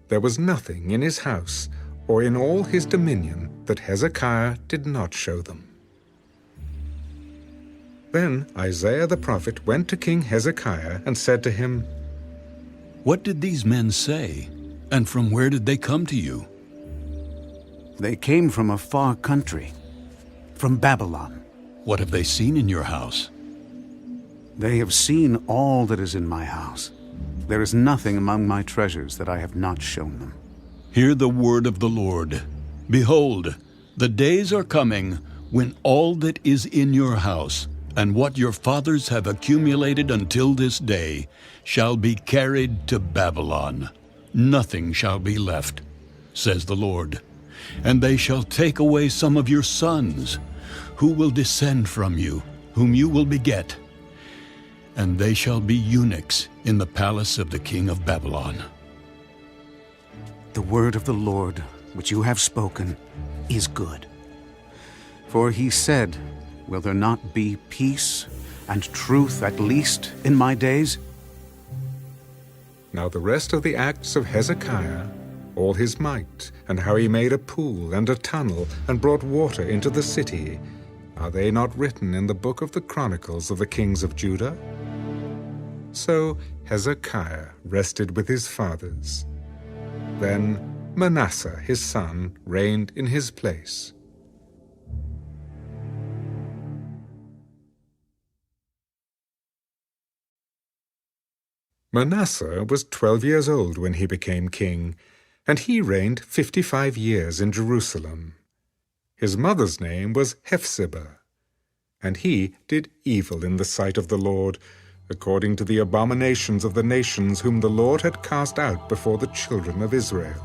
There was nothing in his house or in all his dominion that Hezekiah did not show them. Then Isaiah the prophet went to King Hezekiah and said to him, what did these men say, and from where did they come to you? They came from a far country, from Babylon. What have they seen in your house? They have seen all that is in my house. There is nothing among my treasures that I have not shown them. Hear the word of the Lord. Behold, the days are coming when all that is in your house, and what your fathers have accumulated until this day, shall be carried to Babylon. Nothing shall be left, says the Lord. And they shall take away some of your sons, who will descend from you, whom you will beget, and they shall be eunuchs in the palace of the king of Babylon. The word of the Lord, which you have spoken, is good. For he said, will there not be peace and truth at least in my days? Now the rest of the acts of Hezekiah, all his might, and how he made a pool and a tunnel and brought water into the city, are they not written in the book of the Chronicles of the kings of Judah? So Hezekiah rested with his fathers. Then Manasseh his son reigned in his place. Manasseh was 12 years old when he became king, and he reigned 55 years in Jerusalem. His mother's name was Hephzibah, and he did evil in the sight of the Lord, according to the abominations of the nations whom the Lord had cast out before the children of Israel.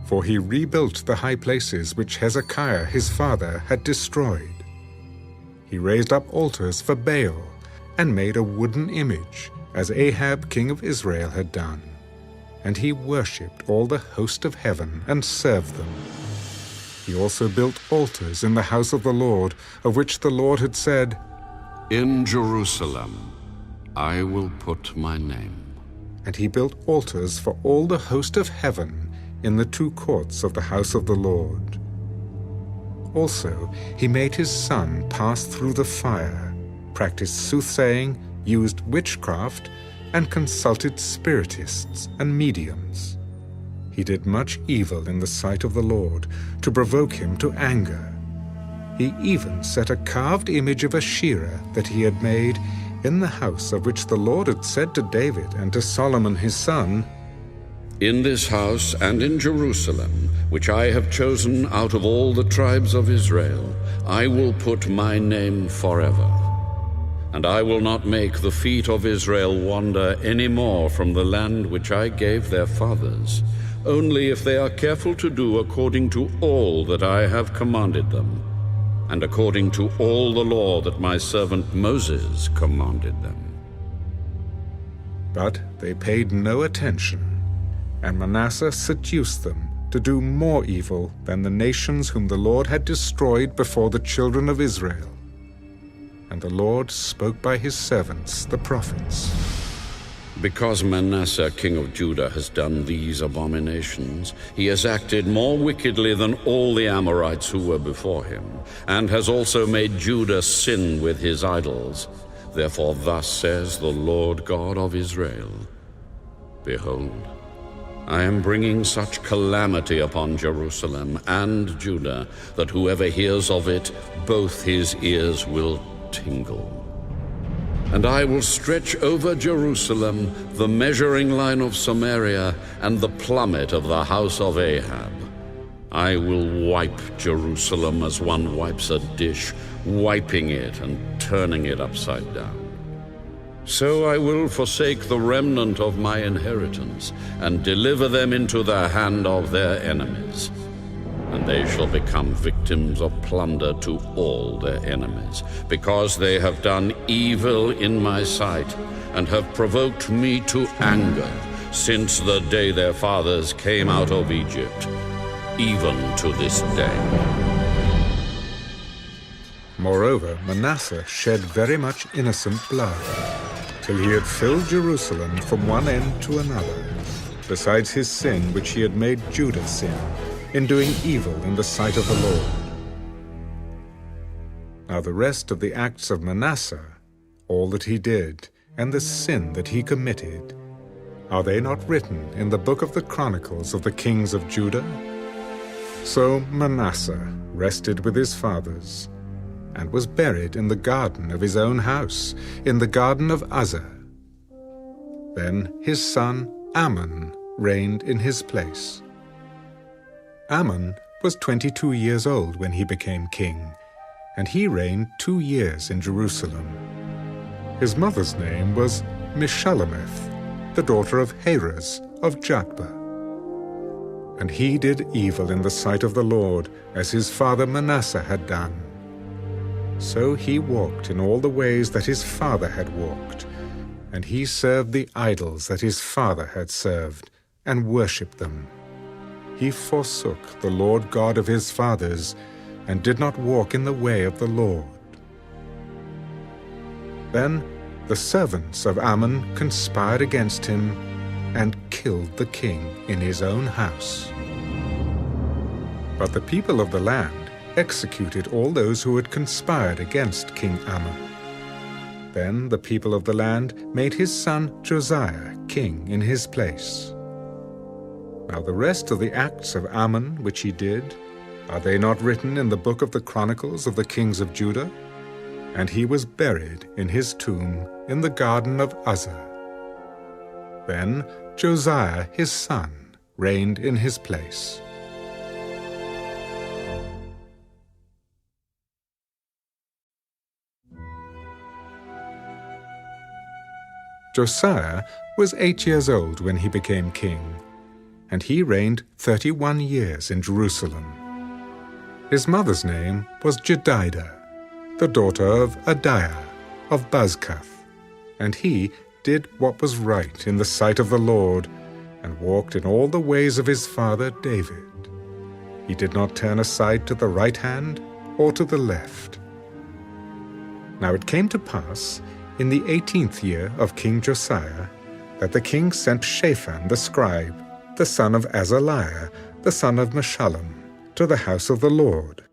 For he rebuilt the high places which Hezekiah his father had destroyed. He raised up altars for Baal, and made a wooden image, as Ahab king of Israel had done. And he worshipped all the host of heaven, and served them. He also built altars in the house of the Lord, of which the Lord had said, In Jerusalem I will put my name. And he built altars for all the host of heaven in the two courts of the house of the Lord. Also he made his son pass through the fire, practiced soothsaying, used witchcraft, and consulted spiritists and mediums. He did much evil in the sight of the Lord, to provoke him to anger. He even set a carved image of Asherah that he had made in the house of which the Lord had said to David and to Solomon his son, In this house and in Jerusalem, which I have chosen out of all the tribes of Israel, I will put my name forever. And I will not make the feet of Israel wander any more from the land which I gave their fathers, only if they are careful to do according to all that I have commanded them, and according to all the law that my servant Moses commanded them. But they paid no attention, and Manasseh seduced them to do more evil than the nations whom the Lord had destroyed before the children of Israel. And the Lord spoke by his servants, the prophets. Because Manasseh king of Judah has done these abominations, he has acted more wickedly than all the Amorites who were before him, and has also made Judah sin with his idols. Therefore thus says the Lord God of Israel, Behold, I am bringing such calamity upon Jerusalem and Judah, that whoever hears of it, both his ears will tingle. And I will stretch over Jerusalem the measuring line of Samaria and the plummet of the house of Ahab. I will wipe Jerusalem as one wipes a dish, wiping it and turning it upside down. So I will forsake the remnant of my inheritance, and deliver them into the hand of their enemies. And they shall become victims of plunder to all their enemies, because they have done evil in my sight, and have provoked me to anger, since the day their fathers came out of Egypt, even to this day. Moreover, Manasseh shed very much innocent blood, till he had filled Jerusalem from one end to another, besides his sin which he had made Judah sin, in doing evil in the sight of the Lord. Now the rest of the acts of Manasseh, all that he did, and the sin that he committed, are they not written in the book of the Chronicles of the kings of Judah? So Manasseh rested with his fathers, and was buried in the garden of his own house, in the garden of Uzzah. Then his son Amon reigned in his place. Amon was 22 years old when he became king, and he reigned 2 years in Jerusalem. His mother's name was Meshullemeth, the daughter of Harez of Jotbah. And he did evil in the sight of the Lord, as his father Manasseh had done. So he walked in all the ways that his father had walked, and he served the idols that his father had served, and worshipped them. He forsook the Lord God of his fathers, and did not walk in the way of the Lord. Then the servants of Ammon conspired against him and killed the king in his own house. But the people of the land executed all those who had conspired against King Ammon. Then the people of the land made his son Josiah king in his place. Now the rest of the acts of Ammon which he did, are they not written in the book of the Chronicles of the kings of Judah? And he was buried in his tomb in the garden of Uzzah. Then Josiah his son reigned in his place. Josiah was 8 years old when he became king, and he reigned 31 years in Jerusalem. His mother's name was Jedidah, the daughter of Adiah of Buzkath, and he did what was right in the sight of the Lord, and walked in all the ways of his father David. He did not turn aside to the right hand or to the left. Now it came to pass, in the 18th year of King Josiah, that the king sent Shaphan the scribe, the son of Azaliah, the son of Meshullam, to the house of the Lord.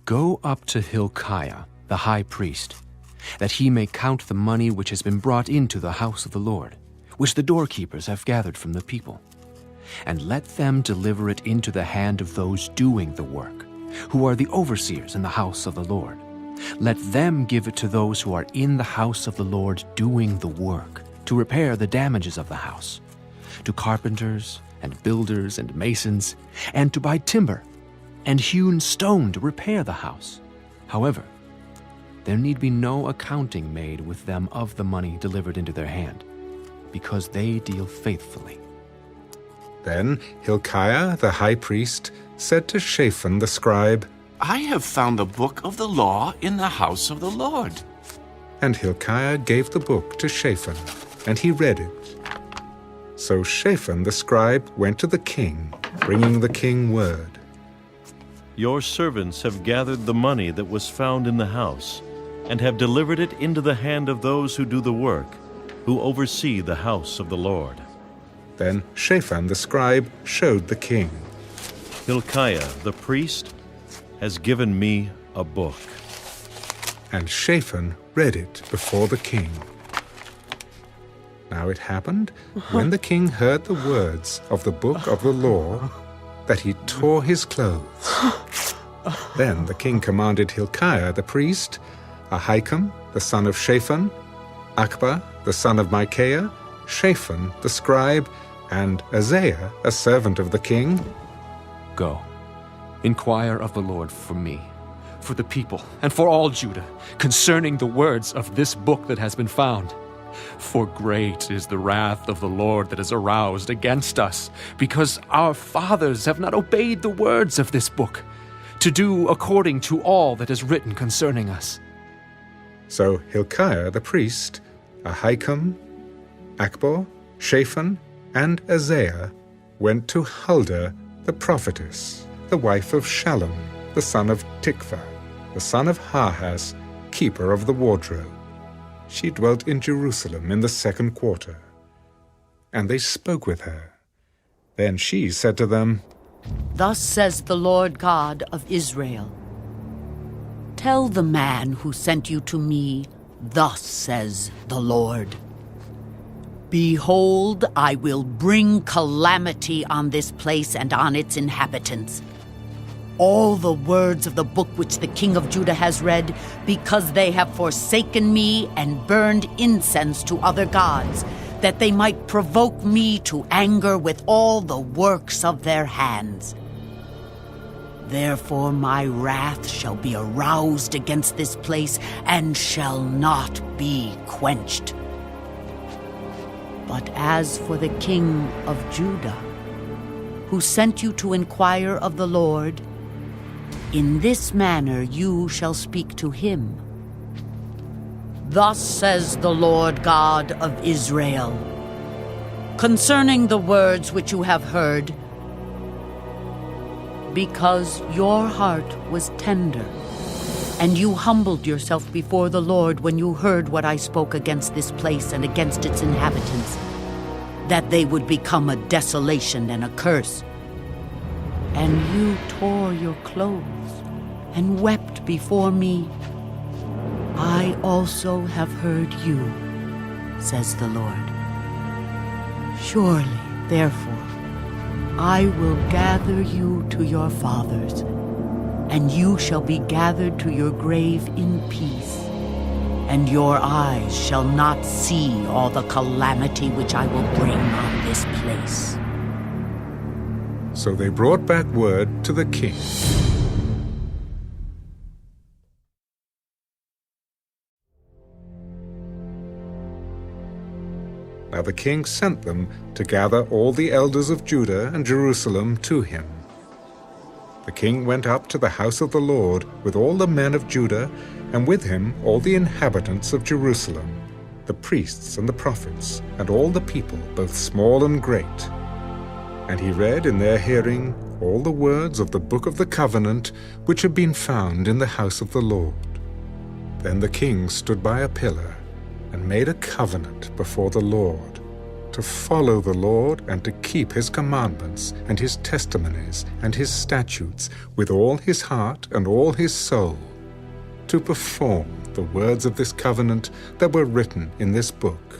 Go up to Hilkiah, the high priest, that he may count the money which has been brought into the house of the Lord, which the doorkeepers have gathered from the people. And let them deliver it into the hand of those doing the work, who are the overseers in the house of the Lord. Let them give it to those who are in the house of the Lord doing the work, to repair the damages of the house, to carpenters and builders and masons, and to buy timber and hewn stone to repair the house. However, there need be no accounting made with them of the money delivered into their hand, because they deal faithfully. Then Hilkiah the high priest said to Shaphan the scribe, I have found the book of the law in the house of the Lord. And Hilkiah gave the book to Shaphan, and he read it. So Shaphan the scribe went to the king, bringing the king word. Your servants have gathered the money that was found in the house, and have delivered it into the hand of those who do the work, who oversee the house of the Lord. Then Shaphan the scribe showed the king. Hilkiah the priest has given me a book. And Shaphan read it before the king. Now it happened, when the king heard the words of the book of the law, that he tore his clothes. Then the king commanded Hilkiah the priest, Ahikam the son of Shaphan, Akbah the son of Micaiah, Shaphan the scribe, and Azariah, a servant of the king, Go, inquire of the Lord for me, for the people, and for all Judah, concerning the words of this book that has been found. For great is the wrath of the Lord that is aroused against us, because our fathers have not obeyed the words of this book, to do according to all that is written concerning us. So Hilkiah the priest, Ahikam, Akbor, Shaphan, and Azariah went to Huldah the prophetess, the wife of Shallum, the son of Tikvah, the son of Harhas, keeper of the wardrobe. She dwelt in Jerusalem in the 2nd quarter. And they spoke with her. Then she said to them, Thus says the Lord God of Israel, Tell the man who sent you to me, Thus says the Lord, Behold, I will bring calamity on this place and on its inhabitants. All the words of the book which the king of Judah has read, because they have forsaken me and burned incense to other gods, that they might provoke me to anger with all the works of their hands. Therefore my wrath shall be aroused against this place and shall not be quenched. But as for the king of Judah, who sent you to inquire of the Lord, in this manner you shall speak to him. Thus says the Lord God of Israel, concerning the words which you have heard, because your heart was tender, and you humbled yourself before the Lord when you heard what I spoke against this place and against its inhabitants, that they would become a desolation and a curse. And you tore your clothes and wept before me. I also have heard you, says the Lord. Surely, therefore, I will gather you to your fathers, and you shall be gathered to your grave in peace, and your eyes shall not see all the calamity which I will bring on this place. So they brought back word to the king. Now the king sent them to gather all the elders of Judah and Jerusalem to him. The king went up to the house of the Lord with all the men of Judah, and with him all the inhabitants of Jerusalem, the priests and the prophets, and all the people, both small and great. And he read in their hearing all the words of the book of the covenant which had been found in the house of the Lord. Then the king stood by a pillar and made a covenant before the Lord, to follow the Lord and to keep his commandments and his testimonies and his statutes with all his heart and all his soul, to perform the words of this covenant that were written in this book.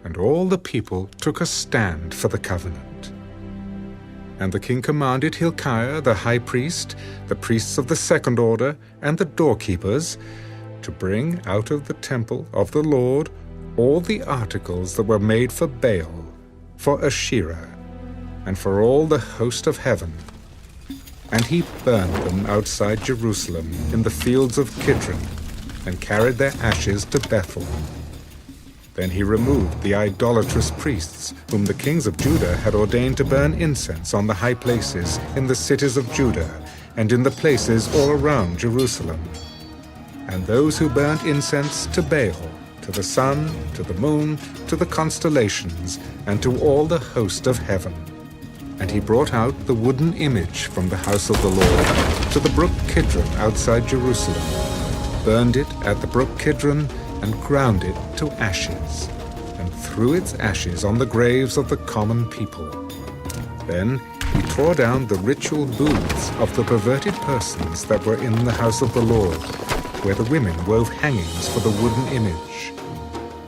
And all the people took a stand for the covenant. And the king commanded Hilkiah the high priest, the priests of the second order, and the doorkeepers, to bring out of the temple of the Lord all the articles that were made for Baal, for Asherah, and for all the host of heaven. And he burned them outside Jerusalem in the fields of Kidron, and carried their ashes to Bethel. Then he removed the idolatrous priests, whom the kings of Judah had ordained to burn incense on the high places in the cities of Judah, and in the places all around Jerusalem. And those who burnt incense to Baal, to the sun, to the moon, to the constellations, and to all the host of heaven. And he brought out the wooden image from the house of the Lord to the brook Kidron outside Jerusalem, burned it at the brook Kidron, and ground it to ashes, and threw its ashes on the graves of the common people. Then he tore down the ritual booths of the perverted persons that were in the house of the Lord, where the women wove hangings for the wooden image.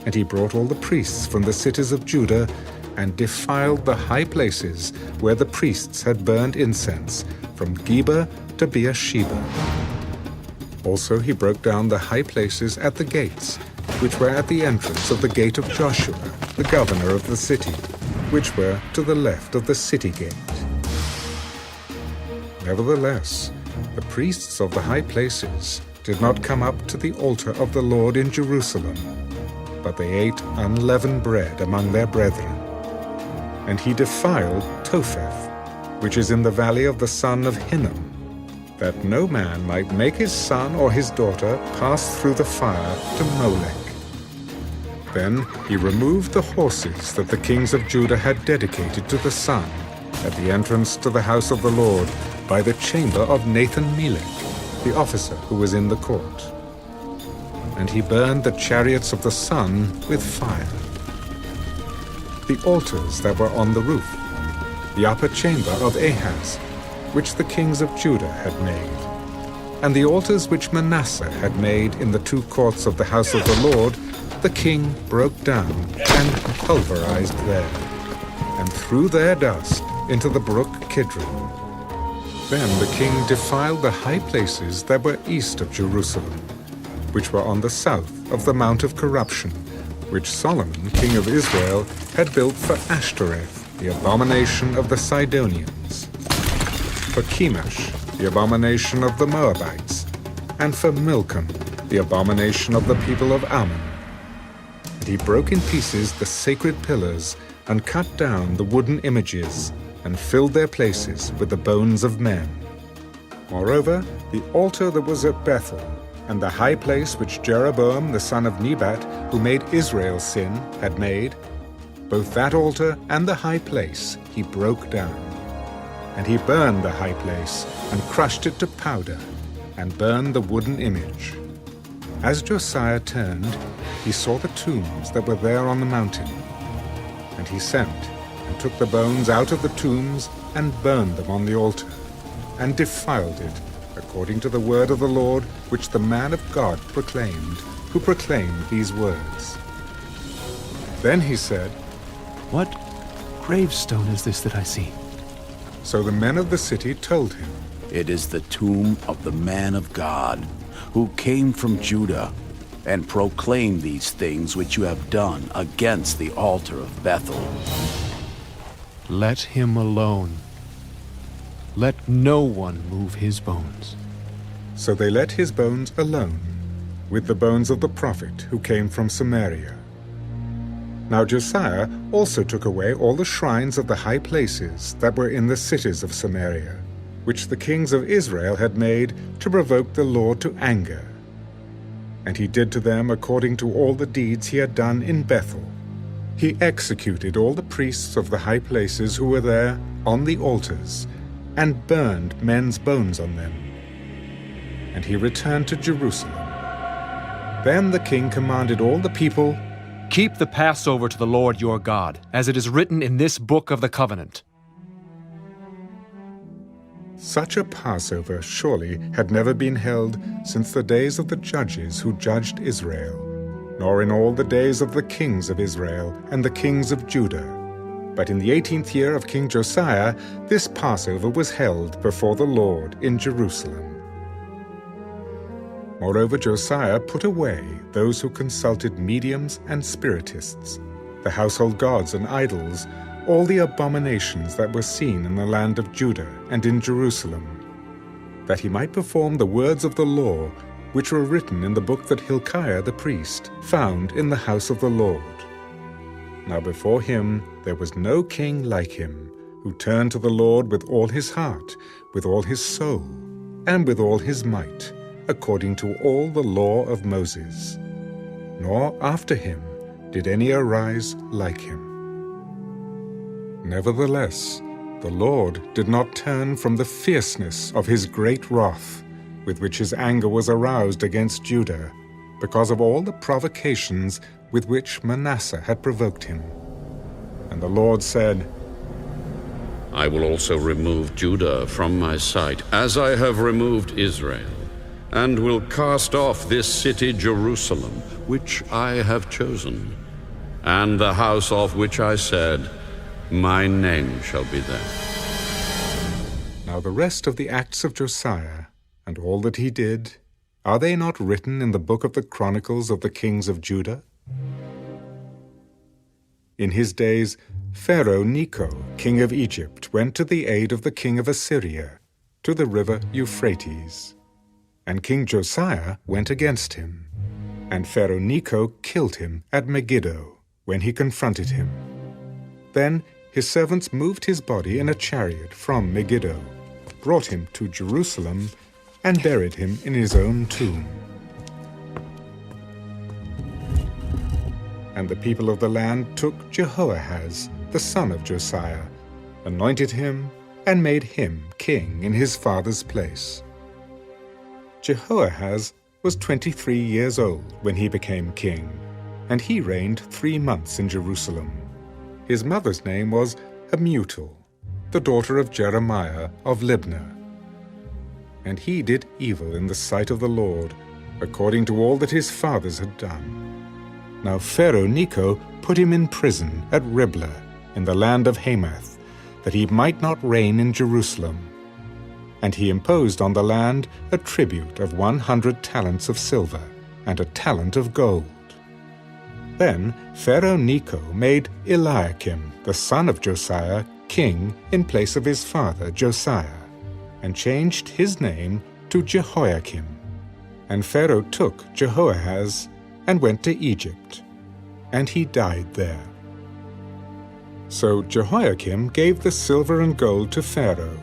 And he brought all the priests from the cities of Judah, and defiled the high places where the priests had burned incense, from Geba to Beersheba. Also he broke down the high places at the gates, which were at the entrance of the gate of Joshua, the governor of the city, which were to the left of the city gate. Nevertheless, the priests of the high places did not come up to the altar of the Lord in Jerusalem, but they ate unleavened bread among their brethren. And he defiled Topheth, which is in the valley of the son of Hinnom, that no man might make his son or his daughter pass through the fire to Molech. Then he removed the horses that the kings of Judah had dedicated to the sun at the entrance to the house of the Lord by the chamber of Nathan-Melech, the officer who was in the court. And he burned the chariots of the sun with fire. The altars that were on the roof, the upper chamber of Ahaz, which the kings of Judah had made, and the altars which Manasseh had made in the two courts of the house of the Lord, the king broke down and pulverized there, and threw their dust into the brook Kidron. Then the king defiled the high places that were east of Jerusalem, which were on the south of the Mount of Corruption, which Solomon, king of Israel, had built for Ashtoreth, the abomination of the Sidonians, for Chemosh, the abomination of the Moabites, and for Milcom, the abomination of the people of Ammon. And he broke in pieces the sacred pillars, and cut down the wooden images, and filled their places with the bones of men. Moreover, the altar that was at Bethel, and the high place which Jeroboam the son of Nebat, who made Israel sin, had made, both that altar and the high place he broke down. And he burned the high place, and crushed it to powder, and burned the wooden image. As Josiah turned, he saw the tombs that were there on the mountain. And he sent, and took the bones out of the tombs, and burned them on the altar, and defiled it, according to the word of the Lord, which the man of God proclaimed, who proclaimed these words. Then he said, "What gravestone is this that I see?" So the men of the city told him, "It is the tomb of the man of God, who came from Judah, and proclaimed these things which you have done against the altar of Bethel." Let him alone. Let no one move his bones. So they let his bones alone, with the bones of the prophet who came from Samaria. Now Josiah also took away all the shrines of the high places that were in the cities of Samaria, which the kings of Israel had made to provoke the Lord to anger. And he did to them according to all the deeds he had done in Bethel. He executed all the priests of the high places who were there on the altars, and burned men's bones on them. And he returned to Jerusalem. Then the king commanded all the people, "Keep the Passover to the Lord your God, as it is written in this book of the covenant." Such a Passover surely had never been held since the days of the judges who judged Israel, nor in all the days of the kings of Israel and the kings of Judah. But in the 18th year of King Josiah, this Passover was held before the Lord in Jerusalem. Moreover, Josiah put away those who consulted mediums and spiritists, the household gods and idols, all the abominations that were seen in the land of Judah and in Jerusalem, that he might perform the words of the law which were written in the book that Hilkiah the priest found in the house of the Lord. Now before him there was no king like him, who turned to the Lord with all his heart, with all his soul, and with all his might, according to all the law of Moses. Nor after him did any arise like him. Nevertheless, the Lord did not turn from the fierceness of his great wrath, with which his anger was aroused against Judah, because of all the provocations with which Manasseh had provoked him. And the Lord said, I will also remove Judah from my sight, as I have removed Israel, and will cast off this city Jerusalem, which I have chosen, and the house of which I said, My name shall be there. Now the rest of the acts of Josiah, and all that he did, are they not written in the book of the Chronicles of the kings of Judah? In his days, Pharaoh Necho, king of Egypt, went to the aid of the king of Assyria, to the river Euphrates. And King Josiah went against him. And Pharaoh Necho killed him at Megiddo, when he confronted him. Then his servants moved his body in a chariot from Megiddo, brought him to Jerusalem, and buried him in his own tomb. And the people of the land took Jehoahaz, the son of Josiah, anointed him, and made him king in his father's place. Jehoahaz was 23 years old when he became king, and he reigned 3 months in Jerusalem. His mother's name was Hamutal, the daughter of Jeremiah of Libnah. And he did evil in the sight of the Lord, according to all that his fathers had done. Now Pharaoh Necho put him in prison at Riblah, in the land of Hamath, that he might not reign in Jerusalem. And he imposed on the land a tribute of 100 talents of silver, and a talent of gold. Then Pharaoh Necho made Eliakim, the son of Josiah, king in place of his father Josiah, and changed his name to Jehoiakim. And Pharaoh took Jehoahaz and went to Egypt, and he died there. So Jehoiakim gave the silver and gold to Pharaoh,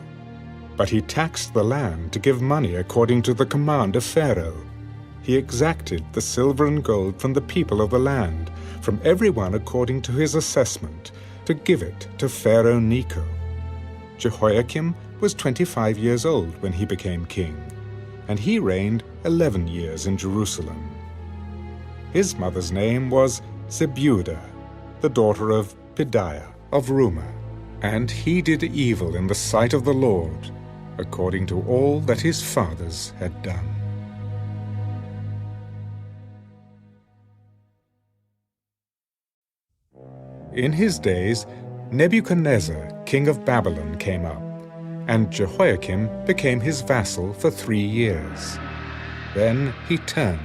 but he taxed the land to give money according to the command of Pharaoh. He exacted the silver and gold from the people of the land, from everyone according to his assessment, to give it to Pharaoh Necho. Jehoiakim was 25 years old when he became king, and he reigned 11 years in Jerusalem. His mother's name was Zebudah, the daughter of Pedaiah of Rumah, and he did evil in the sight of the Lord, according to all that his fathers had done. In his days, Nebuchadnezzar, king of Babylon, came up, and Jehoiakim became his vassal for 3 years. Then he turned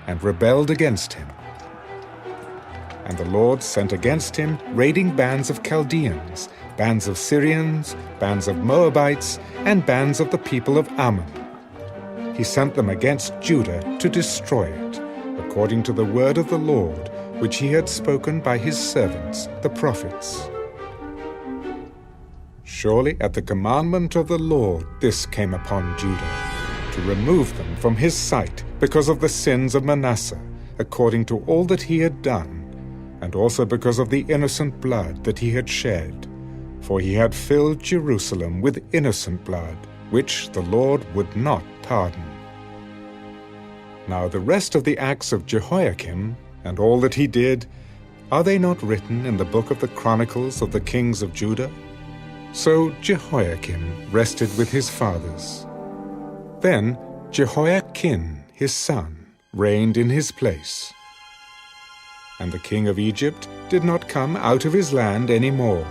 and rebelled against him. And the Lord sent against him raiding bands of Chaldeans, bands of Syrians, bands of Moabites, and bands of the people of Ammon. He sent them against Judah to destroy it, according to the word of the Lord, which he had spoken by his servants, the prophets. Surely at the commandment of the Lord this came upon Judah, to remove them from his sight because of the sins of Manasseh, according to all that he had done, and also because of the innocent blood that he had shed. For he had filled Jerusalem with innocent blood, which the Lord would not pardon. Now the rest of the acts of Jehoiakim, and all that he did, are they not written in the book of the Chronicles of the kings of Judah? So Jehoiakim rested with his fathers. Then Jehoiachin his son reigned in his place. And the king of Egypt did not come out of his land any more,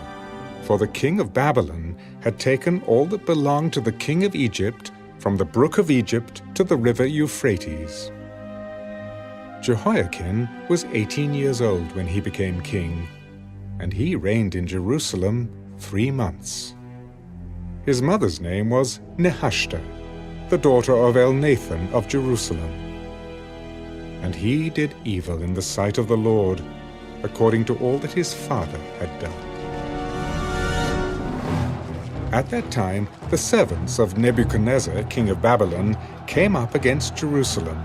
for the king of Babylon had taken all that belonged to the king of Egypt from the brook of Egypt to the river Euphrates. Jehoiachin was 18 years old when he became king, and he reigned in Jerusalem 3 months. His mother's name was Nehushta, the daughter of Elnathan of Jerusalem. And he did evil in the sight of the Lord, according to all that his father had done. At that time the servants of Nebuchadnezzar, king of Babylon, came up against Jerusalem,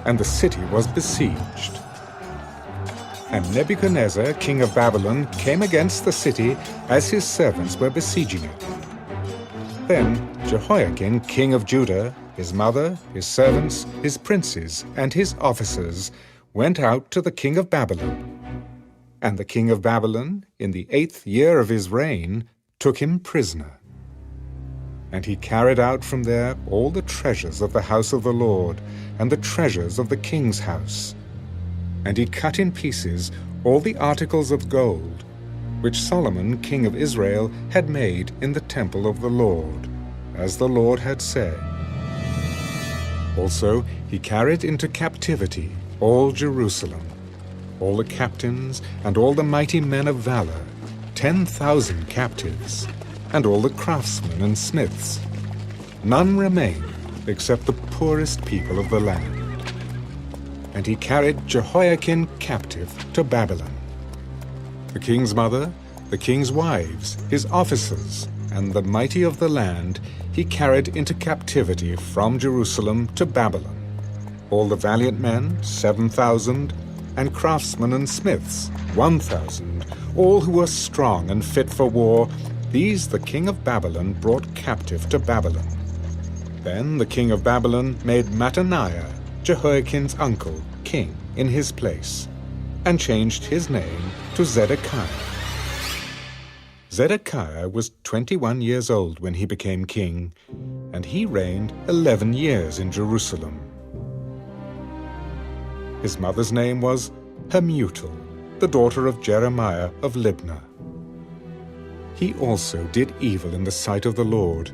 and the city was besieged. And Nebuchadnezzar, king of Babylon, came against the city as his servants were besieging it. Then Jehoiakim, king of Judah, his mother, his servants, his princes, and his officers went out to the king of Babylon. And the king of Babylon, in the 8th year of his reign, took him prisoner. And he carried out from there all the treasures of the house of the Lord, and the treasures of the king's house. And he cut in pieces all the articles of gold, which Solomon, king of Israel, had made in the temple of the Lord, as the Lord had said. Also he carried into captivity all Jerusalem, all the captains and all the mighty men of valor, 10,000 captives, and all the craftsmen and smiths. None remained except the poorest people of the land. And he carried Jehoiachin captive to Babylon. The king's mother, the king's wives, his officers, and the mighty of the land he carried into captivity from Jerusalem to Babylon. All the valiant men, 7,000, and craftsmen and smiths, 1,000, all who were strong and fit for war, these the king of Babylon brought captive to Babylon. Then the king of Babylon made Mattaniah, Jehoiachin's uncle, king in his place, and changed his name to Zedekiah. Zedekiah was 21 years old when he became king, and he reigned 11 years in Jerusalem. His mother's name was Hamutal, the daughter of Jeremiah of Libnah. He also did evil in the sight of the Lord,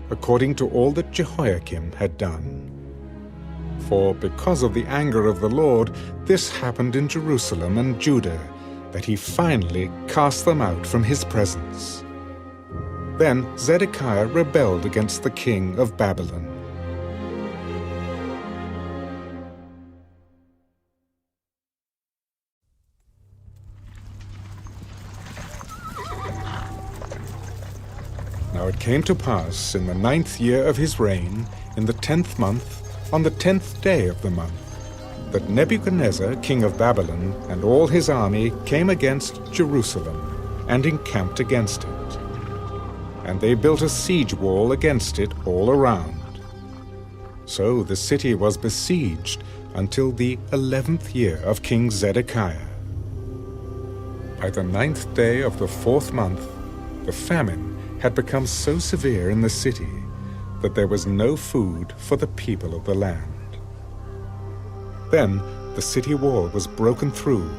according to all that Jehoiakim had done. For because of the anger of the Lord, this happened in Jerusalem and Judah, that he finally cast them out from his presence. Then Zedekiah rebelled against the king of Babylon. Now it came to pass in the 9th year of his reign, in the 10th month, on the 10th day of the month, that Nebuchadnezzar, king of Babylon, and all his army came against Jerusalem, and encamped against it. and they built a siege wall against it all around. So the city was besieged until the 11th year of King Zedekiah. By the 9th day of the 4th month, the famine had become so severe in the city that there was no food for the people of the land. Then the city wall was broken through,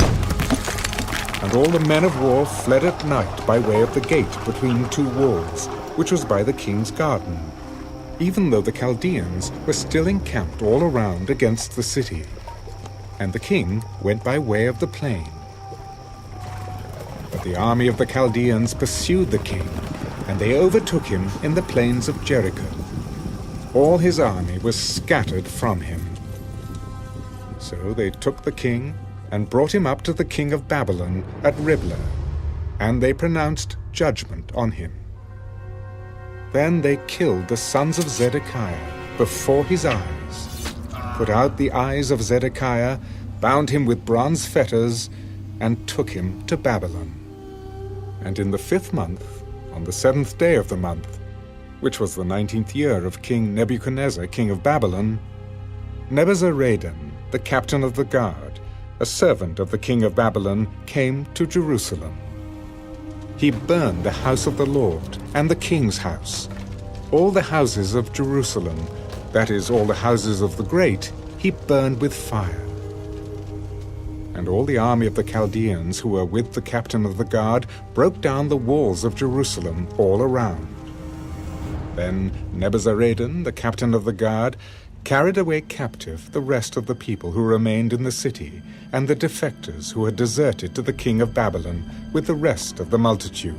and all the men of war fled at night by way of the gate between two walls, which was by the king's garden, even though the Chaldeans were still encamped all around against the city. And the king went by way of the plain. But the army of the Chaldeans pursued the king, and they overtook him in the plains of Jericho. All his army was scattered from him. So they took the king and brought him up to the king of Babylon at Riblah, and they pronounced judgment on him. Then they killed the sons of Zedekiah before his eyes, put out the eyes of Zedekiah, bound him with bronze fetters, and took him to Babylon. And in the 5th month, on the 7th day of the month, which was the 19th year of King Nebuchadnezzar, king of Babylon, Nebuzaradan, the captain of the guard, a servant of the king of Babylon, came to Jerusalem. He burned the house of the Lord and the king's house. All the houses of Jerusalem, that is, all the houses of the great, he burned with fire. And all the army of the Chaldeans who were with the captain of the guard broke down the walls of Jerusalem all around. Then Nebuzaradan, the captain of the guard, carried away captive the rest of the people who remained in the city, and the defectors who had deserted to the king of Babylon with the rest of the multitude.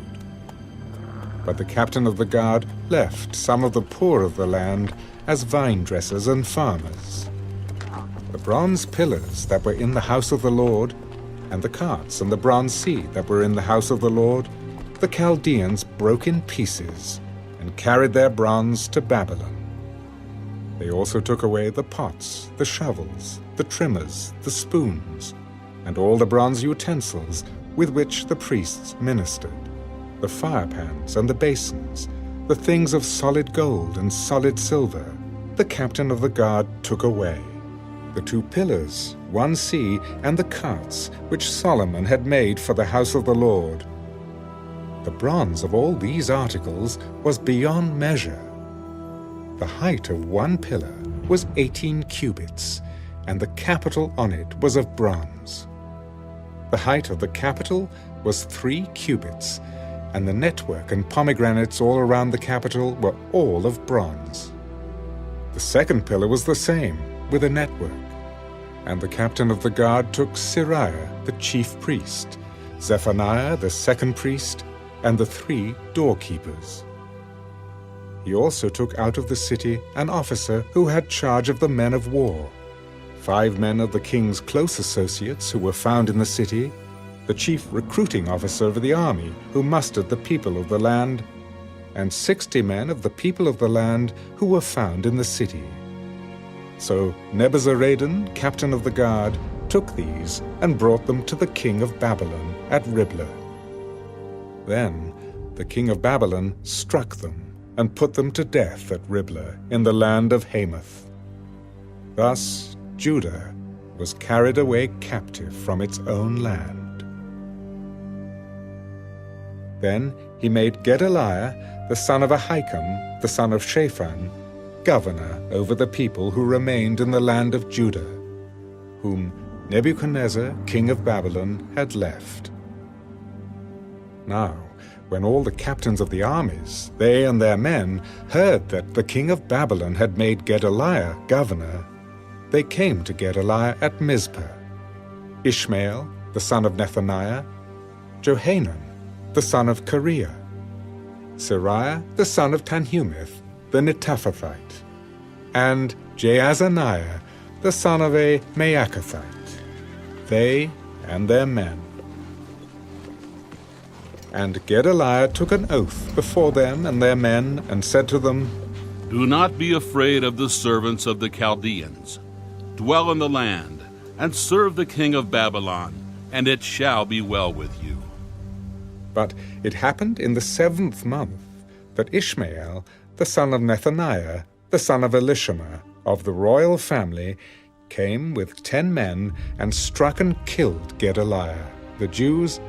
But the captain of the guard left some of the poor of the land as vine dressers and farmers. The bronze pillars that were in the house of the Lord, and the carts and the bronze seat that were in the house of the Lord, the Chaldeans broke in pieces and carried their bronze to Babylon. They also took away the pots, the shovels, the trimmers, the spoons, and all the bronze utensils with which the priests ministered, the firepans and the basins, the things of solid gold and solid silver, the captain of the guard took away. The 2 pillars, 1 sea, and the carts which Solomon had made for the house of the Lord. The bronze of all these articles was beyond measure. The height of 1 pillar was 18 cubits, and the capital on it was of bronze. The height of the capital was 3 cubits, and the network and pomegranates all around the capital were all of bronze. The 2nd pillar was the same, with a network. And the captain of the guard took Siriah, the chief priest, Zephaniah, the 2nd priest, and the 3 doorkeepers. He also took out of the city an officer who had charge of the men of war, 5 men of the king's close associates who were found in the city, the chief recruiting officer of the army who mustered the people of the land, and 60 men of the people of the land who were found in the city. So Nebuzaradan, captain of the guard, took these and brought them to the king of Babylon at Riblah. Then the king of Babylon struck them and put them to death at Riblah in the land of Hamath. Thus Judah was carried away captive from its own land. Then he made Gedaliah, the son of Ahikam, the son of Shaphan, governor over the people who remained in the land of Judah, whom Nebuchadnezzar, king of Babylon, had left. Now, when all the captains of the armies, they and their men, heard that the king of Babylon had made Gedaliah governor, they came to Gedaliah at Mizpah. Ishmael, the son of Nethaniah, Johanan, the son of Kareah, Sariah, the son of Tanhumeth, the Netophathite, and Jaazaniah, the son of a Maacathite, they and their men. And Gedaliah took an oath before them and their men, and said to them, Do not be afraid of the servants of the Chaldeans. Dwell in the land, and serve the king of Babylon, and it shall be well with you. But it happened in the 7th month that Ishmael, the son of Nethaniah, the son of Elishama, of the royal family, came with 10 men and struck and killed Gedaliah, the Jews,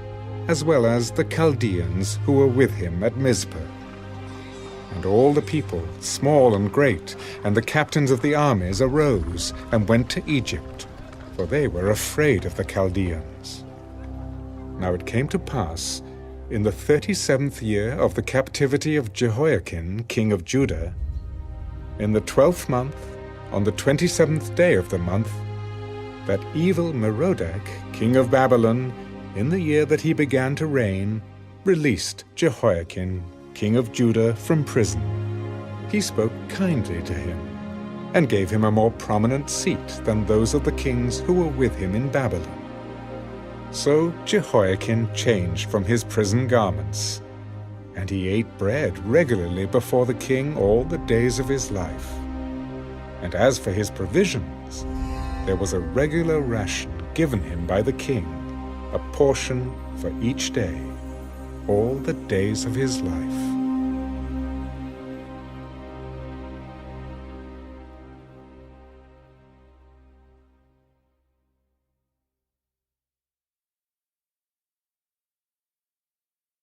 as well as the Chaldeans who were with him at Mizpah. And all the people, small and great, and the captains of the armies arose and went to Egypt, for they were afraid of the Chaldeans. Now it came to pass, in the 37th year of the captivity of Jehoiakim, king of Judah, in the 12th month, on the 27th day of the month, that evil Merodach, king of Babylon, in the year that he began to reign, released Jehoiakim, king of Judah, from prison. He spoke kindly to him, and gave him a more prominent seat than those of the kings who were with him in Babylon. So Jehoiakim changed from his prison garments, and he ate bread regularly before the king all the days of his life. And as for his provisions, there was a regular ration given him by the king, a portion for each day, all the days of his life.